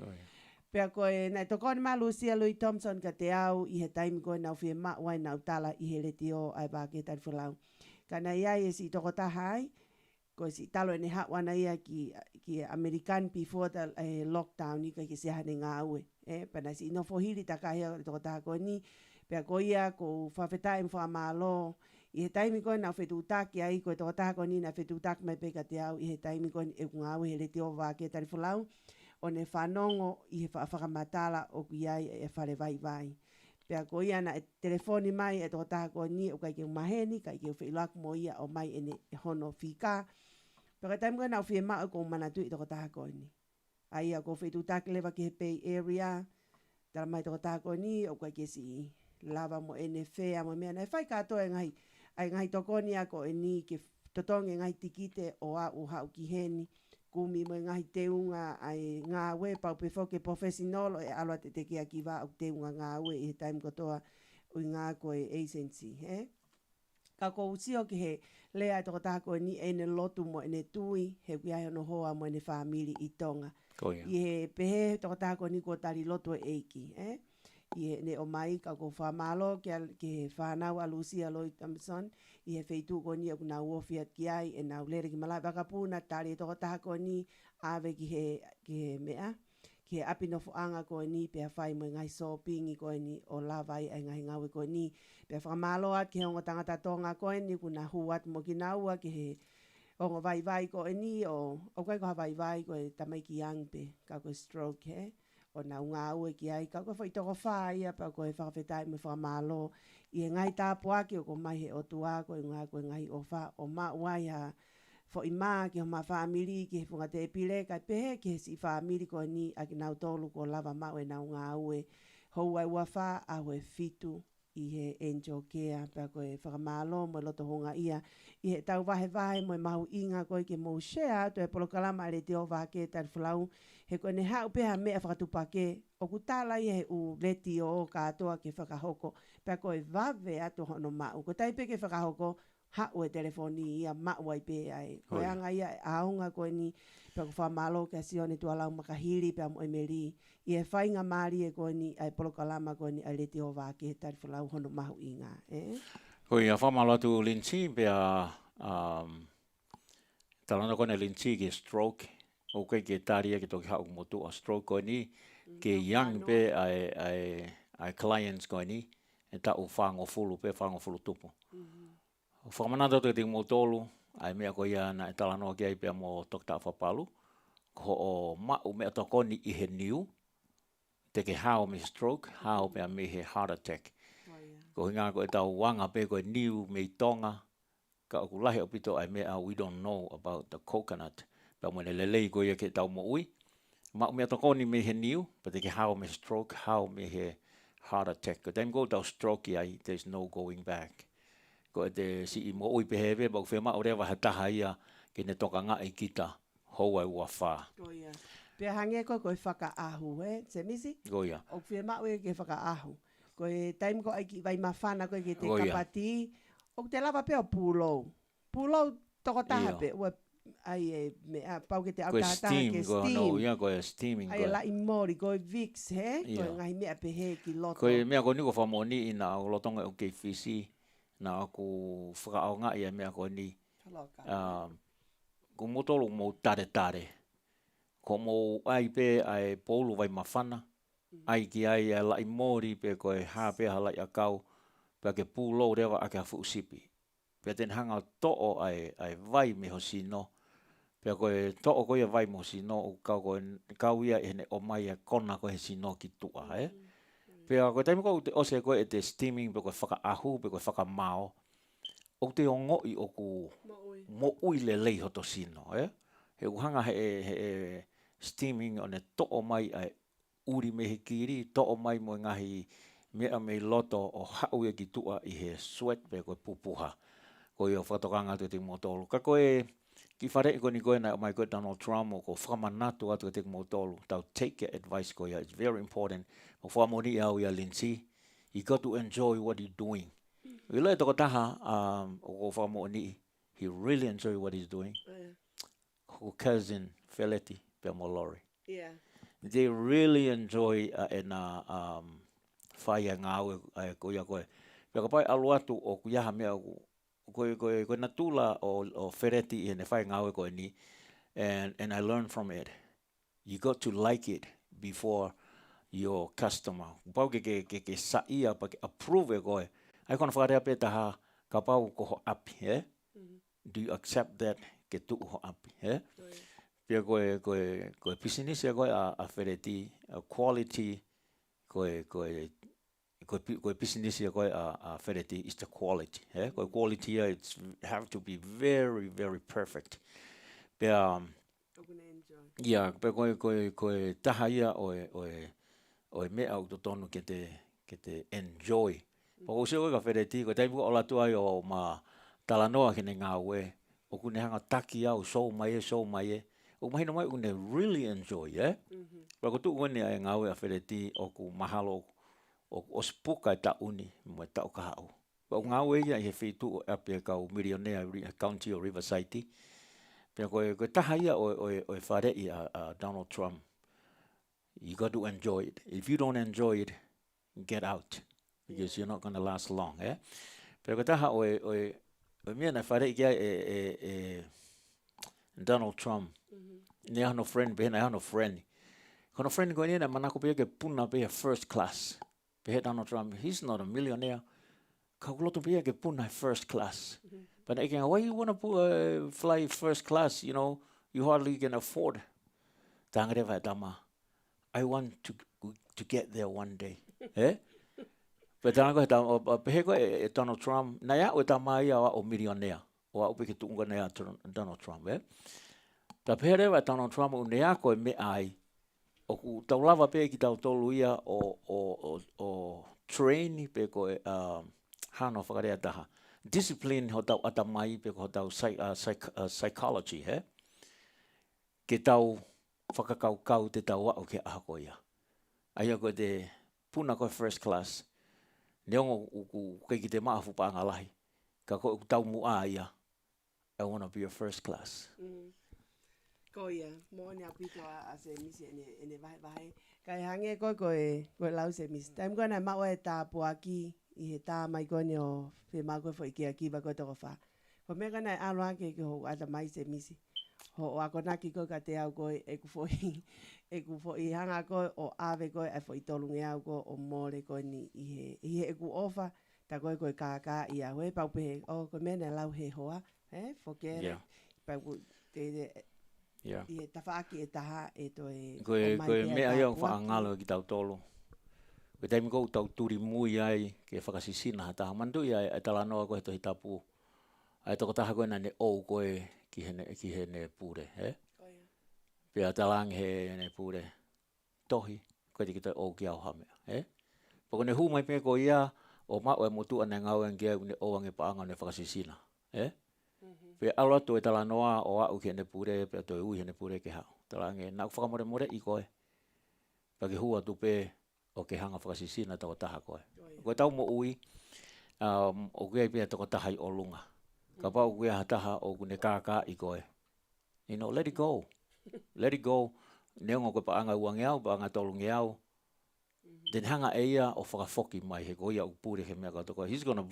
Pea koe nai toko ni ma Lucia Louis Thompson ka te au I he time ko nau whi ma wai nau tala I he reti o ai Vake Tali Folau. Ka nai ai e si toko taha ai. Ko si talo ene hawana ia ki American before the lockdown ni ki se hane ngā ue. Pana si no fohiri takahia toko taha ko ni. Pea ko ia ko whawhetai mwha malo. I he taimi koe na whetutaki ai ko toko taha ko ni na whetutaki mai peka te au. I he taimi koe e ngā ue he reti o Vake Tali Folau. O ne whanongo I he whakamatala o ki ai e whare vai. Pea ko ia na telefoni mai e toko taha ko ni o kai ke umaheni, kai ke uwheilaku mo ia o mai ene hono whika. Paka taim koe nau whie maa ko mana tui toko taha koe ni. Aia ko whi tu tak lewa ki he Bay Area. Tara mai toko taha koe ni o koe kesi lava mo ene whea mo mea. Nei whai katoa e ngai. Ai ngai toko ni ako e ni ke totonge ngai tikite o a u hau ki heni. Kumi mo ngai teunga ai ngā we pau pe foke professional e aloa te kia ki wā au teunga ngā we i he taim kotoa ui ngā koe agency. Ka ko usio ki he lea toko taha koe ni ene lotu mo ene tui he kui ai ono hoa mo ene whamili i Tonga. I he pehe toko taha koe ni ko tari lotu e eiki. I he ne o mai ka ko whamalo ke whanau a Lucia Lloyd Thompson i he wheitu koe ni aku nā uofiat ki ai e nā ulere ki malai wakapuna tari toko taha koe ni ave ki he mea. Ki he api no fuanga koe ni pia whai mo ngai shopping i koe ni o lawai ai ngai ngawe koe ni. Pia whakamalo at ki he ongo tangata tonga koe ni kuna huat mo ki naua ki he ongo vai koe ni o kai koha vai koe tamai ki angpe ka koe stroke he. O na unga ue ki ai ka koe whai toko whai pa koe whakawhetai mo whakamalo. I he ngai tāpu aki o ko mai he o tua koe ngā koe ngai o wha o ma uai ha. Fo i maa ki ho ma whaamiri ki he whunga te epile kai pehe ki he si whaamiri koe ni a ki nau tolu ko lava mau e nau ngā ue. Hou ai ua wha a hoe fitu i he angel care pa koe whakamalo mo loto honga ia. I he tau wahe mo mahu inga koe ke mo share to e polokalama le te o Vake Tali Folau. He koe ne hau peha mea whakatupake o kutala i he u leti o katoa ke whakahoko. Pa koe vave ato hono mau. Ko taipe ke whakahoko hau e telefoni ia mau ai pe ai. Koe anga ia aunga koe ni pa ko whamalo ke sione tualau makahiri pa mo emeri. I he whainga maari e koe ni ai polokalama koe ni ai le te o Vake Tali Folau hono mahu inga. Koe a whamalo atu Lindsay pia talana koe ne Lindsay ke stroke. O koe ke taria ke toki hau motu a stroke koe ni. Ke young pe ai clients koe ni. E ta u whango fulu pe whango fulu tupu. Whamanata te mo tolu, ai mea ko ia na e talanoa ki ai pia mo tokta whapalu, ko o mau mea tokoni i he niu, te ke hao me stroke, hao pia me he heart attack. Ko hinga ko e tau wanga pe ko e niu me i Tonga, ka oku lahi o pito ai mea we don't know about the coconut, pia mo ne lelei ko ia ke tau mo ui, mau mea tokoni me he niu, pa te ke hao me stroke, hao me he heart attack. Ko taim ko tau stroke i ai, there's no going back. Ko te si i mo ui pehewe, bau whema o rewa hataha ia ke ne toka ngā i kita hou ai ua whā. Pea hange koe whakaahu, se misi? Goia. O whema ue ke whakaahu. Koe taim ko ai ki vai mawhana koe ke te kapati, o te lava pea o pūlou. Pūlou toko taha pe, ua ai e mea pau ke te au taha ke steam. Koe steaming. Ai la i mori, koe Vicks, koe ngai mea pehe ki loto. Koe mea ko niko whamoni ina o lotonga o kei whisi, na aku whakaao ngā ia mea koe ni. Ko motolo mo tare. Ko mo ai pe ai polu vai mawhana. Ai ki ai lai mori pe koe hāpe halai a kau. Pe ke pūlo rewa ake a fuusipi. Pe ten hanga to'o ai vai me ho sino. Pe koe to'o koe vai mo sino o kau ia e ne o mai a kona koe sino ki tua. Pea koe taimi koe ose koe e te steaming pe koe whakaahu, pe koe whakamao. O te ongoi o ku mo ui le lei hoto sino. He uhanga he steaming o ne to'o mai ai uri me he kiri, to'o mai mo ngahi mea me loto o hau e ki tua i he sweat pe koe pupuha. Koe o whatokanga te te motolu. Ka koe ki whare koe ni koe na o mai koe Donald Trump o ko whamanatu atu te motolu. Tau take your advice koe ia. It's very important. O whamoni au ia Lindsay. You got to enjoy what you're doing. I loe toko taha o whamoni. He really enjoy what he's doing. Ko cousin Feleti pe Molori. Yeah. They really enjoy whaia ngāwe ko ia koe. Pea ka pai alu atu o kuiaha mea koe na tula o Feleti i ne whai ngāwe koe ni. And I learned from it. You got to like it before your customer. Pau ke saia pa ke approve koe. Ai kona whakarea pe taha ka pau ko ho api, Do you accept that ke tu ho api, Pia koe pisinisi koe a Feleti, a quality koe pisinisi koe a Feleti is the quality, Koe quality it's have to be very, very perfect. Pea ia pe koe taha ia o mea au tonu ke te enjoy. Po se o ka fereti ko tai o la tua o ma talanoa ke ngā we o kune hanga taki au so mai o mai no mai une really enjoy pa ko tu ngone ai ngā we a fereti o ku mahalo o spuka ta uni mo ta o ka au pa ngā we ia he fitu a pe ka o millionaire county o Riverside pe ko taha ia o fare ia Donald Trump. You got to enjoy it. If you don't enjoy it, get out because you're not going to last long, Pero taha o mea na whare kia Donald Trump. Ne ano friend, behena ano friend. Kono friend ko ni na manako pe ke puna pe first class. Pe Donald Trump, he's not a millionaire. Ka kuloto pe ke puna first class. But again, why you want to fly first class? You know, you hardly can afford. Tangere vai tama. I want to get there one day. Pe tanga ko pe ko Donald Trump na ya o tama ia o millionaire. O au pe ke tunga na Donald Trump, Ta pere wa Donald Trump o ne ko me ai. O ku tau lava pe ki tau tolu ia o train pe ko hano whakarea taha. Discipline ho tau atamai pe ko tau psychology, Ke tau whakakau te tau o ke ahako ia. Aia ko te puna ko first class. Neongo kei ki te maafu pa ngalahi. Ka ko tau mua ia. I want to be a first class. Ko ia, mo ni apito a se misi ene vai. Kai hange ko lau se misi. Taim ko na mau e tā puaki I he tā mai ko ni o fe mau ko foi ki aki ba ko toko fa. Ko me kana aloa ke ho ata mai se misi. Ho ako na ki ko ka te au ko e ku foi hanga ko o ave ko e foi tolunge au ko o more ko ni I he ku ofa ta ko ka ia we pa pe o ko me na lau he hoa forget pa ku te I ta fa ki e taha e to e ko me ai o fa ngalo ki tau tolo. Ko te mi ko tau turi mui ai ke whakasisina ta mandu ia e talanoa ko he to hitapu. Ai toko taha ko na ne o ko ki hene pure, Pea talang he ne pure tohi ko te kita o ki au hame, Poko ne hu mai pe ko ia o ma o motu ana ngau nge ne o ange paanga ne whakasisina, Pe ala to e talanoa o au ki hene pure pe to ui hene pure ke hau. Talange na whakamore I koe. Pa ke hua tu pe o ke hanga whakasisina tau taha koe. Koe tau mo ui o ke pe toko taha I o lunga. Ka pau kuia hataha o kune kāka I koe. You know, let it go. Let it go. Neongo koe paanga uange au, paanga tolunge au. Then hanga eia o whakafoki mai he koia upure he mea kato koe. He's gonna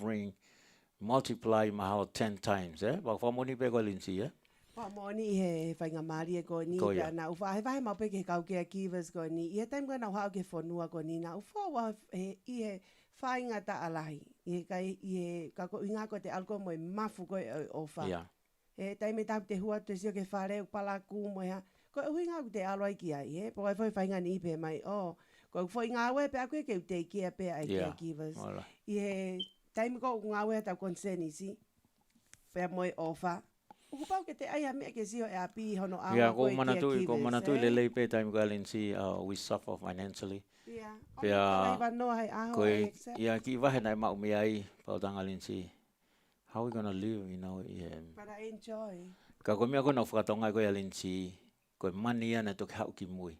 multiply mahalo 10 times, Pau whamoni pe koe linsi, Whamoni he whainga maari e koe ni. Pea na uwha he wahe mau pe ke kau ke a kivas koe ni. I he taim koe na uhao ke whanua koe ni. Na uwha wa I he whainga ta alahi. I he kako inga ko te alko mo mafu ko o fa. E tai me tau te hua te sio ke whare u pala ku mo ha. Ko uinga ku te aloi ki ai, Po ai foi whainga ni pe mai. Ko foi ngā we pe aku ke te kia pe ai ke kivas. I he tai me ko ngā we tau konseni si. Pe mo o fa. Uku pau ke te ai me ke sio e api hono awa ko kivas. Ko manatui le lei pe tai me ko alinsi we suffer financially. Pea ki wahe nai mau me ai pau tangalin si how we gonna live, you know. But I enjoy. Ka ko mea ko na whakatonga ko alin si ko money ana to hau ki mui.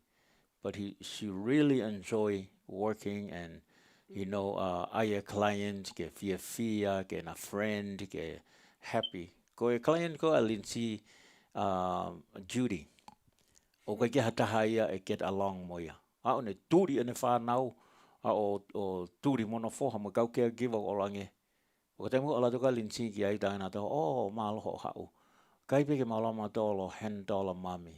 But she really enjoy working and you know ai client ke fia ke na friend ke happy. Ko client ko alin si Judy. O ko ke hataha ia e get along mo ia. A one turi ene whanau a o turi mono foha mo kau kea giva o lange. O te mo ala toka linsi ki ai tāna tō, māloho hau. Kai peke mālama tōlo $10 mami.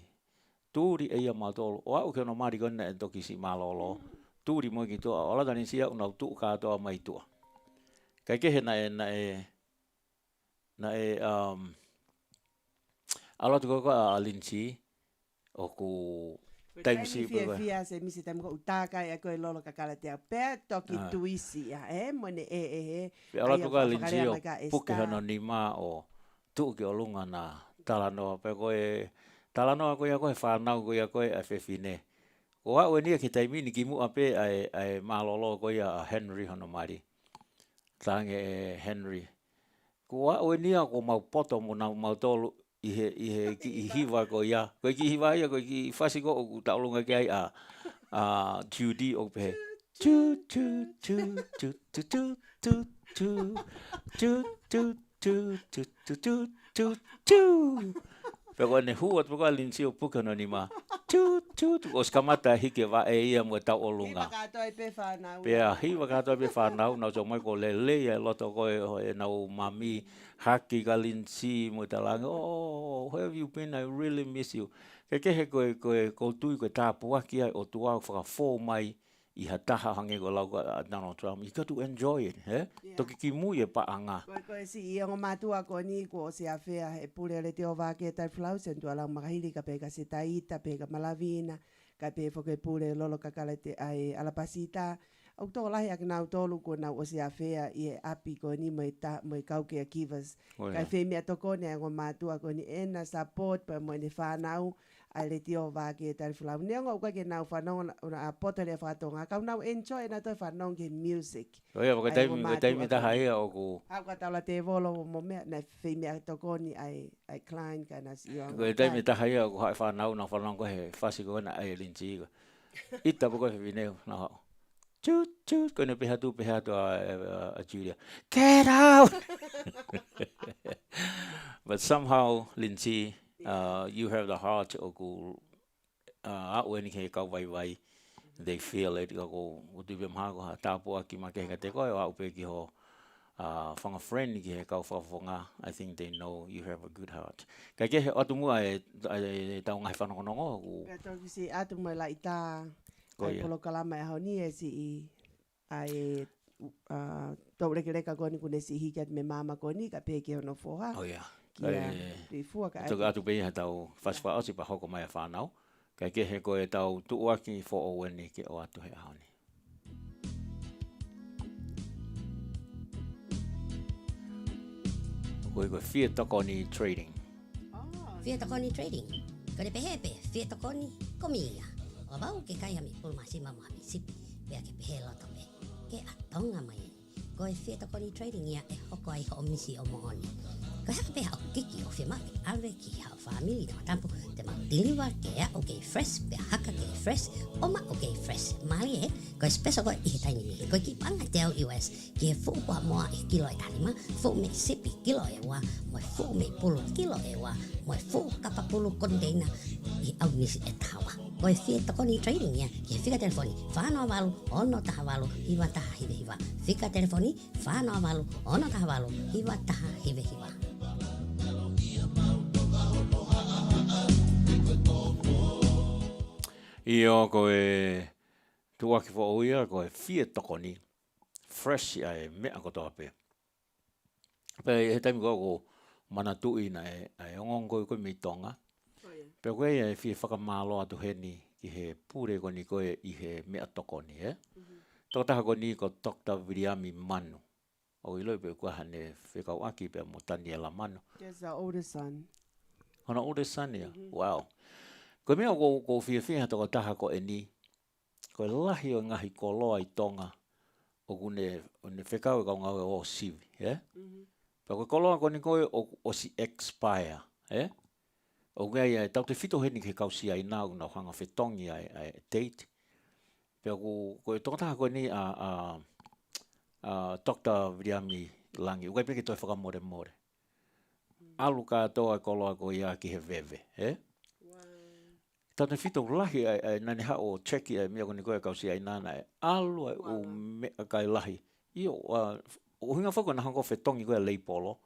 Turi eia mātōlo, o au ke no māri kona e toki si mālolo. Turi mo ki toa, ola tani sia unau tuu kātoa mai tua. Kai kehe na ala toka ko a linsi o ku Taimi fia se misi taimi ko utaka e koe lolo kakala te a pea toki tuisi mo ne Pe ala toka linsi o puke hana ni mā o tuu ki o lunga na talanoa, pe koe talanoa koe a koe whanau koe a koe a whewhine. Ko a ue nia ki taimini ki mua pe ai malolo koe a Henry hono mari. Tange Henry. Ko a ue nia ko mau poto mo na mau tolu i hiwa ko ia. Koe ki hiwa ia koe ki whasi ko o taulunga ki ai a Judy o pe. Tu tu tu tu tu tu tu tu tu tu tu tu tu tu tu tu. Pero ne huat poko linsi o puka no ni ma. Tu tu tu os kamata hike va e ia mo tau olunga. Pe a hiwa kato pe whanau na so mai ko lele ia loto ko e na o mami haki ka linsi mo talanga. Oh, where have you been? I really miss you. Ke he ko tui ko tāpua ki ai o tua whaka mai I hataha hange ko lau ka Donald Trump. You got to enjoy it, eh? Toki ki mui e paanga. Koe si I o matua ko ni ko se a fea he pule le te o Vake Tali Folau sen tua lau makahili ka pe ka se taita, pe ka malavina, ka pe foke pule lolo ka kale te ai alapasita. Au tō lahi ak nau tōlu ko nau o se a fea I e api ko ni mo I kauke a kivas. Kai fe mea toko ne o matua ko ni ena support pa mo ni whanau. Ai le tio Vake Tali Folau. Neonga uka ke nau whanau a poto le whatonga. Kau nau enjoy na toi whanau ke music. Oia, waka taimi taha ia o ku. Au ka taula te volo mo mea na whemea toko ni ai Klein ka na si o. Koe taimi taha ia o ku hae whanau na whanau ko he whasi ko na ai linti ika. Ita poko he vineo na hao. Chut, chut, koe ne pehatu a Julia. Get out! But somehow, Lindsay, you have the heart o ku aweni ke kau vai. They feel it. Ko utupe maha ko ha tāpua ki makehenga te koe o aupe ki ho whanga friend ki he kau whawhonga. I think they know you have a good heart. Kai ke he atu mua e tau ngai whanongonongo. Ka tau ki si atu mua la ita ai polo kalama e hau ni e si I ai tau reka koni kune si hikat me mama koni ka peke hono foha. Oh yeah. Ki fua ka ai. Atu pei ha tau whaswha osi pa hoko mai a whanau. Kai ke he koe tau tuuaki fo o weni ke o atu he haoni. Koe koe fia tokoni trading. Fia tokoni trading. Kore pehepe, fia tokoni komia. O bau ke kai hami pulmasima mo hami sipi. Bea ke pehe loto me. Ke a Tonga mai. Koe fia tokoni trading ia e hoko ai ho misi o mooni. Ko haka pe hao kiki o whia make awe ki hao whamili te matampu te mau diliwa ke ea o kei fresh pe haka kei fresh o ma o kei fresh mali e ko special ko I he taini mihi ko ki panga te au US ki he fuupua moa I kilo e tanima fuu me sipi kilo e wa mo fuu me pulu kilo e wa mo fuu kapa pulu kondeina I au nisi e tawa ko e fie tokoni trading ia ki he fika telefoni whanoa walu ono taha walu hiwa taha hive hiwa fika telefoni whanoa walu ono taha walu hiwa taha hive hiwa Io koe tuaki fo oia koe fia tokoni fresh ai mea kotoa pe. Pe he taimi ko mana tui na e ongongo koe mi Tonga. Pe koe e fia whakamalo atu heni ki he pure koni koe I he mea tokoni e. Totaha koni ko Dr. Viriami Manu. O iloi pe kua hane whekau aki pe mo tani ala manu. There's our oldest son. Hona oldest son ia? Wow. Ko mea ko whia toko taha ko e ni. Ko lahi o ngahi ko loa I Tonga. O kune whekau e kau ngau e o sivi. Pe ko koloa ko ni koe o si expire. O ngai ai tau te whito heni ke kau si ai nau na hanga whetongi ai date. Pe ko e toko taha ko ni Dr. Viriami Langi. Ukai peke toi whakamore more. Alu katoa koloa ko ia ki he veve. Tane fito lahi ai nani ha o cheki ai mea koni koe kausi ai nana ai alu ai o mea kai lahi. Io, o hinga whako na hango whetongi koe leipolo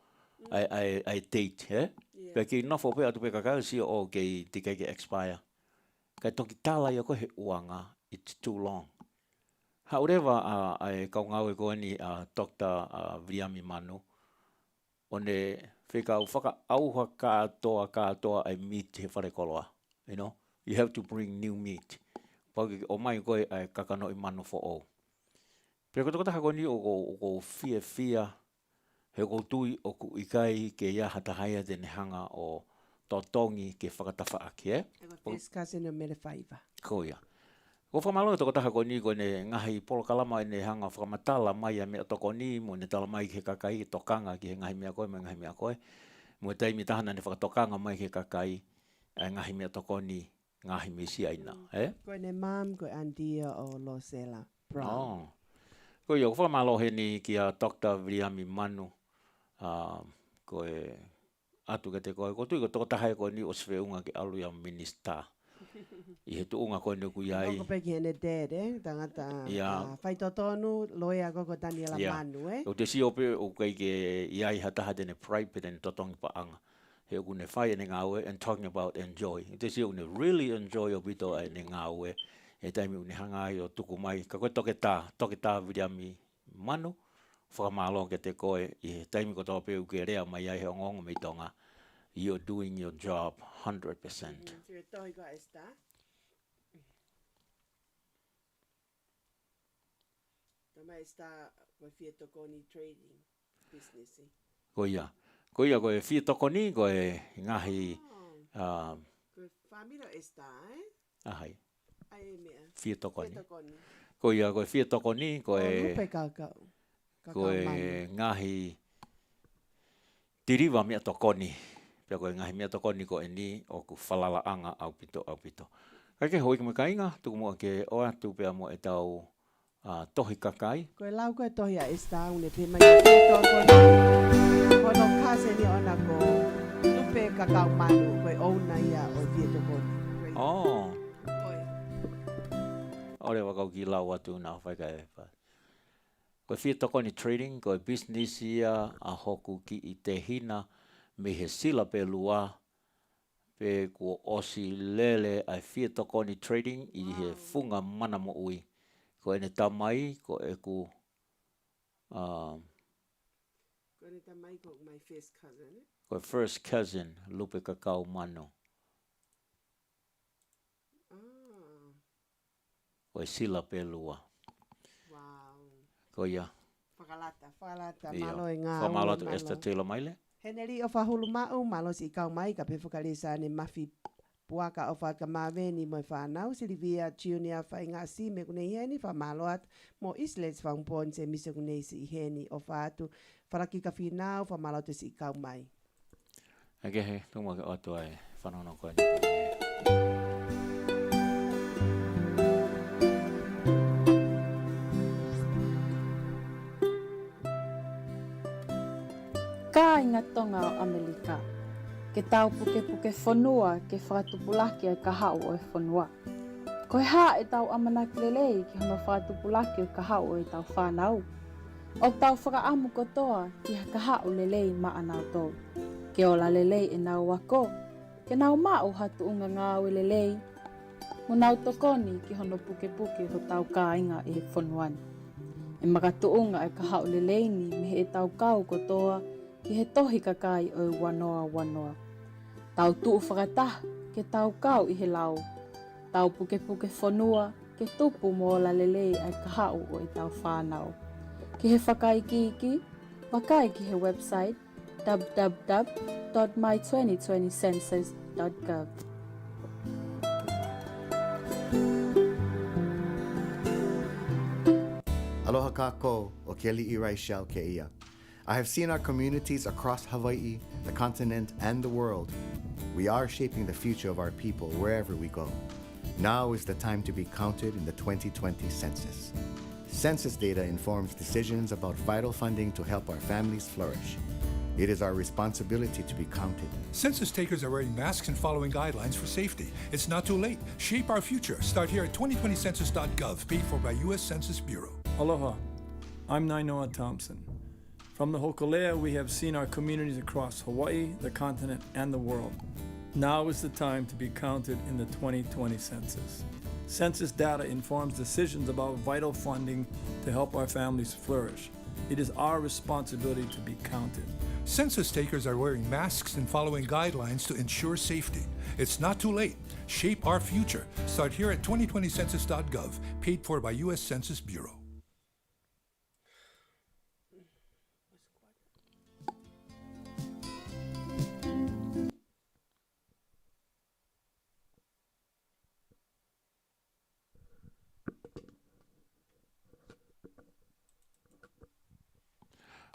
ai date, Pea ki nofo pea atu pe kakau si o kei tika ke expire. Kai toki tala ia koe he uanga, it's too long. However, ai kau ngau e koe ni Dr. Viriami Manu, one whekau whaka auha katoa ai meat he whare koloa, you know? You have to bring new meat. Pagi o mai koe ai kakano I manu fo o. Pea koto kota hako ni o ko fia he ko tui o ku ikai ke ia hatahaya te nehanga o totongi ke whakatawhaaki, E ko first cousin o mele whaiva. Ko ia. Ko whamalonga toko taha ko ni ko ne ngahi polokalama ne hanga whakamatala mai a mea toko ni mo ne tala mai ke kakai tokanga ki he ngahi mea koe me ngahi mea koe. Mo teimi tahana ne whakatokanga mai ke kakai e ngahi mea toko ni ngahi me si aina. Koe ne mam, koe Andia o Losela Brown. Ko ia, ko whamalohe ni ki a Dr. Vriami Manu. Koe atu ke te koe. Ko tui ko toko taha e koe ni o Sveunga ke alu ia minister. I he tuunga koe ne ku iai. Koko peki hene dede, tangata whaitotonu, loea koko Daniela Manu, O te si ope o kei ke iai hataha tene private and totongi paanga. He o kune whai ene ngāwe and talking about enjoy. Te si o kune really enjoy o bito ene ngāwe. E taimi une hanga ai o tuku mai. Ka koe toke tā Vriami Manu. Whakamalo ke te koe. I he taimi ko tōpe u ke rea mai ai he ongongo me tonga. You're doing your job 100%. Tohi ko esta. Tama esta koe fia tokoni trading business. Ko ia. Ko ia koe fia tokoni koe ngahi. Koe whamiro esta, Ahai. Ai mea. Fia tokoni. Ko ia koe fia tokoni koe. Lupe kakao. Koe ngahi tiriwa mea tokoni. Pea koe ngahi mea tokoni ko e ni o ku whalalaanga au pito. Kai ke hoi ke me kainga, tuku mua ke o atu pea mo e tau tohi kakai. Koe lau koe tohi a esta une pe mai ke fia tokoni. Kono kase ni ona ko lupe kakao manu koe ouna ia o fia tokoni. Ore wakau ki lau atu nā whaikai e whai. Koe fia tokoni trading, koe business ia a hoku ki I te hina me he sila pe lua pe ko osi lele ai fia tokoni trading I he funga mana mo ui. Ko ene tamai, ko e ku ko ene tamai ko my first cousin. Ko first cousin, lupe kakao mano. Ko e sila pe lua. Ko ia. Whakalata, malo e ngā. Whamalo tu esta tela maile. Heneri o whahulu mau, malo si kau mai, ka pe whakalesa ne mafi puaka o whakamaweni mo whanau, Silvia Junior whainga si me kunei heni, whamalo at mo islets whampon se misa kunei si heni o whatu, wharaki ka whinau, whamalo tu si kau mai. Ake he, tuma ke otu ai, whanono koe. Ka inga tonga o Amerika, ke tau puke whanua ke whakatupulaki ai ka hau o e whanua. Ko he haa e tau amanaki lelei ki hono whakatupulaki o ka hau o e tau whanau. O tau whakaamu kotoa ki ha ka hau lelei maanau tō. Ke ola lelei e nau wako, ke nau mau hatu unga ngāwe lelei. Mo nau tokoni ki hono puke ho tau ka inga e he whanuani. E makatuunga e ka hau lelei ni me he tau kau kotoa ki he tohi kakai o wanoa. Tau tuu whakatah ke tau kau I he lau. Tau puke whanua ke tupu mo la lelei ai ka hau o I tau whanau. Ki he whakai ki, wakai ki he website www.my2020census.gov. Aloha kako o Kelly Irai Shell ke ia. I have seen our communities across Hawaii, the continent, and the world. We are shaping the future of our people wherever we go. Now is the time to be counted in the 2020 census. Census data informs decisions about vital funding to help our families flourish. It is our responsibility to be counted. Census takers are wearing masks and following guidelines for safety. It's not too late. Shape our future. Start here at 2020census.gov, paid for by U.S. Census Bureau. Aloha. I'm Nainoa Thompson. From the Hokulea, we have seen our communities across Hawaii, the continent, and the world. Now is the time to be counted in the 2020 census. Census data informs decisions about vital funding to help our families flourish. It is our responsibility to be counted. Census takers are wearing masks and following guidelines to ensure safety. It's not too late. Shape our future. Start here at 2020census.gov, paid for by U.S. Census Bureau.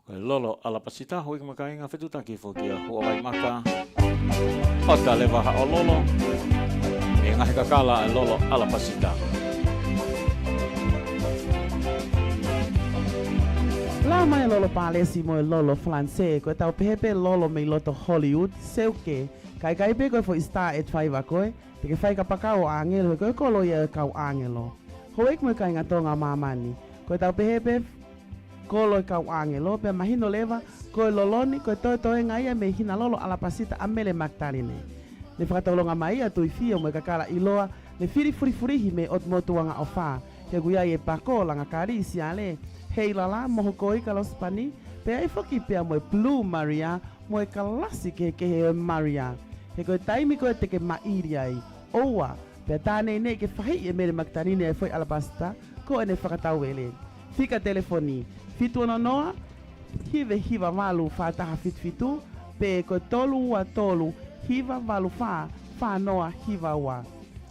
Lolo alapasita hui makai nga fetuta ki fokia hua vai maka. Ota lewa ha o lolo. E ngahi kakala e lolo alapasita. La mai lolo palesi mo lolo francais ko tau pepe lolo me loto Hollywood seuke kai pe ko fo star et five ko te ke fai ka pakao angelo ko lo ye kau angelo hoek mo kai ngatonga mamani ko tau pepe kolo kau angelo pe mahino leva ko loloni ko to ngai me hina lolo alapasita amele maktaline le fratolo nga mai atu fio mo kakala iloa le firi furi me ot mo tuanga ofa ke guia ye pakola nga karisi ale hei lala moho koi kalos pani pe ai foki pe mo blue maria mo kalasi ke he maria he ko taimi ko te ke mairi ai oa pe tane ne ke fahi e mere maktarine foi alapasta ko ene fakatawele fika telefoni fitu noa hiva malu fa ta fitu pe ko tolu wa tolu hiva valu fa noa hiva wa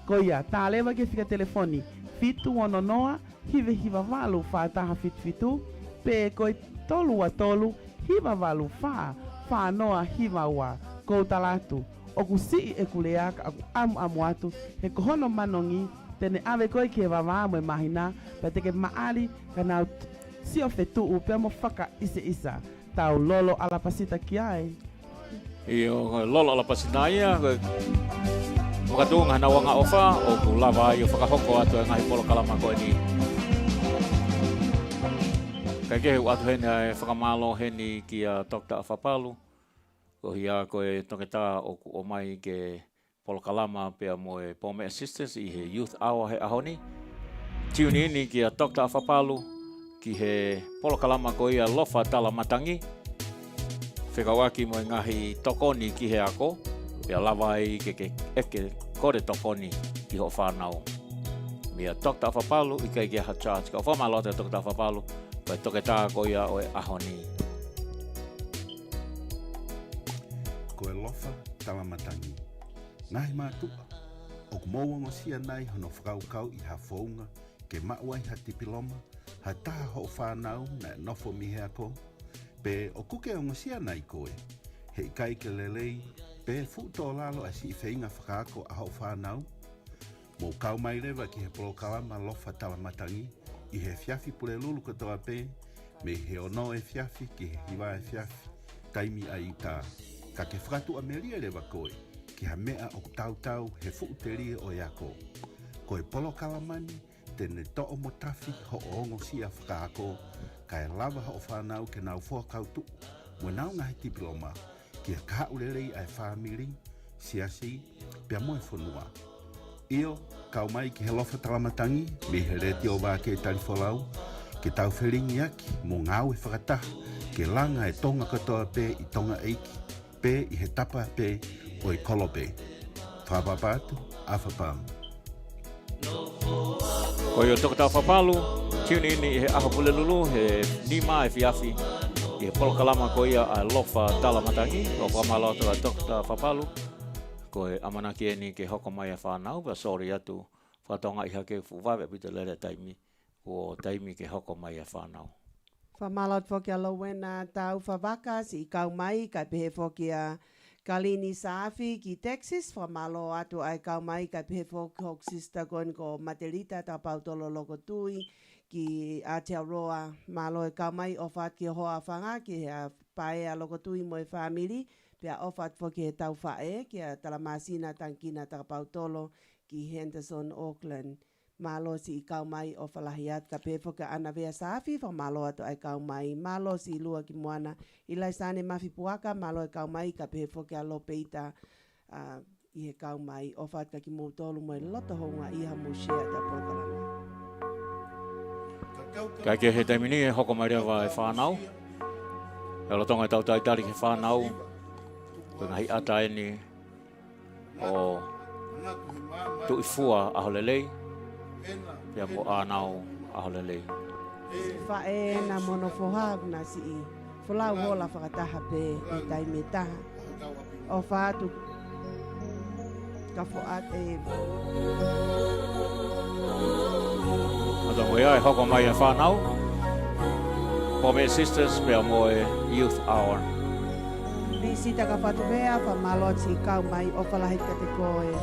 ko ia ta leva ke fika telefoni fitu noa hiva valu fa taha fitu pe koi tolu wa tolu hiva valu fa noa hiva wa ko talatu o kusi e kuleaka aku amu atu he kohono manongi tene ave koi ke vava mo mahina pe te ke maali kana si o fetu u pe mo faka isa tau lolo alapasita kiai Iyo lolo alapasita ia Mukatunga na wanga ofa o kulava iyo whakahoko atu e ngahi polo kalama koe ni Kai kehe atu hene e whakamalo heni ki a Dr. Afapalu. Ko hia koe toketa o ku o mai ke polo kalama pia mo e Pome Assistance i he Youth Hour he ahoni. Tiuni ini ki a Dr. Afapalu ki he polo kalama ko ia lofa tala matangi. Whekawaki mo e ngahi tokoni ki he ako. Pia lawai ke eke kore tokoni ki ho whanau. Mia Dr. Afapalu i kai ki ha charge. Ka whamalo te Dr. Afapalu. Pai toke tā ko ia o e ahoni. Ko e lofa talamatangi. Ngahi mātua. O ku mauanga sia nai hono whakaukau i ha whaunga ke mauai ha tipiloma ha taha ho whanau na e nofo mihe ako. Pe o kuke o sia nai koe. He kai ke lelei pe futo lalo a si whainga whakaako a ho whanau. Mo kau mai rewa ki he polo kalama lofa talamatangi. I he fiafi pule lulu katoa pe, me he ono e fiafi ki he hiwa e fiafi, taimi a i tā. Ka ke whakatu a melia rewa koe, ki ha mea o tau he fuuteri o iako. Ko e polo kalamani, tene to'o mo tafi ho o ongo sia whakaako, ka e lava ho whanau ke nau fua kautu, mo nau ngahi tipiloma, ki a kaha urelei ai whamiri, siasi, pia moe whanua. Io, kau mai ki he lofa talamatangi, me he reti o Vake Tali Folau, ke tau wheringi aki, mo ngau e whakataha, ke langa e tonga katoa pe i tonga eiki, pe i he tapa pe o i kolo pe. Whapapatu, awhapamu. Ko i o toka tau whapalu, tiuni ini i he aho pule lulu, he nima e fiafi, i he polo kalama ko ia a lofa talamatangi, o whamalo toka toka tau whapalu, ko e amanaki e ni ke hoko mai a whanau, pa sori atu, whatonga iha ke fuwawe pita lere taimi, o taimi ke hoko mai a whanau. Whamalot whoki a lowena tau whawakas i kau mai, kai pehe whoki a Kalini Safi ki Texas, whamalo atu ai kau mai, kai pehe whoki hok sista koen ko Materita ta pautolo loko tui, ki Aotearoa, malo e kau mai ofat ki hoa whanga, ki a pae a loko tui mo e whamiri, pia ofat whoki he tau whae, ki a Talamasina tankina ta pautolo, ki Henderson, Auckland. Malo si i kau mai o whalahiat ka pefo ka ana vea safi wha malo atu ai kau mai. Malo si lua ki moana i lai sane mafi puaka malo e kau mai ka pefo ka lo peita i he kau mai o whaat ka ki moutolu mo e loto honga i ha mushea ta pokalama. Kai ke he taimini e hoko mai rewa e whanau. E lotonga e tautai tari ke whanau. Ko ngahi ata e ni o tu i fua aho lelei. Pia mo anau aho lelei. Whae na mono fohag na si i. Folau hola whakataha pe e taime taha. O whaatu ka foat e... Ato mo ia e hoko mai e whanau. Brothers and sisters, pea moe Youth Hour. Visita ka whatumea, wha maloti kau mai o whalahika te koe.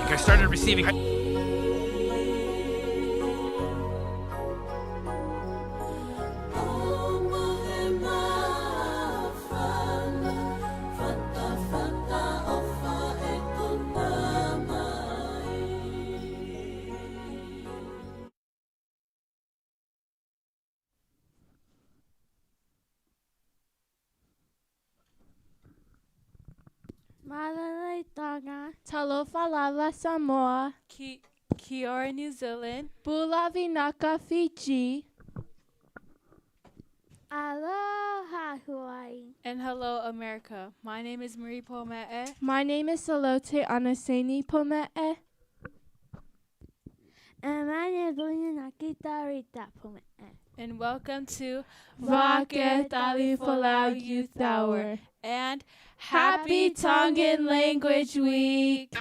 I started receiving. Malalai Tonga, Talofa Lava Samoa, Kiora, New Zealand, Bulavi Naka, Fiji, Aloha, Hawaii, and hello, America. My name is Marie Pome'e. My name is Salote Anaseni Pome'e. And my name is Vake Tali Folau. And welcome to Vake Tali Folau Youth Hour and Happy Tongan Language Week.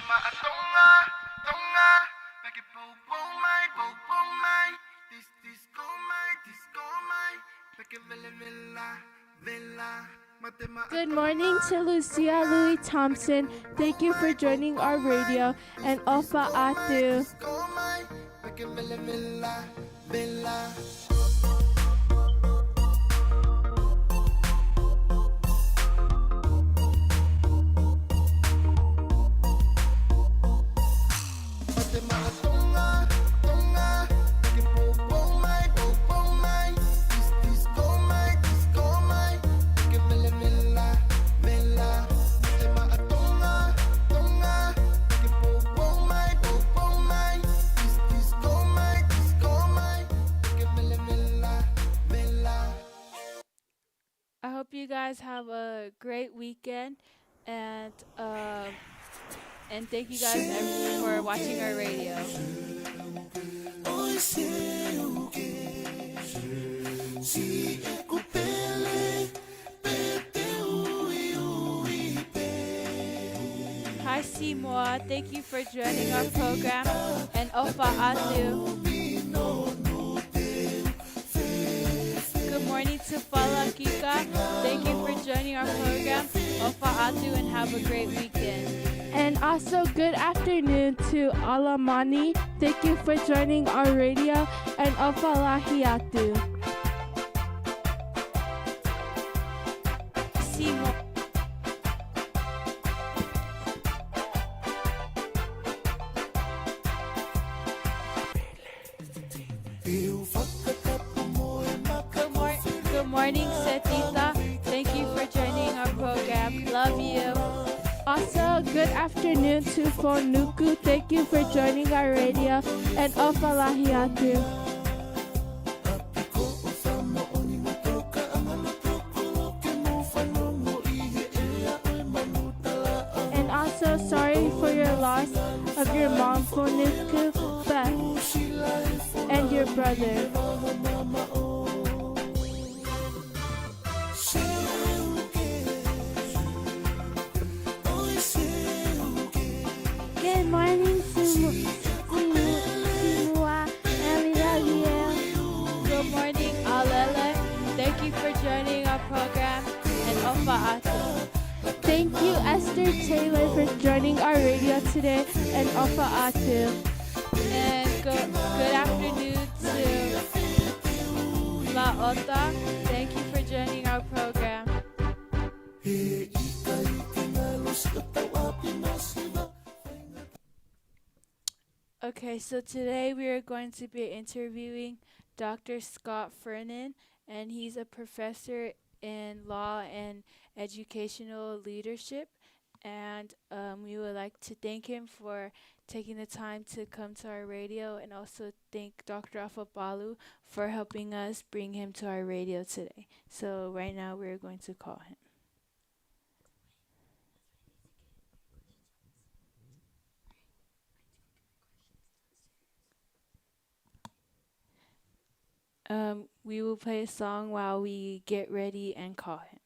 Good morning to Lucia Louis Thompson. Thank you for joining our radio. And Ofa Atu. I hope you guys have a great weekend, and thank you guys for watching our radio. Hi Seymour, thank you for joining our program, and Ofa Atu. Good morning to Fala Kika. Thank you for joining our program. Ofa Atu, and have a great weekend. And also good afternoon to Alamani. Thank you for joining our radio. And Ofa Lahiatu. Seymour. Good morning, Setita. Thank you for joining our program. Love you. Also, good afternoon to Fonuku. Thank you for joining our radio. And Ofa Lahiatu. And also, sorry for your loss of your mom, Fonuku, Beth, and your brother. Good morning, Simua, and we love you. Good morning, Alele. Thank you for joining our program. And Ofa Atu. Thank you, Esther Taylor, for joining our radio today. And Ofa Atu. And good afternoon to La Ota. Thank you for joining our program. Okay, so today we are going to be interviewing Dr. Scott Fernan, and he's a professor in law and educational leadership. And we would like to thank him for taking the time to come to our radio, and also thank Dr. Afabalu for helping us bring him to our radio today. So right now we're going to call him. We will play a song while we get ready and call him.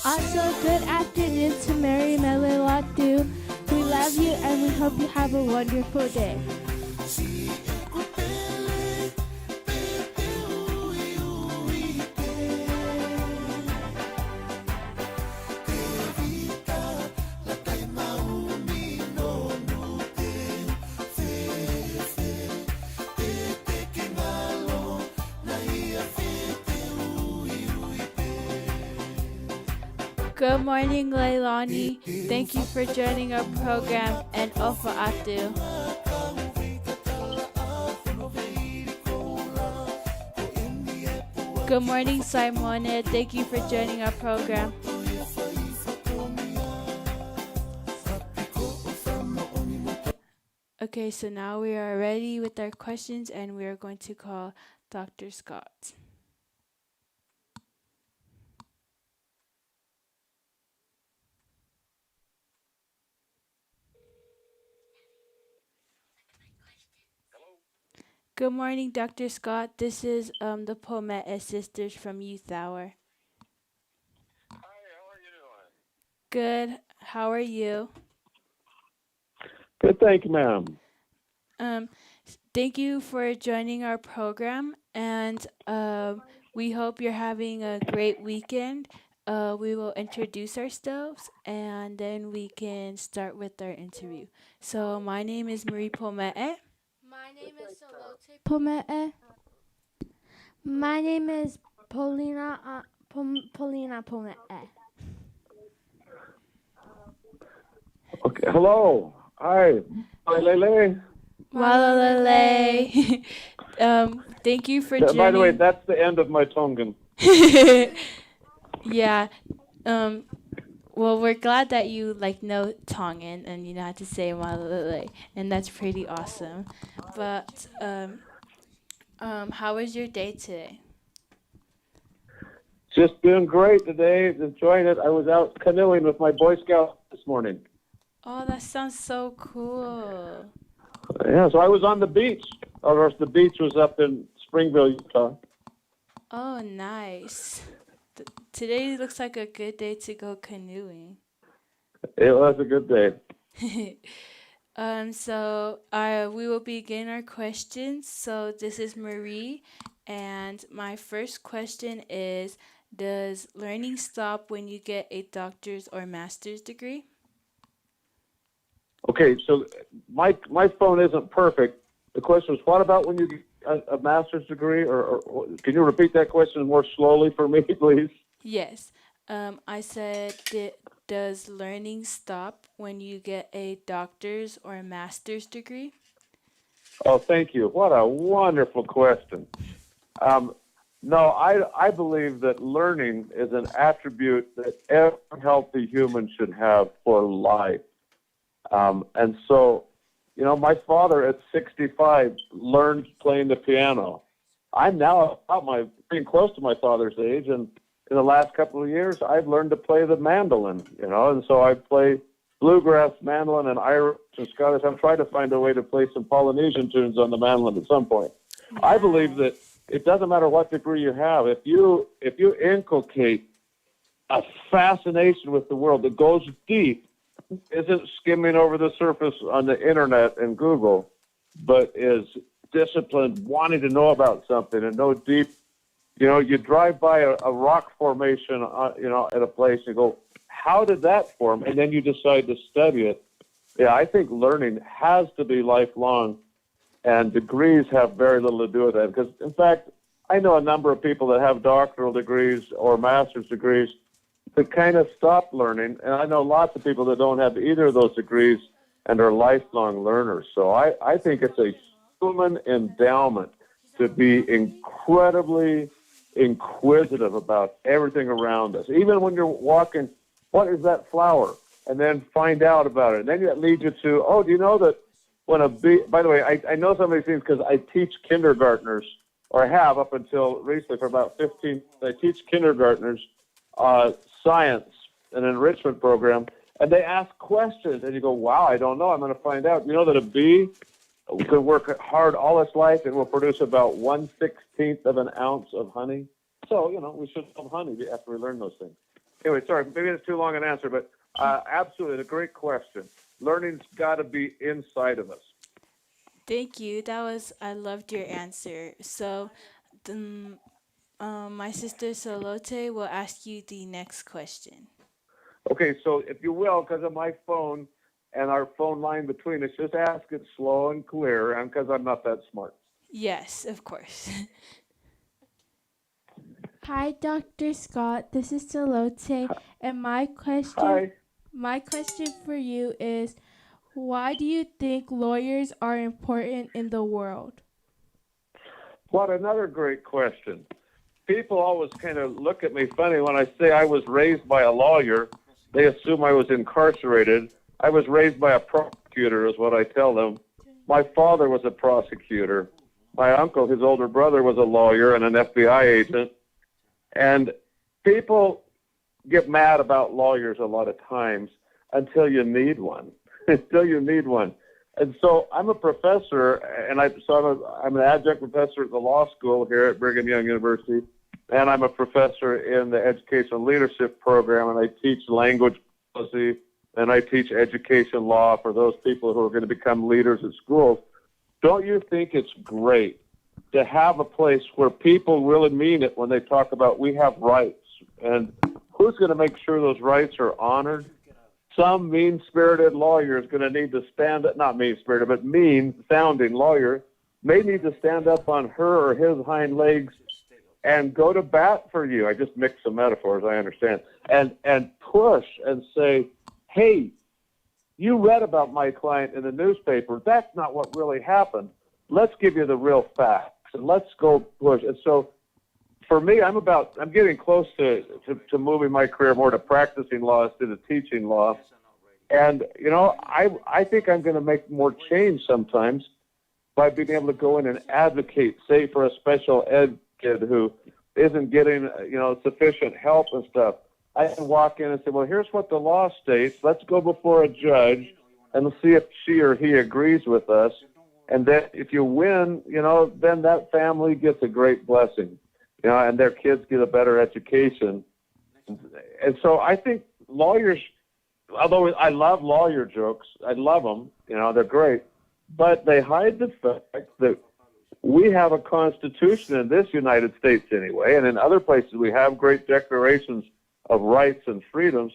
Also, good afternoon to Mary Melilatu. We love you and we hope you have a wonderful day. Good morning, Leilani. Thank you for joining our program, and Ofa Atu. Good morning, Simone. Thank you for joining our program. Okay, so now we are ready with our questions and we are going to call Dr. Scott. Good morning, Dr. Scott. This is the Pomette sisters from Youth Hour. Hi, how are you doing? Good. How are you? Good, thank you, ma'am. Thank you for joining our program, and we hope you're having a great weekend. We will introduce ourselves, and then we can start with our interview. So my name is Marie Pomette. My name is Salote Pomete. My name is Paulina Pomete. Okay, hello. Hi. Lele. Malalele. Thank you for joining. By the way, that's the end of my Tongan. Yeah. Well, we're glad that you know Tongan and you know how to say Malalele, and that's pretty awesome. But how was your day today? Just doing great today. Enjoying it. I was out canoeing with my Boy Scouts this morning. Oh, that sounds so cool. Yeah, so I was on the beach. Of course, the beach was up in Springville, Utah. Oh, nice. Today looks like a good day to go canoeing. It was a good day. So we will begin our questions. So this is Marie, and my first question is, does learning stop when you get a doctor's or master's degree? Okay, so my phone isn't perfect. The question is, what about when you get a master's degree? Or can you repeat that question more slowly for me, please? Yes. I said, does learning stop when you get a doctor's or a master's degree? Oh, thank you. What a wonderful question. No, I believe that learning is an attribute that every healthy human should have for life. And so, my father at 65 learned playing the piano. I'm now about being close to my father's age, and in the last couple of years, I've learned to play the mandolin, and so I play bluegrass, mandolin, and Irish and Scottish. I'm trying to find a way to play some Polynesian tunes on the mandolin at some point. I believe that it doesn't matter what degree you have. If you inculcate a fascination with the world that goes deep, isn't skimming over the surface on the internet and Google, but is disciplined, wanting to know about something and know deep. You drive by a rock formation, at a place and go, how did that form? And then you decide to study it. Yeah, I think learning has to be lifelong, and degrees have very little to do with that. Because, in fact, I know a number of people that have doctoral degrees or master's degrees that kind of stop learning, and I know lots of people that don't have either of those degrees and are lifelong learners. So I think it's a human endowment to be incredibly inquisitive about everything around us. Even when you're walking, what is that flower? And then find out about it. And then that leads you to, do you know that when a bee, by the way, I know some of these things because I teach kindergartners, or I have up until recently for about 15, I teach kindergartners science, an enrichment program, and they ask questions, and you go, wow, I don't know, I'm going to find out. You know that a bee can work hard all its life and will produce about 1/16 of an ounce of honey? So, we should have honey after we learn those things. Anyway, sorry, maybe it's too long an answer, but absolutely, a great question. Learning's got to be inside of us. Thank you. I loved your answer. So, my sister Salote will ask you the next question. Okay, so if you will, because of my phone and our phone line between us, just ask it slow and clear, and because I'm not that smart. Yes, of course. Hi, Dr. Scott. This is Salote, and my question for you is, why do you think lawyers are important in the world? What another great question. people always kind of look at me funny when I say I was raised by a lawyer. They assume I was incarcerated. I was raised by a prosecutor, is what I tell them. My father was a prosecutor. My uncle, his older brother, was a lawyer and an FBI agent. And people get mad about lawyers a lot of times until you need one. Until you need one. And so I'm a professor, and I'm an adjunct professor at the law school here at Brigham Young University, and I'm a professor in the educational leadership program, and I teach language policy, and I teach education law for those people who are going to become leaders at schools. Don't you think it's great to have a place where people really mean it when they talk about we have rights, and who's going to make sure those rights are honored? Some mean-spirited lawyer is going to need to stand up, not mean-spirited, but mean-sounding lawyer may need to stand up on her or his hind legs and go to bat for you. I just mixed some metaphors, I understand. And push and say, hey, you read about my client in the newspaper. That's not what really happened. Let's give you the real facts, and let's go push. And so for me, I'm getting close to moving my career more to practicing law instead of teaching law. And, you know, I think I'm going to make more change sometimes by being able to go in and advocate, say, for a special ed kid who isn't getting, you know, sufficient help and stuff. I can walk in and say, well, here's what the law states. Let's go before a judge and see if she or he agrees with us. And then if you win, you know, then that family gets a great blessing. You know, and their kids get a better education. And so I think lawyers, although I love lawyer jokes, I love them, you know, they're great, but they hide the fact that we have a constitution in this United States anyway, and in other places we have great declarations of rights and freedoms,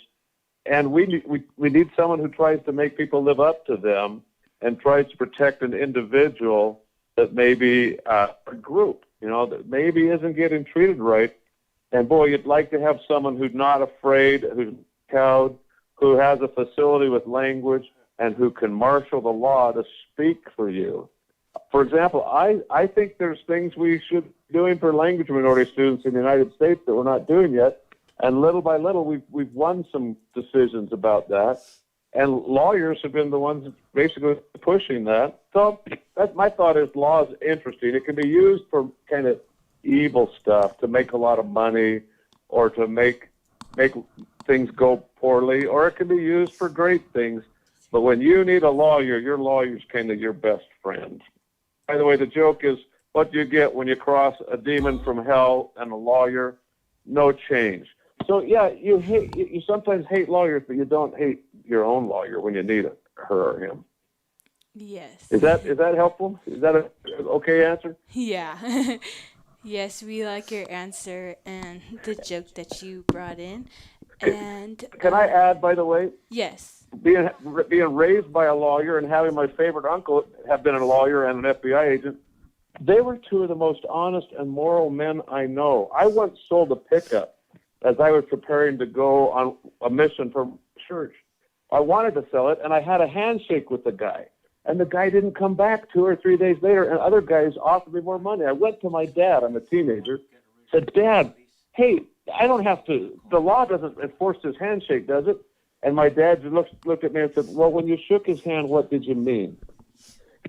and we need someone who tries to make people live up to them and tries to protect an individual that may be a group, you know, that maybe isn't getting treated right. And boy, you'd like to have someone who's not afraid, who's cowed, who has a facility with language, and who can marshal the law to speak for you. For example, I think there's things we should be doing for language minority students in the United States that we're not doing yet. And little by little, we've won some decisions about that. And lawyers have been the ones basically pushing that. So that's my thought is law is interesting. It can be used for kind of evil stuff, to make a lot of money or to make things go poorly, or it can be used for great things. But when you need a lawyer, your lawyer's kind of your best friend. By the way, the joke is, what do you get when you cross a demon from hell and a lawyer? No change. So yeah, you sometimes hate lawyers, but you don't hate your own lawyer when you need her or him. Yes. Is that helpful? Is that an okay answer? Yeah. Yes, we like your answer and the joke that you brought in. And can I add, by the way? Yes. Being raised by a lawyer and having my favorite uncle have been a lawyer and an FBI agent, they were two of the most honest and moral men I know. I once sold a pickup as I was preparing to go on a mission for church. I wanted to sell it, and I had a handshake with the guy. And the guy didn't come back 2 or 3 days later, and other guys offered me more money. I went to my dad, I'm a teenager, said, Dad, hey, I don't have to, the law doesn't enforce this handshake, does it? And my dad looked at me and said, well, when you shook his hand, what did you mean?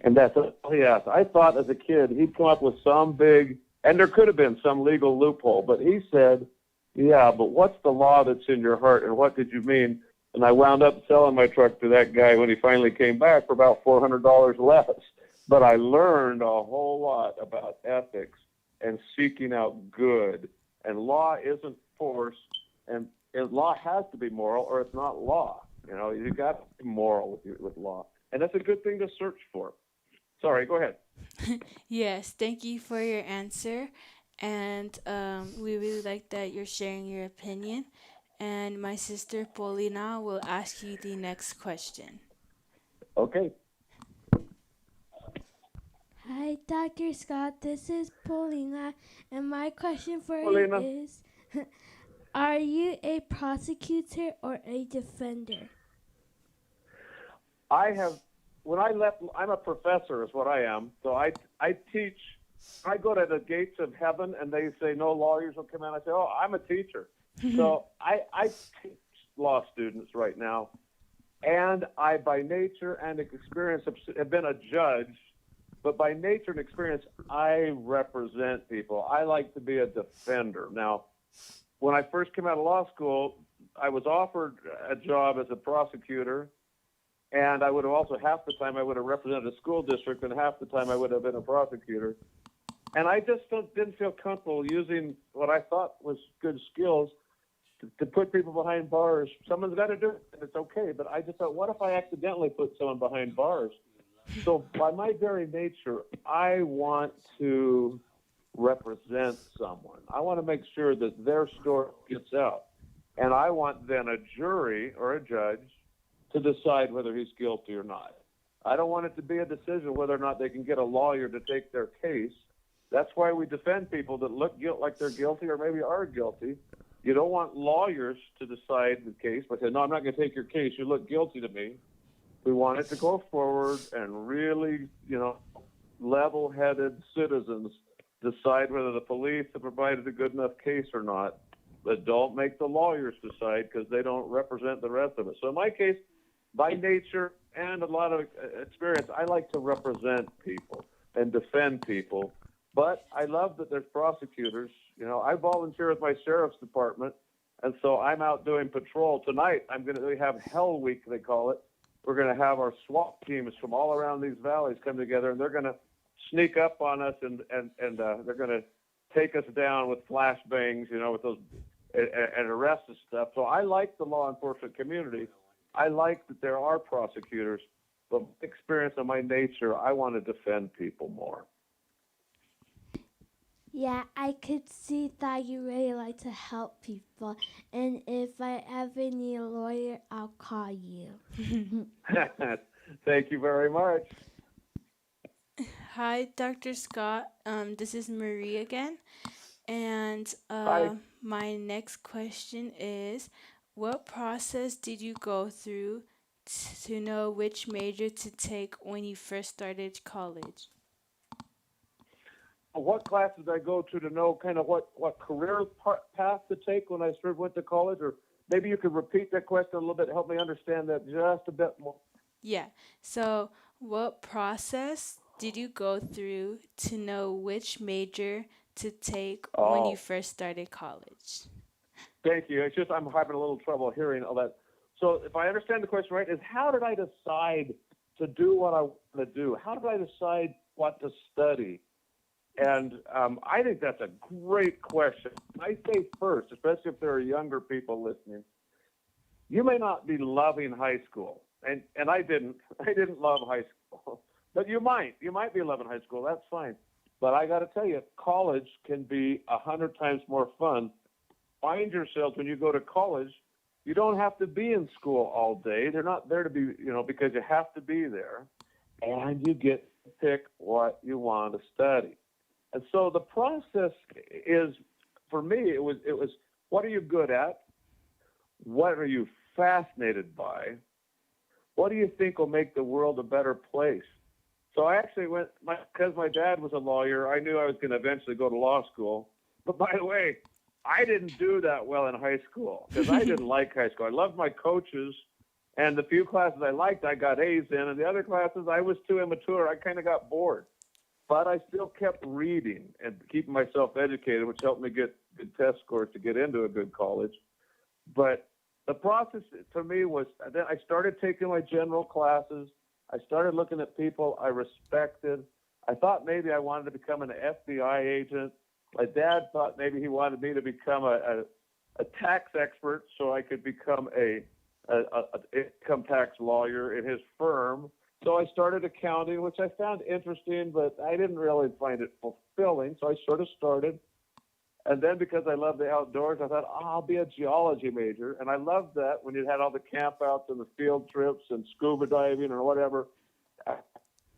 And that's all he asked. I thought as a kid he'd come up with some big, and there could have been some legal loophole, but he said, yeah, but what's the law that's in your heart, and what did you mean? And I wound up selling my truck to that guy when he finally came back for about $400 less. But I learned a whole lot about ethics and seeking out good. And law isn't force, and law has to be moral, or it's not law. You know, you got to be moral with law, and that's a good thing to search for. Sorry, go ahead. Yes, thank you for your answer, and we really like that you're sharing your opinion. And my sister Paulina will ask you the next question. Okay. Hi, Dr. Scott. This is Paulina, and my question for Paulina. you is, are you a prosecutor or a defender? I'm a professor is what I am. So I teach I go to the gates of heaven and they say no lawyers will come in. I say, oh, I'm a teacher. So I teach law students right now. And I, by nature and experience, have been a judge. But by nature and experience, I represent people. I like to be a defender. Now, when I first came out of law school, I was offered a job as a prosecutor. And I would have also, half the time I would have represented a school district, and half the time I would have been a prosecutor. And I just didn't feel comfortable using what I thought was good skills to put people behind bars. Someone's got to do it, and it's okay. But I just thought, what if I accidentally put someone behind bars? So by my very nature, I want to represent someone. I want to make sure that their story gets out. And I want then a jury or a judge to decide whether he's guilty or not. I don't want it to be a decision whether or not they can get a lawyer to take their case. That's why we defend people that look like they're guilty or maybe are guilty. You don't want lawyers to decide the case by saying, no, I'm not going to take your case. You look guilty to me. We want it to go forward and really, level-headed citizens decide whether the police have provided a good enough case or not. But don't make the lawyers decide because they don't represent the rest of it. So in my case, by nature and a lot of experience, I like to represent people and defend people. But I love that there's prosecutors. I volunteer with my sheriff's department, and so I'm out doing patrol. Tonight, we have Hell Week, they call it. We're going to have our SWAT teams from all around these valleys come together, and they're going to sneak up on us, and they're going to take us down with flashbangs, with those, and arrest us stuff. So I like the law enforcement community. I like that there are prosecutors, but my experience and my nature, I want to defend people more. Yeah, I could see that you really like to help people. And if I ever need a lawyer, I'll call you. Thank you very much. Hi, Dr. Scott. This is Marie again. And my next question is, what process did you go through to know which major to take when you first started college? What classes did I go to know kind of what career path to take when I first went to college? Or maybe you could repeat that question a little bit to help me understand that just a bit more. Yeah. So what process did you go through to know which major to take when you first started college? Thank you. It's just I'm having a little trouble hearing all that. So if I understand the question right, is how did I decide to do what I want to do? How did I decide what to study? And I think that's a great question. I say first, especially if there are younger people listening, you may not be loving high school, and I didn't love high school, but you might be loving high school. That's fine. But I got to tell you, college can be 100 times more fun. Find yourself when you go to college, you don't have to be in school all day. They're not there to be, because you have to be there, and you get to pick what you want to study. And so the process is, for me, it was what are you good at? What are you fascinated by? What do you think will make the world a better place? So I actually went, because my dad was a lawyer, I knew I was going to eventually go to law school. But by the way, I didn't do that well in high school because I didn't like high school. I loved my coaches, and the few classes I liked, I got A's in, and the other classes, I was too immature. I kind of got bored. But I still kept reading and keeping myself educated, which helped me get good test scores to get into a good college. But the process for me was then I started taking my general classes. I started looking at people I respected. I thought maybe I wanted to become an FBI agent. My dad thought maybe he wanted me to become a tax expert so I could become a income tax lawyer in his firm. So I started accounting, which I found interesting, but I didn't really find it fulfilling. So I sort of started. And then because I love the outdoors, I thought, I'll be a geology major. And I loved that when you had all the campouts and the field trips and scuba diving or whatever.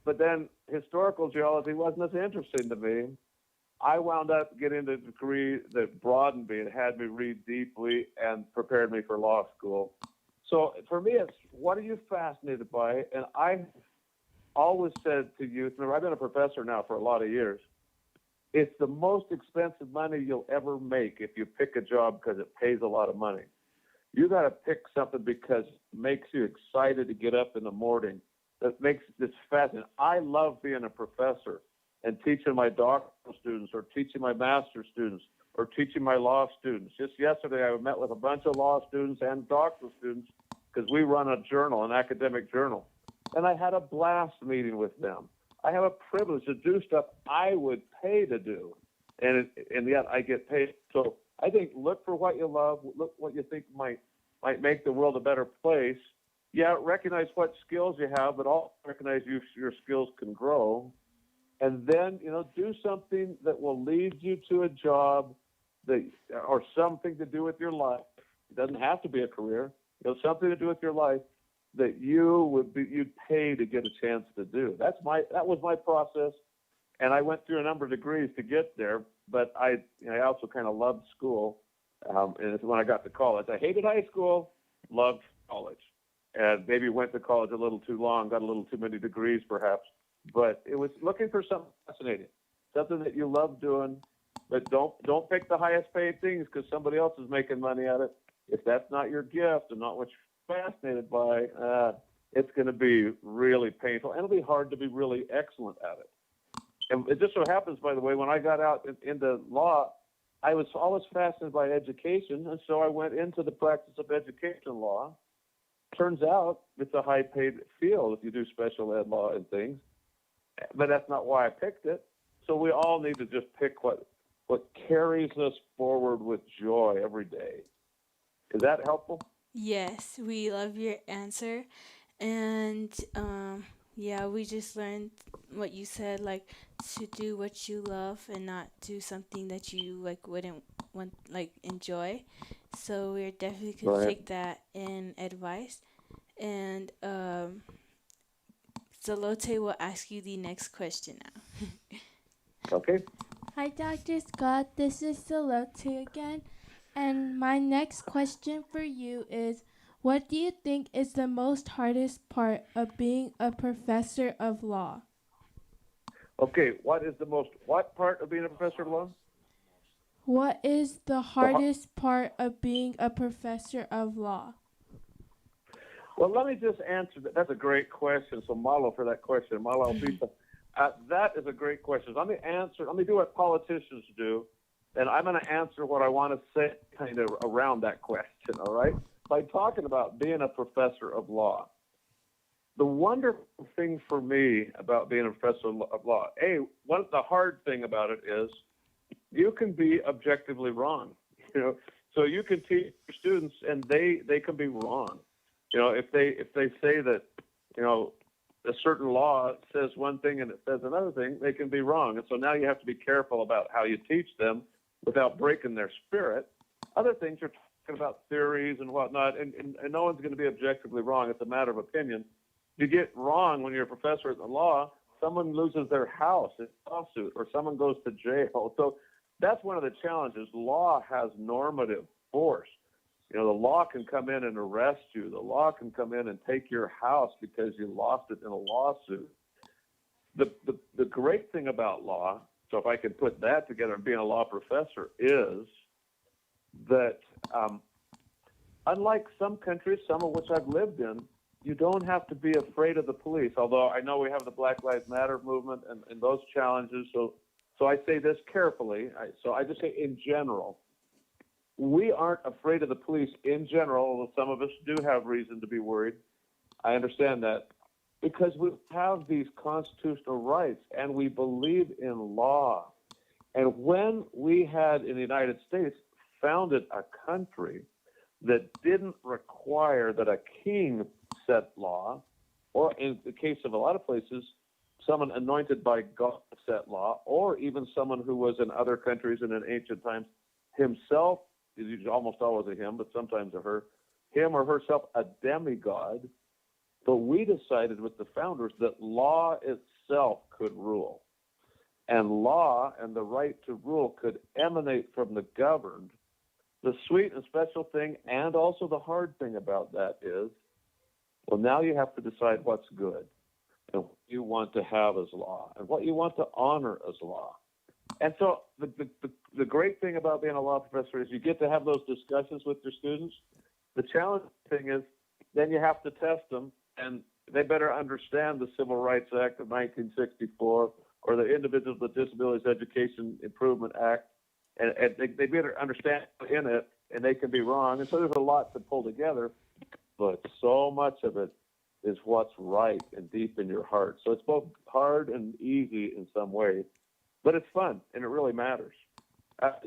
But then historical geology wasn't as interesting to me. I wound up getting a degree that broadened me and had me read deeply and prepared me for law school. So for me, it's what are you fascinated by? And I always said to youth, remember, I've been a professor now for a lot of years, it's the most expensive money you'll ever make if you pick a job because it pays a lot of money. You got to pick something because it makes you excited to get up in the morning. That makes this fascinating. I love being a professor and teaching my doctoral students or teaching my master's students or teaching my law students. Just yesterday, I met with a bunch of law students and doctoral students because we run a journal, an academic journal. And I had a blast meeting with them. I have a privilege to do stuff I would pay to do, and yet I get paid. So I think look for what you love, look what you think might make the world a better place. Yeah, recognize what skills you have, but also recognize your skills can grow. And then, do something that will lead you to a job or something to do with your life. It doesn't have to be a career. Something to do with your life that you'd pay to get a chance to do. That was my process, and I went through a number of degrees to get there. But I also kind of loved school, and it's when I got to college. I hated high school, loved college, and maybe went to college a little too long, got a little too many degrees perhaps. But it was looking for something fascinating, something that you love doing. But don't pick the highest paid things because somebody else is making money at it. If that's not your gift and not what you're fascinated by, it's going to be really painful, and it'll be hard to be really excellent at it. And it just so happens, by the way, when I got out into law, I was always fascinated by education, and so I went into the practice of education law. Turns out it's a high-paid field if you do special ed law and things, but that's not why I picked it. So we all need to just pick what carries us forward with joy every day. Is that helpful? Yes, we love your answer. And yeah, we just learned what you said, like to do what you love and not do something that you wouldn't want enjoy. So we're definitely gonna take that in advice. And Zalote will ask you the next question now. Okay. Hi, Dr. Scott. This is Zalote again. And my next question for you is, what do you think is the most hardest part of being a professor of law? Okay, what part of being a professor of law? What is the hardest part of being a professor of law? Well, let me just answer that. That's a great question. So Malo for that question. Malo Pisa. That is a great question. Let me do what politicians do, and I'm going to answer what I want to say kind of around that question, all right? By talking about being a professor of law. The wonderful thing for me about being a professor of law, the hard thing about it is you can be objectively wrong, so you can teach your students and they can be wrong. If they say that, a certain law says one thing and it says another thing, they can be wrong. And so now you have to be careful about how you teach them without breaking their spirit. Other things are talking about theories and whatnot, and no one's going to be objectively wrong. It's a matter of opinion. You get wrong when you're a professor in the law, someone loses their house in a lawsuit or someone goes to jail. So that's one of the challenges. Law has normative force. The law can come in and arrest you. The law can come in and take your house because you lost it in a lawsuit. The great thing about law, so if I can put that together and being a law professor, is that unlike some countries, some of which I've lived in, you don't have to be afraid of the police, although I know we have the Black Lives Matter movement and those challenges. So I say this carefully. I just say in general, we aren't afraid of the police in general, although some of us do have reason to be worried. I understand that because we have these constitutional rights and we believe in law. And when we had in the United States founded a country that didn't require that a king set law, or in the case of a lot of places, someone anointed by God set law, or even someone who was in other countries and in ancient times himself, is almost always a him, but sometimes a her, him or herself a demigod. But we decided with the founders that law itself could rule. And law and the right to rule could emanate from the governed. The sweet and special thing, and also the hard thing about that is, well, now you have to decide what's good and what you want to have as law and what you want to honor as law. And so the great thing about being a law professor is you get to have those discussions with your students. The challenging thing is then you have to test them, and they better understand the Civil Rights Act of 1964 or the Individuals with Disabilities Education Improvement Act, and they better understand in it, and they can be wrong. And so there's a lot to pull together, but so much of it is what's right and deep in your heart. So it's both hard and easy in some ways, but it's fun, and it really matters.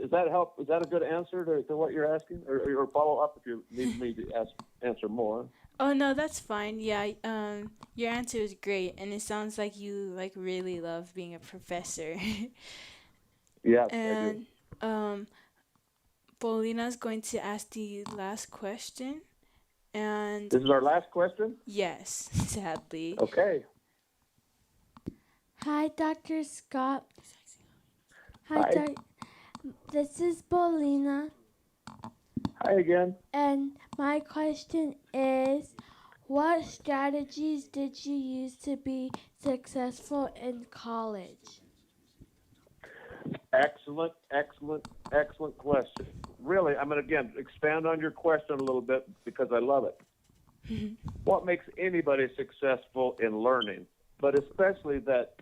Does that help? Is that a good answer to what you're asking? Or follow up if you need me to answer more? Oh no, that's fine. Yeah, your answer is great, and it sounds like you really love being a professor. Yes, and Paulina's going to ask the last question, and this is our last question. Yes, sadly. Okay. Hi, Dr. Scott. Hi. This is Paulina. Hi again. And my question is, what strategies did you use to be successful in college? Excellent question. Really, I'm going to, again, expand on your question a little bit because I love it. What makes anybody successful in learning, but especially that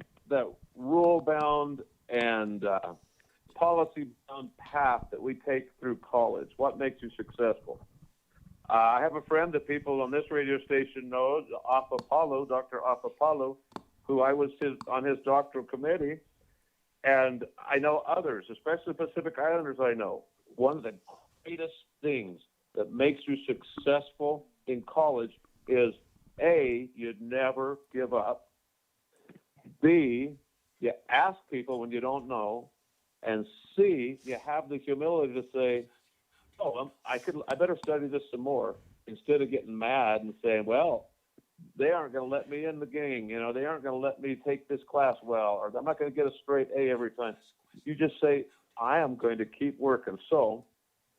rule-bound and policy-bound path that we take through college? What makes you successful? I have a friend that people on this radio station know, Dr. Afapalo, who I was on his doctoral committee, and I know others, especially Pacific Islanders I know. One of the greatest things that makes you successful in college is, A, you never give up. B, you ask people when you don't know. And C, you have the humility to say, I better study this some more, instead of getting mad and saying, well, they aren't going to let me in the gang, they aren't going to let me take this class well, or I'm not going to get a straight A every time. You just say, I am going to keep working. So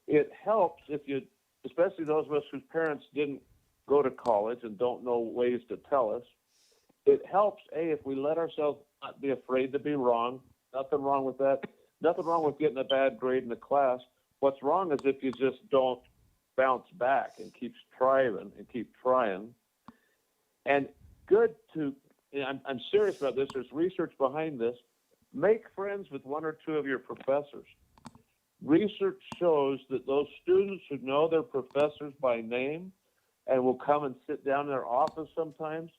it helps if you, especially those of us whose parents didn't go to college and don't know ways to tell us, it helps, A, if we let ourselves not be afraid to be wrong. Nothing wrong with that. Nothing wrong with getting a bad grade in the class. What's wrong is if you just don't bounce back and keep striving and keep trying. And I'm serious about this. There's research behind this. Make friends with one or two of your professors. Research shows that those students who know their professors by name and will come and sit down in their office sometimes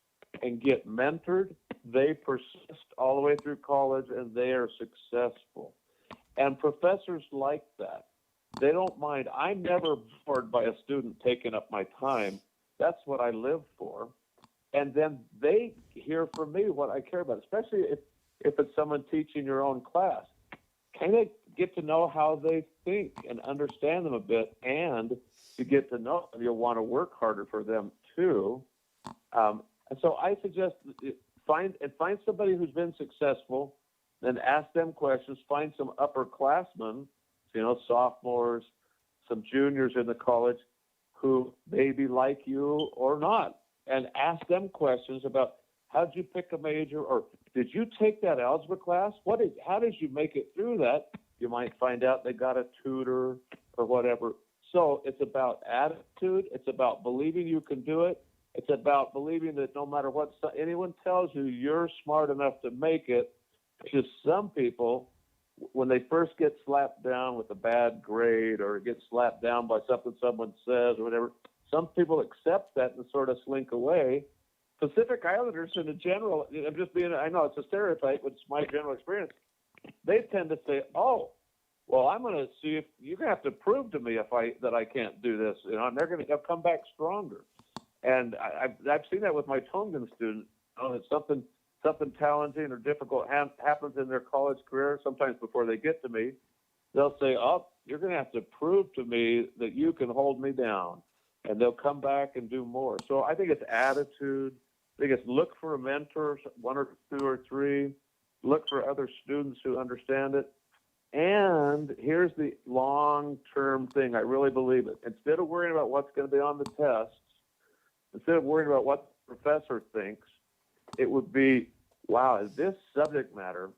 and get mentored, they persist all the way through college and they are successful. And professors like that. They don't mind. I'm never bored by a student taking up my time. That's what I live for. And then they hear from me what I care about, especially if it's someone teaching your own class. Kind of get to know how they think and understand them a bit, and you get to know them. You'll want to work harder for them too. And so I suggest find somebody who's been successful, then ask them questions. Find some upperclassmen, sophomores, some juniors in the college who may be like you or not, and ask them questions about how'd you pick a major, or did you take that algebra class? How did you make it through that? You might find out they got a tutor or whatever. So it's about attitude. It's about believing you can do it. It's about believing that no matter what anyone tells you, you're smart enough to make it. Because some people, when they first get slapped down with a bad grade or get slapped down by something someone says or whatever, some people accept that and sort of slink away. Pacific Islanders in general, I know it's a stereotype, but it's my general experience. They tend to say, oh, well, I'm going to see if you're going to have to prove to me that I can't do this, and they'll come back stronger. And I've seen that with my Tongan students. It's something challenging or difficult happens in their college career, sometimes before they get to me. They'll say, oh, you're going to have to prove to me that you can hold me down. And they'll come back and do more. So I think it's attitude. I think it's look for a mentor, one or two or three. Look for other students who understand it. And here's the long-term thing. I really believe it. Instead of worrying about what's going to be on the tests, instead of worrying about what the professor thinks, it would be, wow, this subject matter,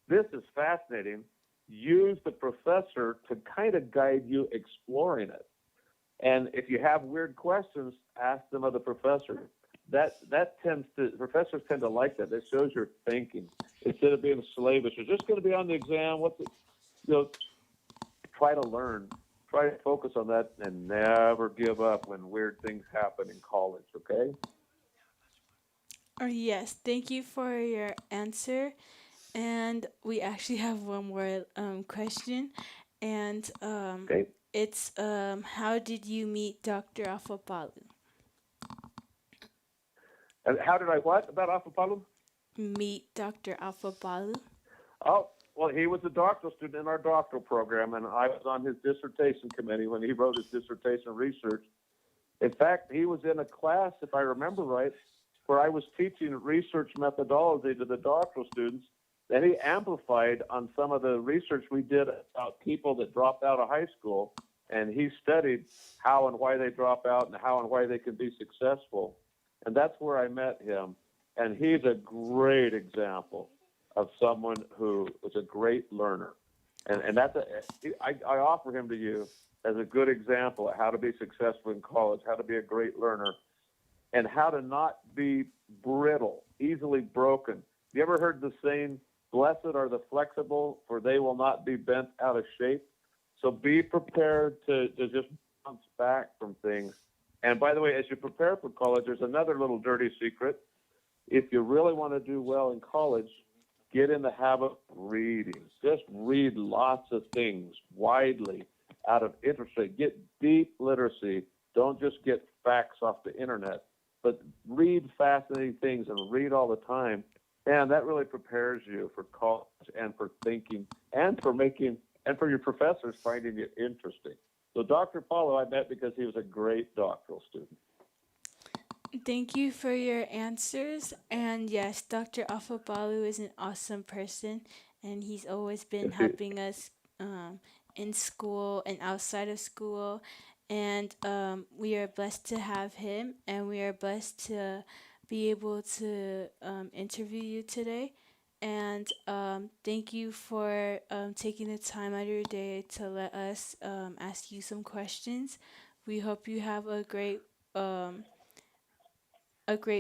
this is fascinating. use the professor to kind of guide you exploring it. And if you have weird questions, ask them of the professor. Professors tend to like that. That shows you're thinking instead of being slavish. You're just going to be on the exam. Try to learn. Try to focus on that and never give up when weird things happen in college, okay? Yes, thank you for your answer. And we actually have one more question. And it's how did you meet Dr. Afopalu? And how did I what about Afopalu? Meet Dr. Afopalu. Oh, well, he was a doctoral student in our doctoral program, and I was on his dissertation committee when he wrote his dissertation research. In fact, he was in a class, if I remember right, where I was teaching research methodology to the doctoral students. Then he amplified on some of the research we did about people that dropped out of high school, and he studied how and why they drop out and how and why they can be successful. And that's where I met him. And he's a great example of someone who was a great learner. And I offer him to you as a good example of how to be successful in college, how to be a great learner, and how to not be brittle, easily broken. You ever heard the saying, blessed are the flexible, for they will not be bent out of shape? So be prepared to just bounce back from things. And by the way, as you prepare for college, there's another little dirty secret. If you really want to do well in college, get in the habit of reading. Just read lots of things widely out of interest. Get deep literacy. Don't just get facts off the internet, but read fascinating things and read all the time. And that really prepares you for college and for thinking and for your professors finding it interesting. So Dr. Folau I met because he was a great doctoral student. Thank you for your answers. And yes, Dr. Afopalu is an awesome person, and he's always been helping us in school and outside of school. And we are blessed to have him, and we are blessed to be able to interview you today. And thank you for taking the time out of your day to let us ask you some questions. We hope you have a great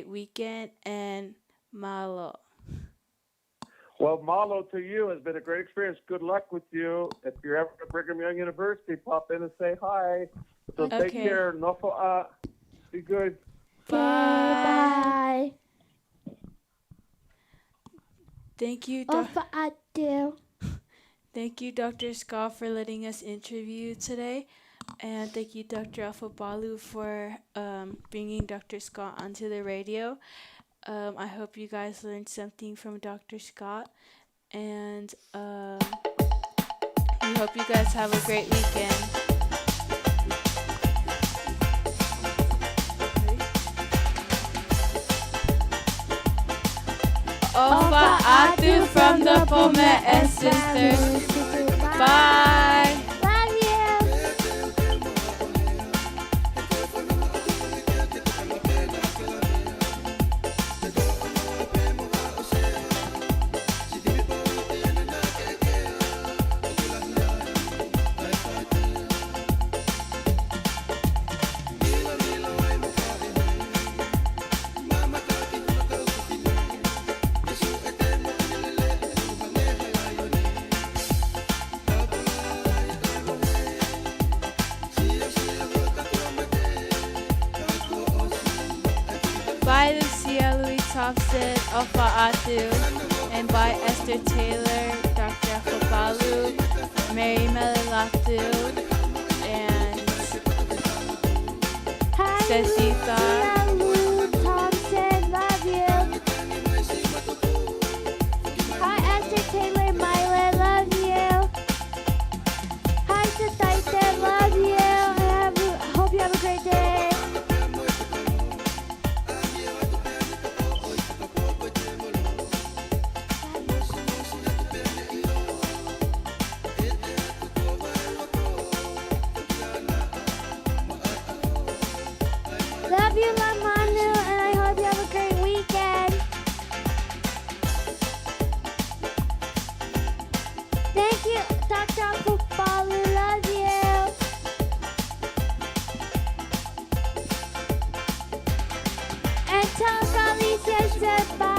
weekend, and mahalo. Well, mahalo to you. It's been a great experience. Good luck with you. If you're ever at Brigham Young University, pop in and say hi. So take care. Nofo'a. Be good. Bye. Thank you, Thank you, Dr. Scott, for letting us interview you today. And thank you, Dr. Afopalu, for bringing Dr. Scott onto the radio. I hope you guys learned something from Dr. Scott. And we hope you guys have a great weekend. Ofa Atu from the Pome'e Sisters. Bye. Love you. By Lucia Louis Thompson, Ofa Atu, and by Esther Taylor, Dr. Afopalu, Mary Melilatu, and Sethitha. Thompson, love you. Hi, Esther Taylor, Myla, love you. Hi, Sethitha, love you. Hope you have a great day. Love you, love Tonga Vake Tali